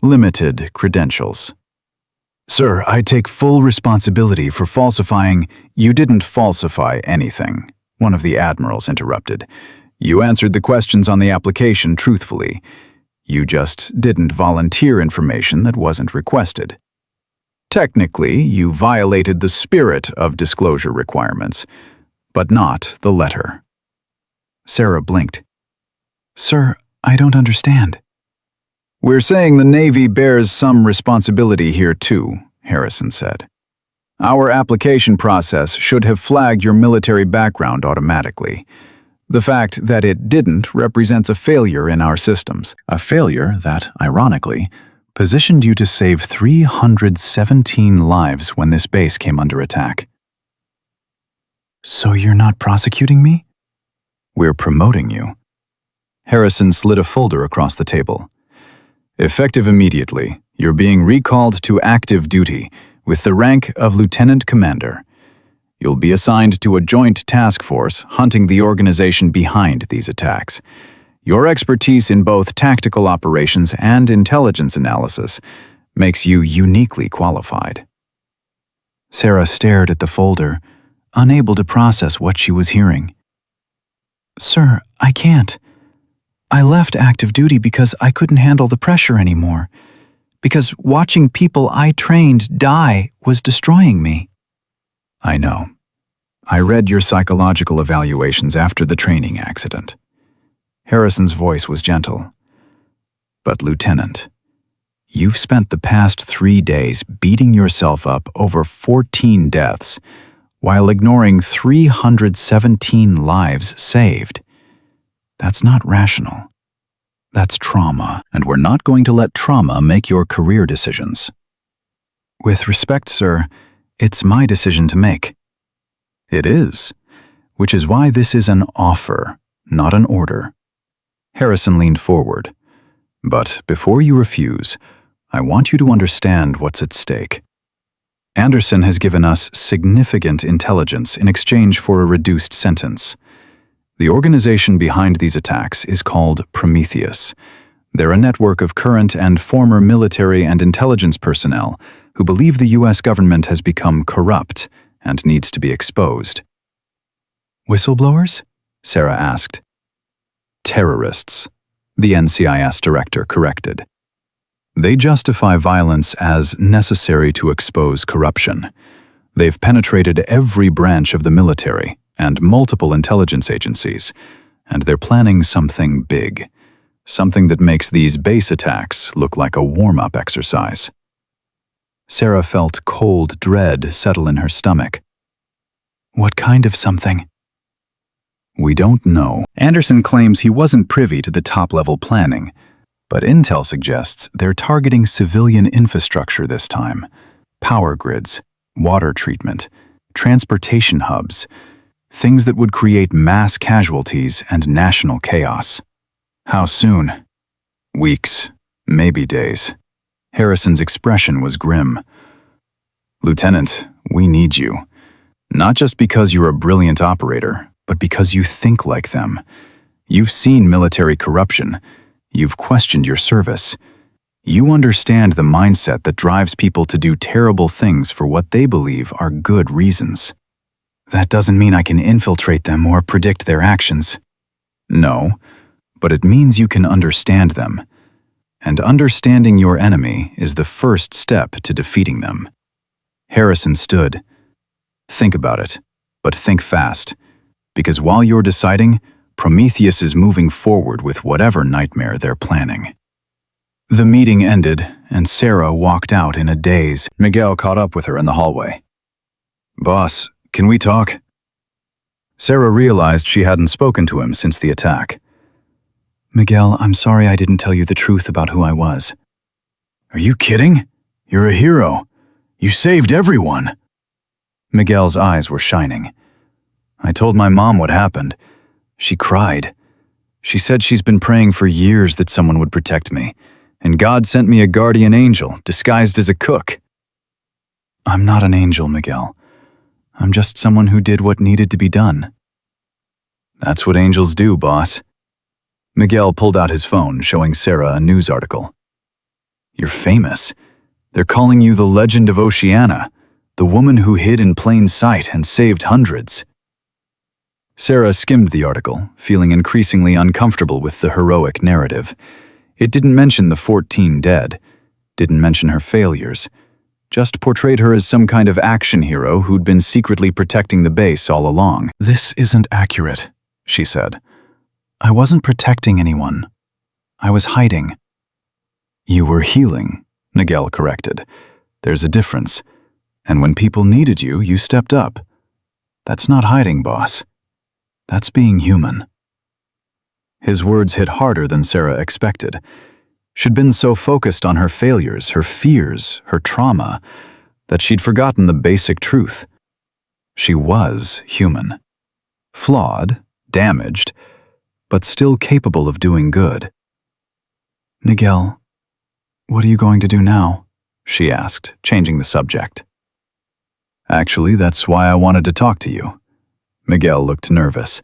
limited credentials." "Sir, I take full responsibility for falsifying—" "You didn't falsify anything," one of the admirals interrupted. "You answered the questions on the application truthfully. You just didn't volunteer information that wasn't requested. Technically, you violated the spirit of disclosure requirements, but not the letter." Sarah blinked. "Sir, I don't understand." "We're saying the Navy bears some responsibility here too," Harrison said. "Our application process should have flagged your military background automatically. The fact that it didn't represents a failure in our systems." A failure that, ironically, positioned you to save 317 lives when this base came under attack. "So you're not prosecuting me?" "We're promoting you." Harrison slid a folder across the table. "Effective immediately, you're being recalled to active duty with the rank of Lieutenant Commander. You'll be assigned to a joint task force hunting the organization behind these attacks. Your expertise in both tactical operations and intelligence analysis makes you uniquely qualified." Sarah stared at the folder, unable to process what she was hearing. "Sir, I can't. I left active duty because I couldn't handle the pressure anymore. Because watching people I trained die was destroying me." "I know. I read your psychological evaluations after the training accident." Harrison's voice was gentle. "But Lieutenant, you've spent the past 3 days beating yourself up over 14 deaths while ignoring 317 lives saved. That's not rational. That's trauma, and we're not going to let trauma make your career decisions." With respect, sir, it's my decision to make. It is, which is why this is an offer, not an order. Harrison leaned forward. But before you refuse, I want you to understand what's at stake. Anderson has given us significant intelligence in exchange for a reduced sentence. The organization behind these attacks is called Prometheus. They're a network of current and former military and intelligence personnel who believe the U.S. government has become corrupt and needs to be exposed. Whistleblowers? Sarah asked. Terrorists, the NCIS director corrected. They justify violence as necessary to expose corruption. They've penetrated every branch of the military and multiple intelligence agencies, and they're planning something big, something that makes these base attacks look like a warm-up exercise. Sarah felt cold dread settle in her stomach. What kind of something? We don't know. Anderson claims he wasn't privy to the top-level planning, but intel suggests they're targeting civilian infrastructure this time. Power grids, water treatment, transportation hubs, things that would create mass casualties and national chaos. How soon? Weeks, maybe days. Harrison's expression was grim. Lieutenant, we need you. Not just because you're a brilliant operator, but because you think like them. You've seen military corruption. You've questioned your service. You understand the mindset that drives people to do terrible things for what they believe are good reasons. That doesn't mean I can infiltrate them or predict their actions. No, but it means you can understand them. And understanding your enemy is the first step to defeating them. Harrison stood. Think about it, but think fast. Because while you're deciding, Prometheus is moving forward with whatever nightmare they're planning. The meeting ended, and Sarah walked out in a daze. Miguel caught up with her in the hallway. Boss, can we talk? Sarah realized she hadn't spoken to him since the attack. Miguel, I'm sorry I didn't tell you the truth about who I was. Are you kidding? You're a hero. You saved everyone. Miguel's eyes were shining. I told my mom what happened. She cried. She said she's been praying for years that someone would protect me, and God sent me a guardian angel disguised as a cook. I'm not an angel, Miguel. I'm just someone who did what needed to be done. That's what angels do, boss. Miguel pulled out his phone, showing Sarah a news article. You're famous. They're calling you the Legend of Oceana, the woman who hid in plain sight and saved hundreds. Sarah skimmed the article, feeling increasingly uncomfortable with the heroic narrative. It didn't mention the 14 dead, didn't mention her failures, just portrayed her as some kind of action hero who'd been secretly protecting the base all along. This isn't accurate, she said. I wasn't protecting anyone. I was hiding. You were healing, Miguel corrected. There's a difference. And when people needed you, you stepped up. That's not hiding, boss. That's being human. His words hit harder than Sarah expected. She'd been so focused on her failures, her fears, her trauma, that she'd forgotten the basic truth. She was human. Flawed, damaged, but still capable of doing good. Miguel, what are you going to do now? She asked, changing the subject. Actually, that's why I wanted to talk to you. Miguel looked nervous.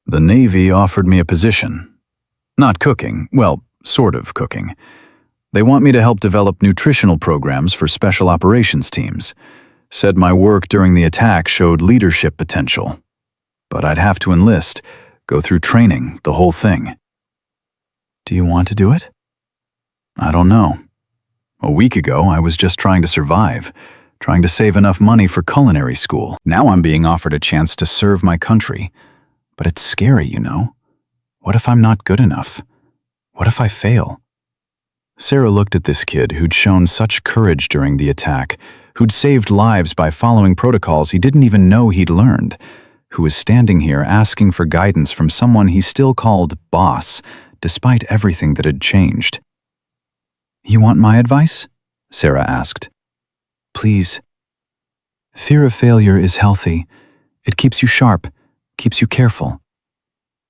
The Navy offered me a position. Not cooking, well, sort of cooking. They want me to help develop nutritional programs for special operations teams. Said my work during the attack showed leadership potential. But I'd have to enlist, go through training, the whole thing. Do you want to do it? I don't know. A week ago, I was just trying to survive, trying to save enough money for culinary school. Now I'm being offered a chance to serve my country. But it's scary, you know. What if I'm not good enough? What if I fail? Sarah looked at this kid who'd shown such courage during the attack, who'd saved lives by following protocols he didn't even know he'd learned, who was standing here asking for guidance from someone he still called boss, despite everything that had changed. You want my advice? Sarah asked. please. Fear of failure is healthy. It keeps you sharp, keeps you careful.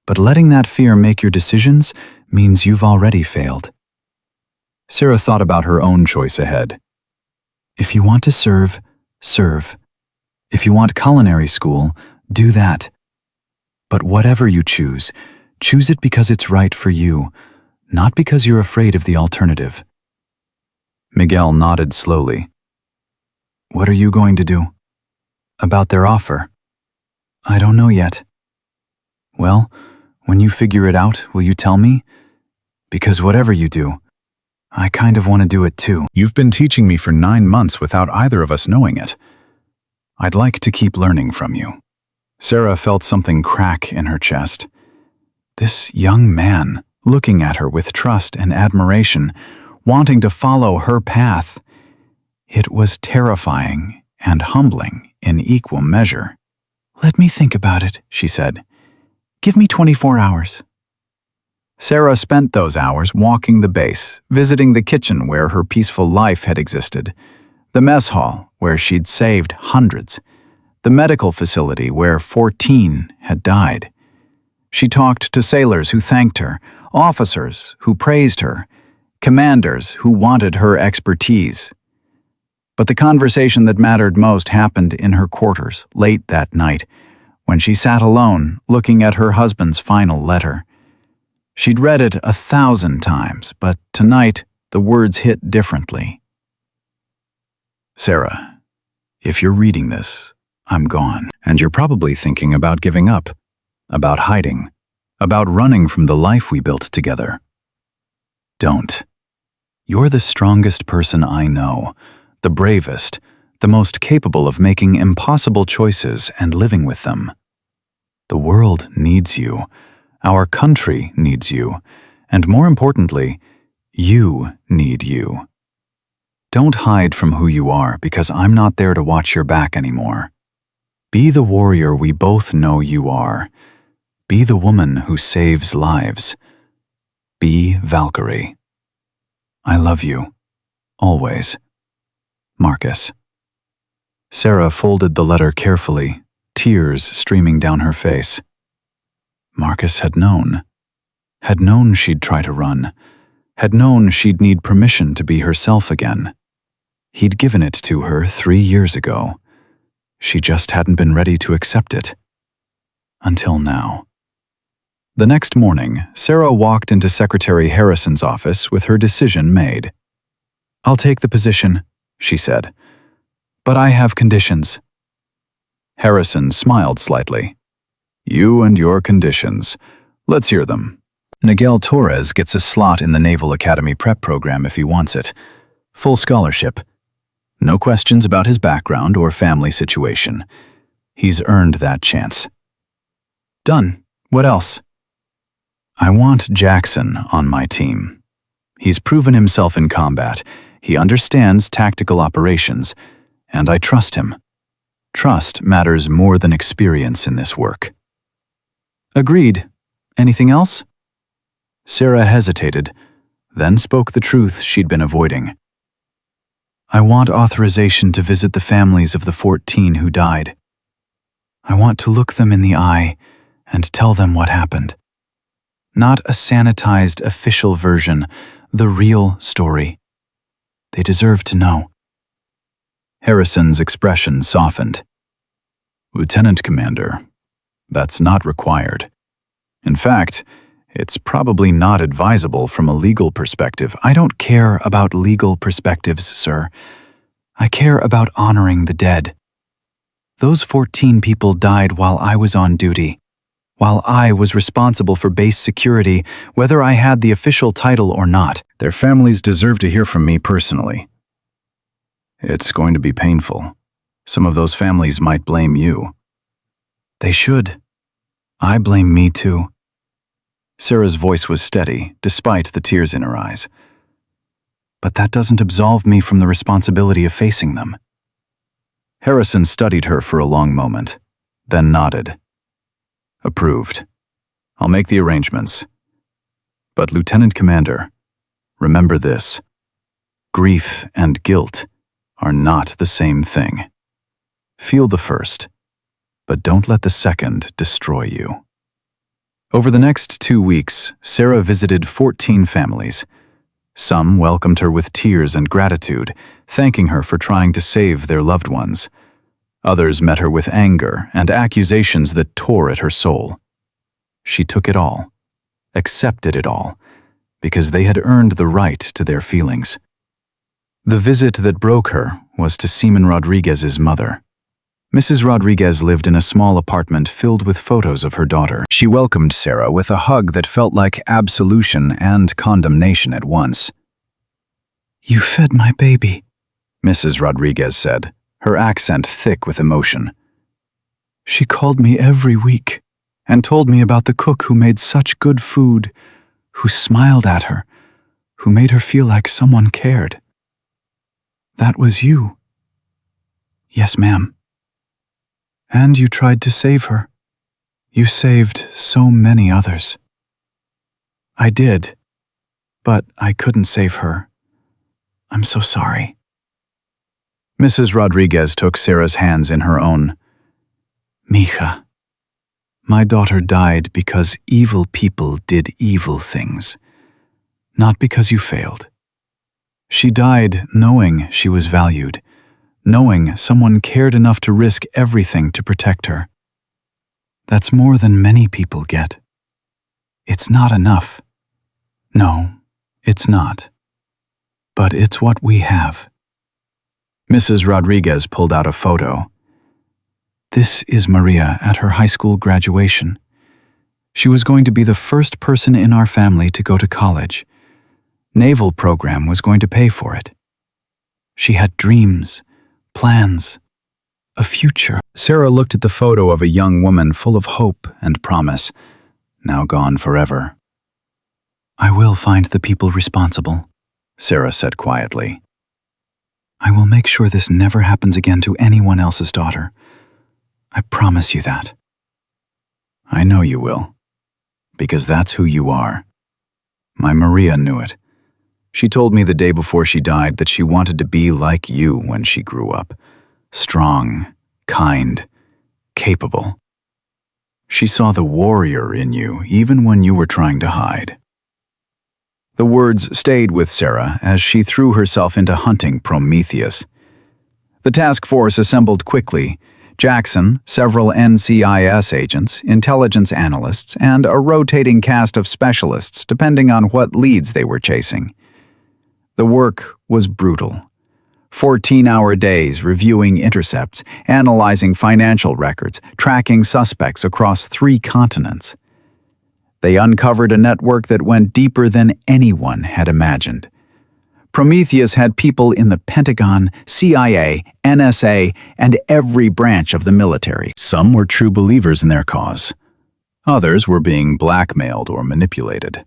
But letting that fear make your decisions means you've already failed. Sarah thought about her own choice ahead. If you want to serve, serve. If you want culinary school, do that. But whatever you choose, choose it because it's right for you, not because you're afraid of the alternative. Miguel nodded slowly. What are you going to do? About their offer? I don't know yet. Well, when you figure it out, will you tell me? Because whatever you do, I kind of want to do it too. You've been teaching me for 9 months without either of us knowing it. I'd like to keep learning from you. Sarah felt something crack in her chest. This young man, looking at her with trust and admiration, wanting to follow her path. It was terrifying and humbling in equal measure. Let me think about it, she said. Give me 24 hours. Sarah spent those hours walking the base, visiting the kitchen where her peaceful life had existed, the mess hall where she'd saved hundreds, the medical facility where 14 had died. She talked to sailors who thanked her, officers who praised her, commanders who wanted her expertise. But the conversation that mattered most happened in her quarters late that night, when she sat alone looking at her husband's final letter. She'd read it 1,000 times, but tonight the words hit differently. Sarah, if you're reading this, I'm gone. And you're probably thinking about giving up, about hiding, about running from the life we built together. Don't. You're the strongest person I know, the bravest, the most capable of making impossible choices and living with them. The world needs you. Our country needs you. And more importantly, you need you. Don't hide from who you are because I'm not there to watch your back anymore. Be the warrior we both know you are. Be the woman who saves lives. Be Valkyrie. I love you. Always. Marcus. Sarah folded the letter carefully, tears streaming down her face. Marcus had known she'd try to run, had known she'd need permission to be herself again. He'd given it to her 3 years ago. She just hadn't been ready to accept it. Until now. The next morning, Sarah walked into Secretary Harrison's office with her decision made. I'll take the position, she said, but I have conditions. Harrison smiled slightly. You and your conditions. Let's hear them. Miguel Torres gets a slot in the Naval Academy prep program if he wants it. Full scholarship. No questions about his background or family situation. He's earned that chance. Done. What else? I want Jackson on my team. He's proven himself in combat. He understands tactical operations, and I trust him. Trust matters more than experience in this work. Agreed. Anything else? Sarah hesitated, then spoke the truth she'd been avoiding. I want authorization to visit the families of the 14 who died. I want to look them in the eye and tell them what happened. Not a sanitized official version, the real story. They deserve to know. Harrison's expression softened. Lieutenant Commander, that's not required. In fact, it's probably not advisable from a legal perspective. I don't care about legal perspectives, sir. I care about honoring the dead. Those 14 people died while I was on duty, while I was responsible for base security, whether I had the official title or not. Their families deserve to hear from me personally. It's going to be painful. Some of those families might blame you. They should. I blame me too. Sarah's voice was steady, despite the tears in her eyes. But that doesn't absolve me from the responsibility of facing them. Harrison studied her for a long moment, then nodded. Approved. I'll make the arrangements. But Lieutenant Commander, remember this. Grief and guilt are not the same thing. Feel the first, but don't let the second destroy you. Over the next 2 weeks, Sarah visited 14 families. Some welcomed her with tears and gratitude, thanking her for trying to save their loved ones. Others met her with anger and accusations that tore at her soul. She took it all, accepted it all, because they had earned the right to their feelings. The visit that broke her was to Seaman Rodriguez's mother. Mrs. Rodriguez lived in a small apartment filled with photos of her daughter. She welcomed Sarah with a hug that felt like absolution and condemnation at once. "You fed my baby," Mrs. Rodriguez said, her accent thick with emotion. "She called me every week and told me about the cook who made such good food, who smiled at her, who made her feel like someone cared. That was you." "Yes, ma'am." "And you tried to save her. You saved so many others." "I did, but I couldn't save her. I'm so sorry." Mrs. Rodriguez took Sarah's hands in her own. "Mija, my daughter died because evil people did evil things, not because you failed. She died knowing she was valued, knowing someone cared enough to risk everything to protect her. That's more than many people get. It's not enough. No, it's not. But it's what we have." Mrs. Rodriguez pulled out a photo. "This is Maria at her high school graduation. She was going to be the first person in our family to go to college. Naval program was going to pay for it. She had dreams, plans, a future." Sarah looked at the photo of a young woman full of hope and promise, now gone forever. "I will find the people responsible," Sarah said quietly. "I will make sure this never happens again to anyone else's daughter. I promise you that." "I know you will, because that's who you are. My Maria knew it. She told me the day before she died that she wanted to be like you when she grew up. Strong, kind, capable. She saw the warrior in you even when you were trying to hide." The words stayed with Sarah as she threw herself into hunting Prometheus. The task force assembled quickly. Jackson, several NCIS agents, intelligence analysts, and a rotating cast of specialists depending on what leads they were chasing. The work was brutal. 14-hour days reviewing intercepts, analyzing financial records, tracking suspects across 3 continents. They uncovered a network that went deeper than anyone had imagined. Prometheus had people in the Pentagon, CIA, NSA, and every branch of the military. Some were true believers in their cause. Others were being blackmailed or manipulated.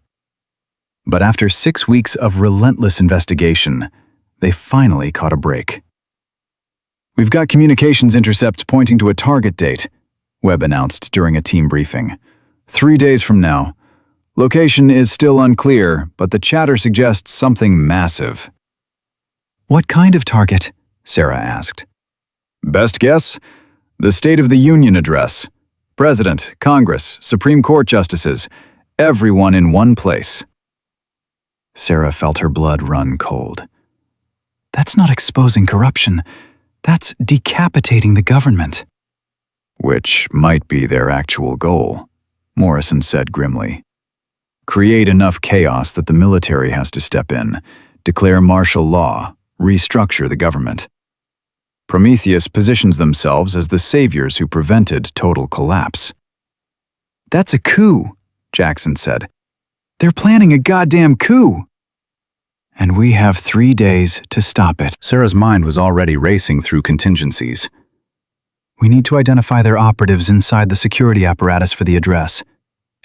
But after 6 weeks of relentless investigation, they finally caught a break. "We've got communications intercepts pointing to a target date," Webb announced during a team briefing. 3 days from now. Location is still unclear, but the chatter suggests something massive. "What kind of target?" Sarah asked. "Best guess? The State of the Union address. President, Congress, Supreme Court justices, everyone in one place." Sarah felt her blood run cold. "That's not exposing corruption. That's decapitating the government." "Which might be their actual goal," Morrison said grimly. "Create enough chaos that the military has to step in, declare martial law, restructure the government. Prometheus positions themselves as the saviors who prevented total collapse." "That's a coup," Jackson said. "They're planning a goddamn coup." "And we have 3 days to stop it." Sarah's mind was already racing through contingencies. "We need to identify their operatives inside the security apparatus for the address.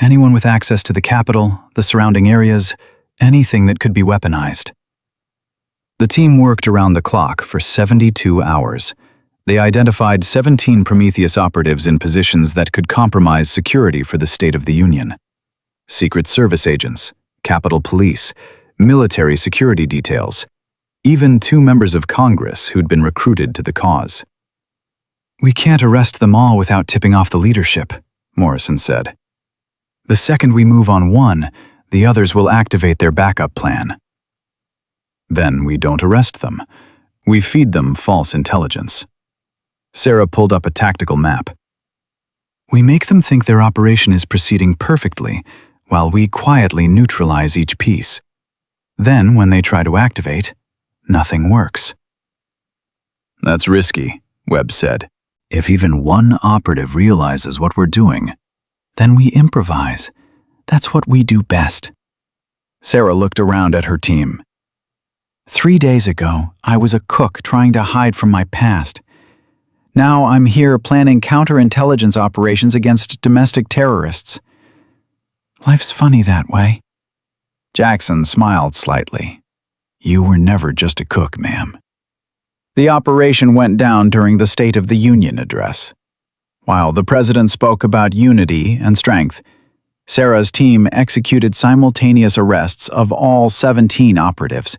Anyone with access to the capital, the surrounding areas, anything that could be weaponized." The team worked around the clock for 72 hours. They identified 17 Prometheus operatives in positions that could compromise security for the State of the Union. Secret Service agents, Capitol Police, military security details. even 2 members of Congress who'd been recruited to the cause. "We can't arrest them all without tipping off the leadership," Morrison said. "The second we move on one, the others will activate their backup plan." "Then we don't arrest them. We feed them false intelligence." Sarah pulled up a tactical map. "We make them think their operation is proceeding perfectly, while we quietly neutralize each piece. Then, when they try to activate, nothing works." "That's risky," Webb said. "If even one operative realizes what we're doing, then we improvise. That's what we do best." Sarah looked around at her team. 3 days ago, I was a cook trying to hide from my past. Now I'm here planning counterintelligence operations against domestic terrorists. Life's funny that way." Jackson smiled slightly. "You were never just a cook, ma'am." The operation went down during the State of the Union address. While the president spoke about unity and strength, Sarah's team executed simultaneous arrests of all 17 operatives.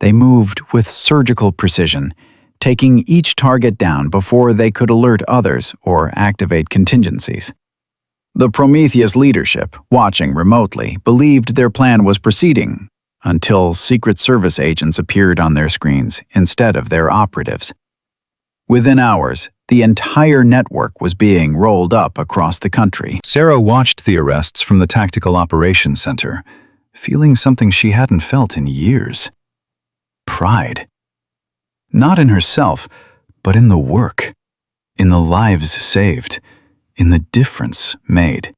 They moved with surgical precision, taking each target down before they could alert others or activate contingencies. The Prometheus leadership, watching remotely, believed their plan was proceeding until Secret Service agents appeared on their screens instead of their operatives. Within hours, the entire network was being rolled up across the country. Sarah watched the arrests from the Tactical Operations Center, feeling something she hadn't felt in years. Pride. Not in herself, but in the work, in the lives saved, in the difference made.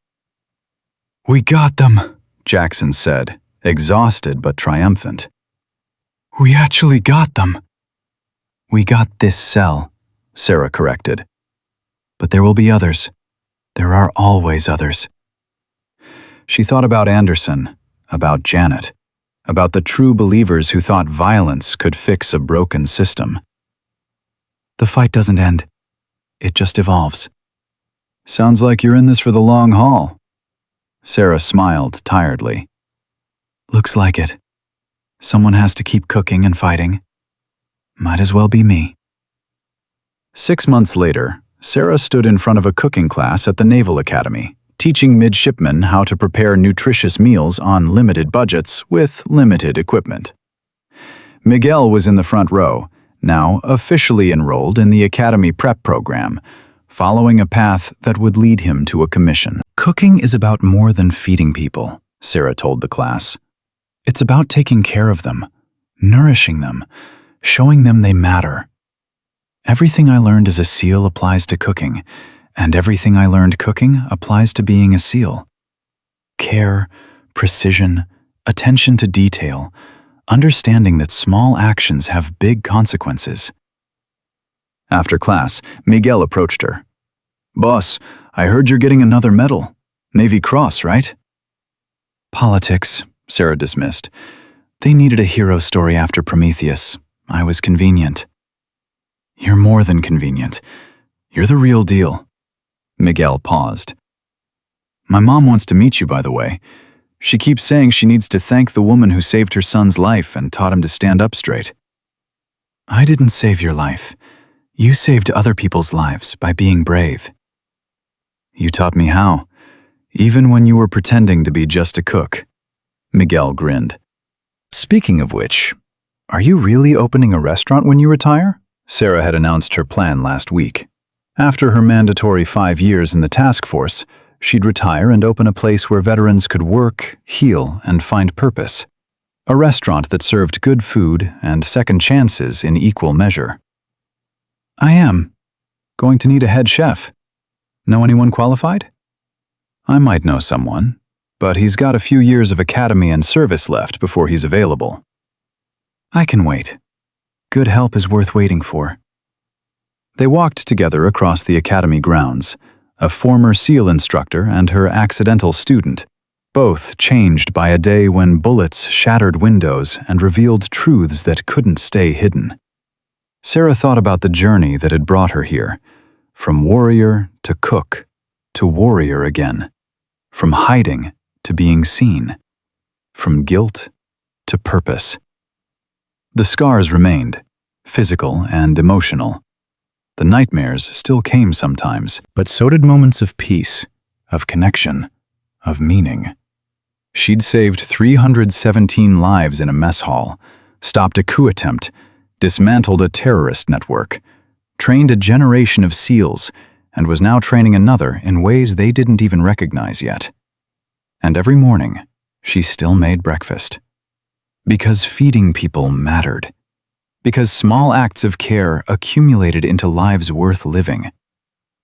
"We got them," Jackson said, exhausted but triumphant. "We actually got them." "We got this cell," Sarah corrected. "But there will be others. There are always others." She thought about Anderson, about Janet, about the true believers who thought violence could fix a broken system. "The fight doesn't end. It just evolves." "Sounds like you're in this for the long haul." Sarah smiled tiredly. "Looks like it. Someone has to keep cooking and fighting. Might as well be me." 6 months later, Sarah stood in front of a cooking class at the Naval Academy, teaching midshipmen how to prepare nutritious meals on limited budgets with limited equipment. Miguel was in the front row, now officially enrolled in the Academy Prep program, following a path that would lead him to a commission. "Cooking is about more than feeding people," Sarah told the class. "It's about taking care of them, nourishing them, showing them they matter. Everything I learned as a SEAL applies to cooking, and everything I learned cooking applies to being a SEAL. Care, precision, attention to detail, understanding that small actions have big consequences." After class, Miguel approached her. "Boss, I heard you're getting another medal. Navy Cross, right?" "Politics," Sarah dismissed. "They needed a hero story after Prometheus. I was convenient." "You're more than convenient. You're the real deal." Miguel paused. "My mom wants to meet you, by the way. She keeps saying she needs to thank the woman who saved her son's life and taught him to stand up straight." "I didn't save your life. You saved other people's lives by being brave." "You taught me how, even when you were pretending to be just a cook." Miguel grinned. "Speaking of which, are you really opening a restaurant when you retire?" Sarah had announced her plan last week. After her mandatory 5 years in the task force, she'd retire and open a place where veterans could work, heal, and find purpose. A restaurant that served good food and second chances in equal measure. "I am. Going to need a head chef. Know anyone qualified?" "I might know someone, but he's got a few years of academy and service left before he's available." "I can wait. Good help is worth waiting for." They walked together across the academy grounds, a former SEAL instructor and her accidental student, both changed by a day when bullets shattered windows and revealed truths that couldn't stay hidden. Sarah thought about the journey that had brought her here, from warrior to cook, to warrior again, from hiding to being seen, from guilt to purpose. The scars remained, physical and emotional. The nightmares still came sometimes, But so did moments of peace, of connection, of meaning. She'd saved 317 lives in a mess hall, stopped a coup attempt, dismantled a terrorist network, trained a generation of SEALs, and was now training another in ways they didn't even recognize yet. And every morning, she still made breakfast. Because feeding people mattered. Because small acts of care accumulated into lives worth living.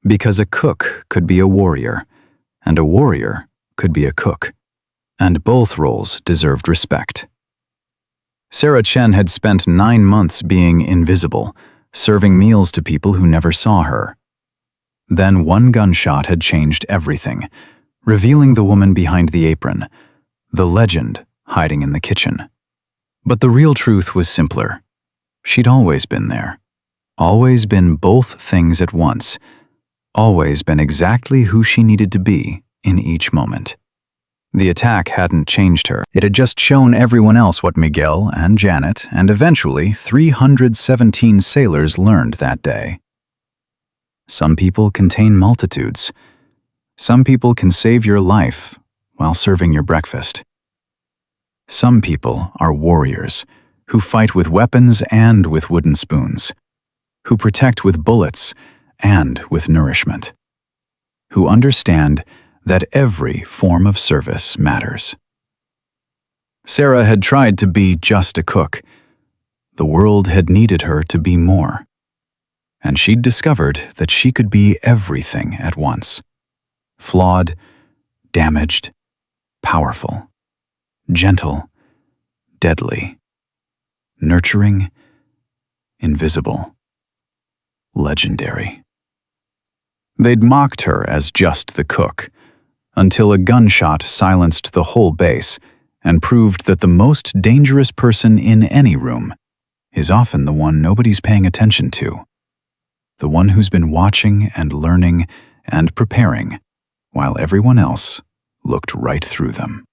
Because a cook could be a warrior, and a warrior could be a cook. And both roles deserved respect. Sarah Chen had spent 9 months being invisible, serving meals to people who never saw her. Then one gunshot had changed everything, revealing the woman behind the apron, the legend hiding in the kitchen. But the real truth was simpler. She'd always been there, always been both things at once, always been exactly who she needed to be in each moment. The attack hadn't changed her. It had just shown everyone else what Miguel and Janet and eventually 317 sailors learned that day. Some people contain multitudes. Some people can save your life while serving your breakfast. Some people are warriors who fight with weapons and with wooden spoons, who protect with bullets and with nourishment, who understand that every form of service matters. Sarah had tried to be just a cook. The world had needed her to be more. And she'd discovered that she could be everything at once. Flawed, damaged, powerful, gentle, deadly, nurturing, invisible, legendary. They'd mocked her as just the cook, until a gunshot silenced the whole base and proved that the most dangerous person in any room is often the one nobody's paying attention to, the one who's been watching and learning and preparing while everyone else looked right through them.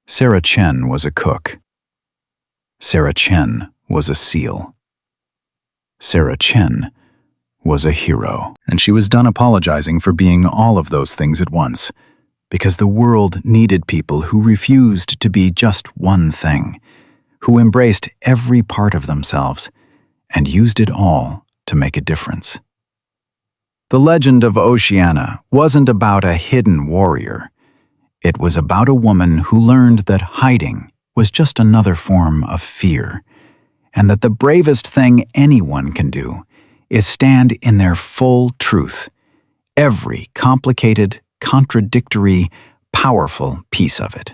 Sarah Chen was a cook. Sarah Chen was a SEAL. Sarah Chen was a hero. And she was done apologizing for being all of those things at once, because the world needed people who refused to be just one thing, who embraced every part of themselves and used it all to make a difference. The legend of Oceana wasn't about a hidden warrior. It was about a woman who learned that hiding was just another form of fear, and that the bravest thing anyone can do is stand in their full truth, every complicated, contradictory, powerful piece of it.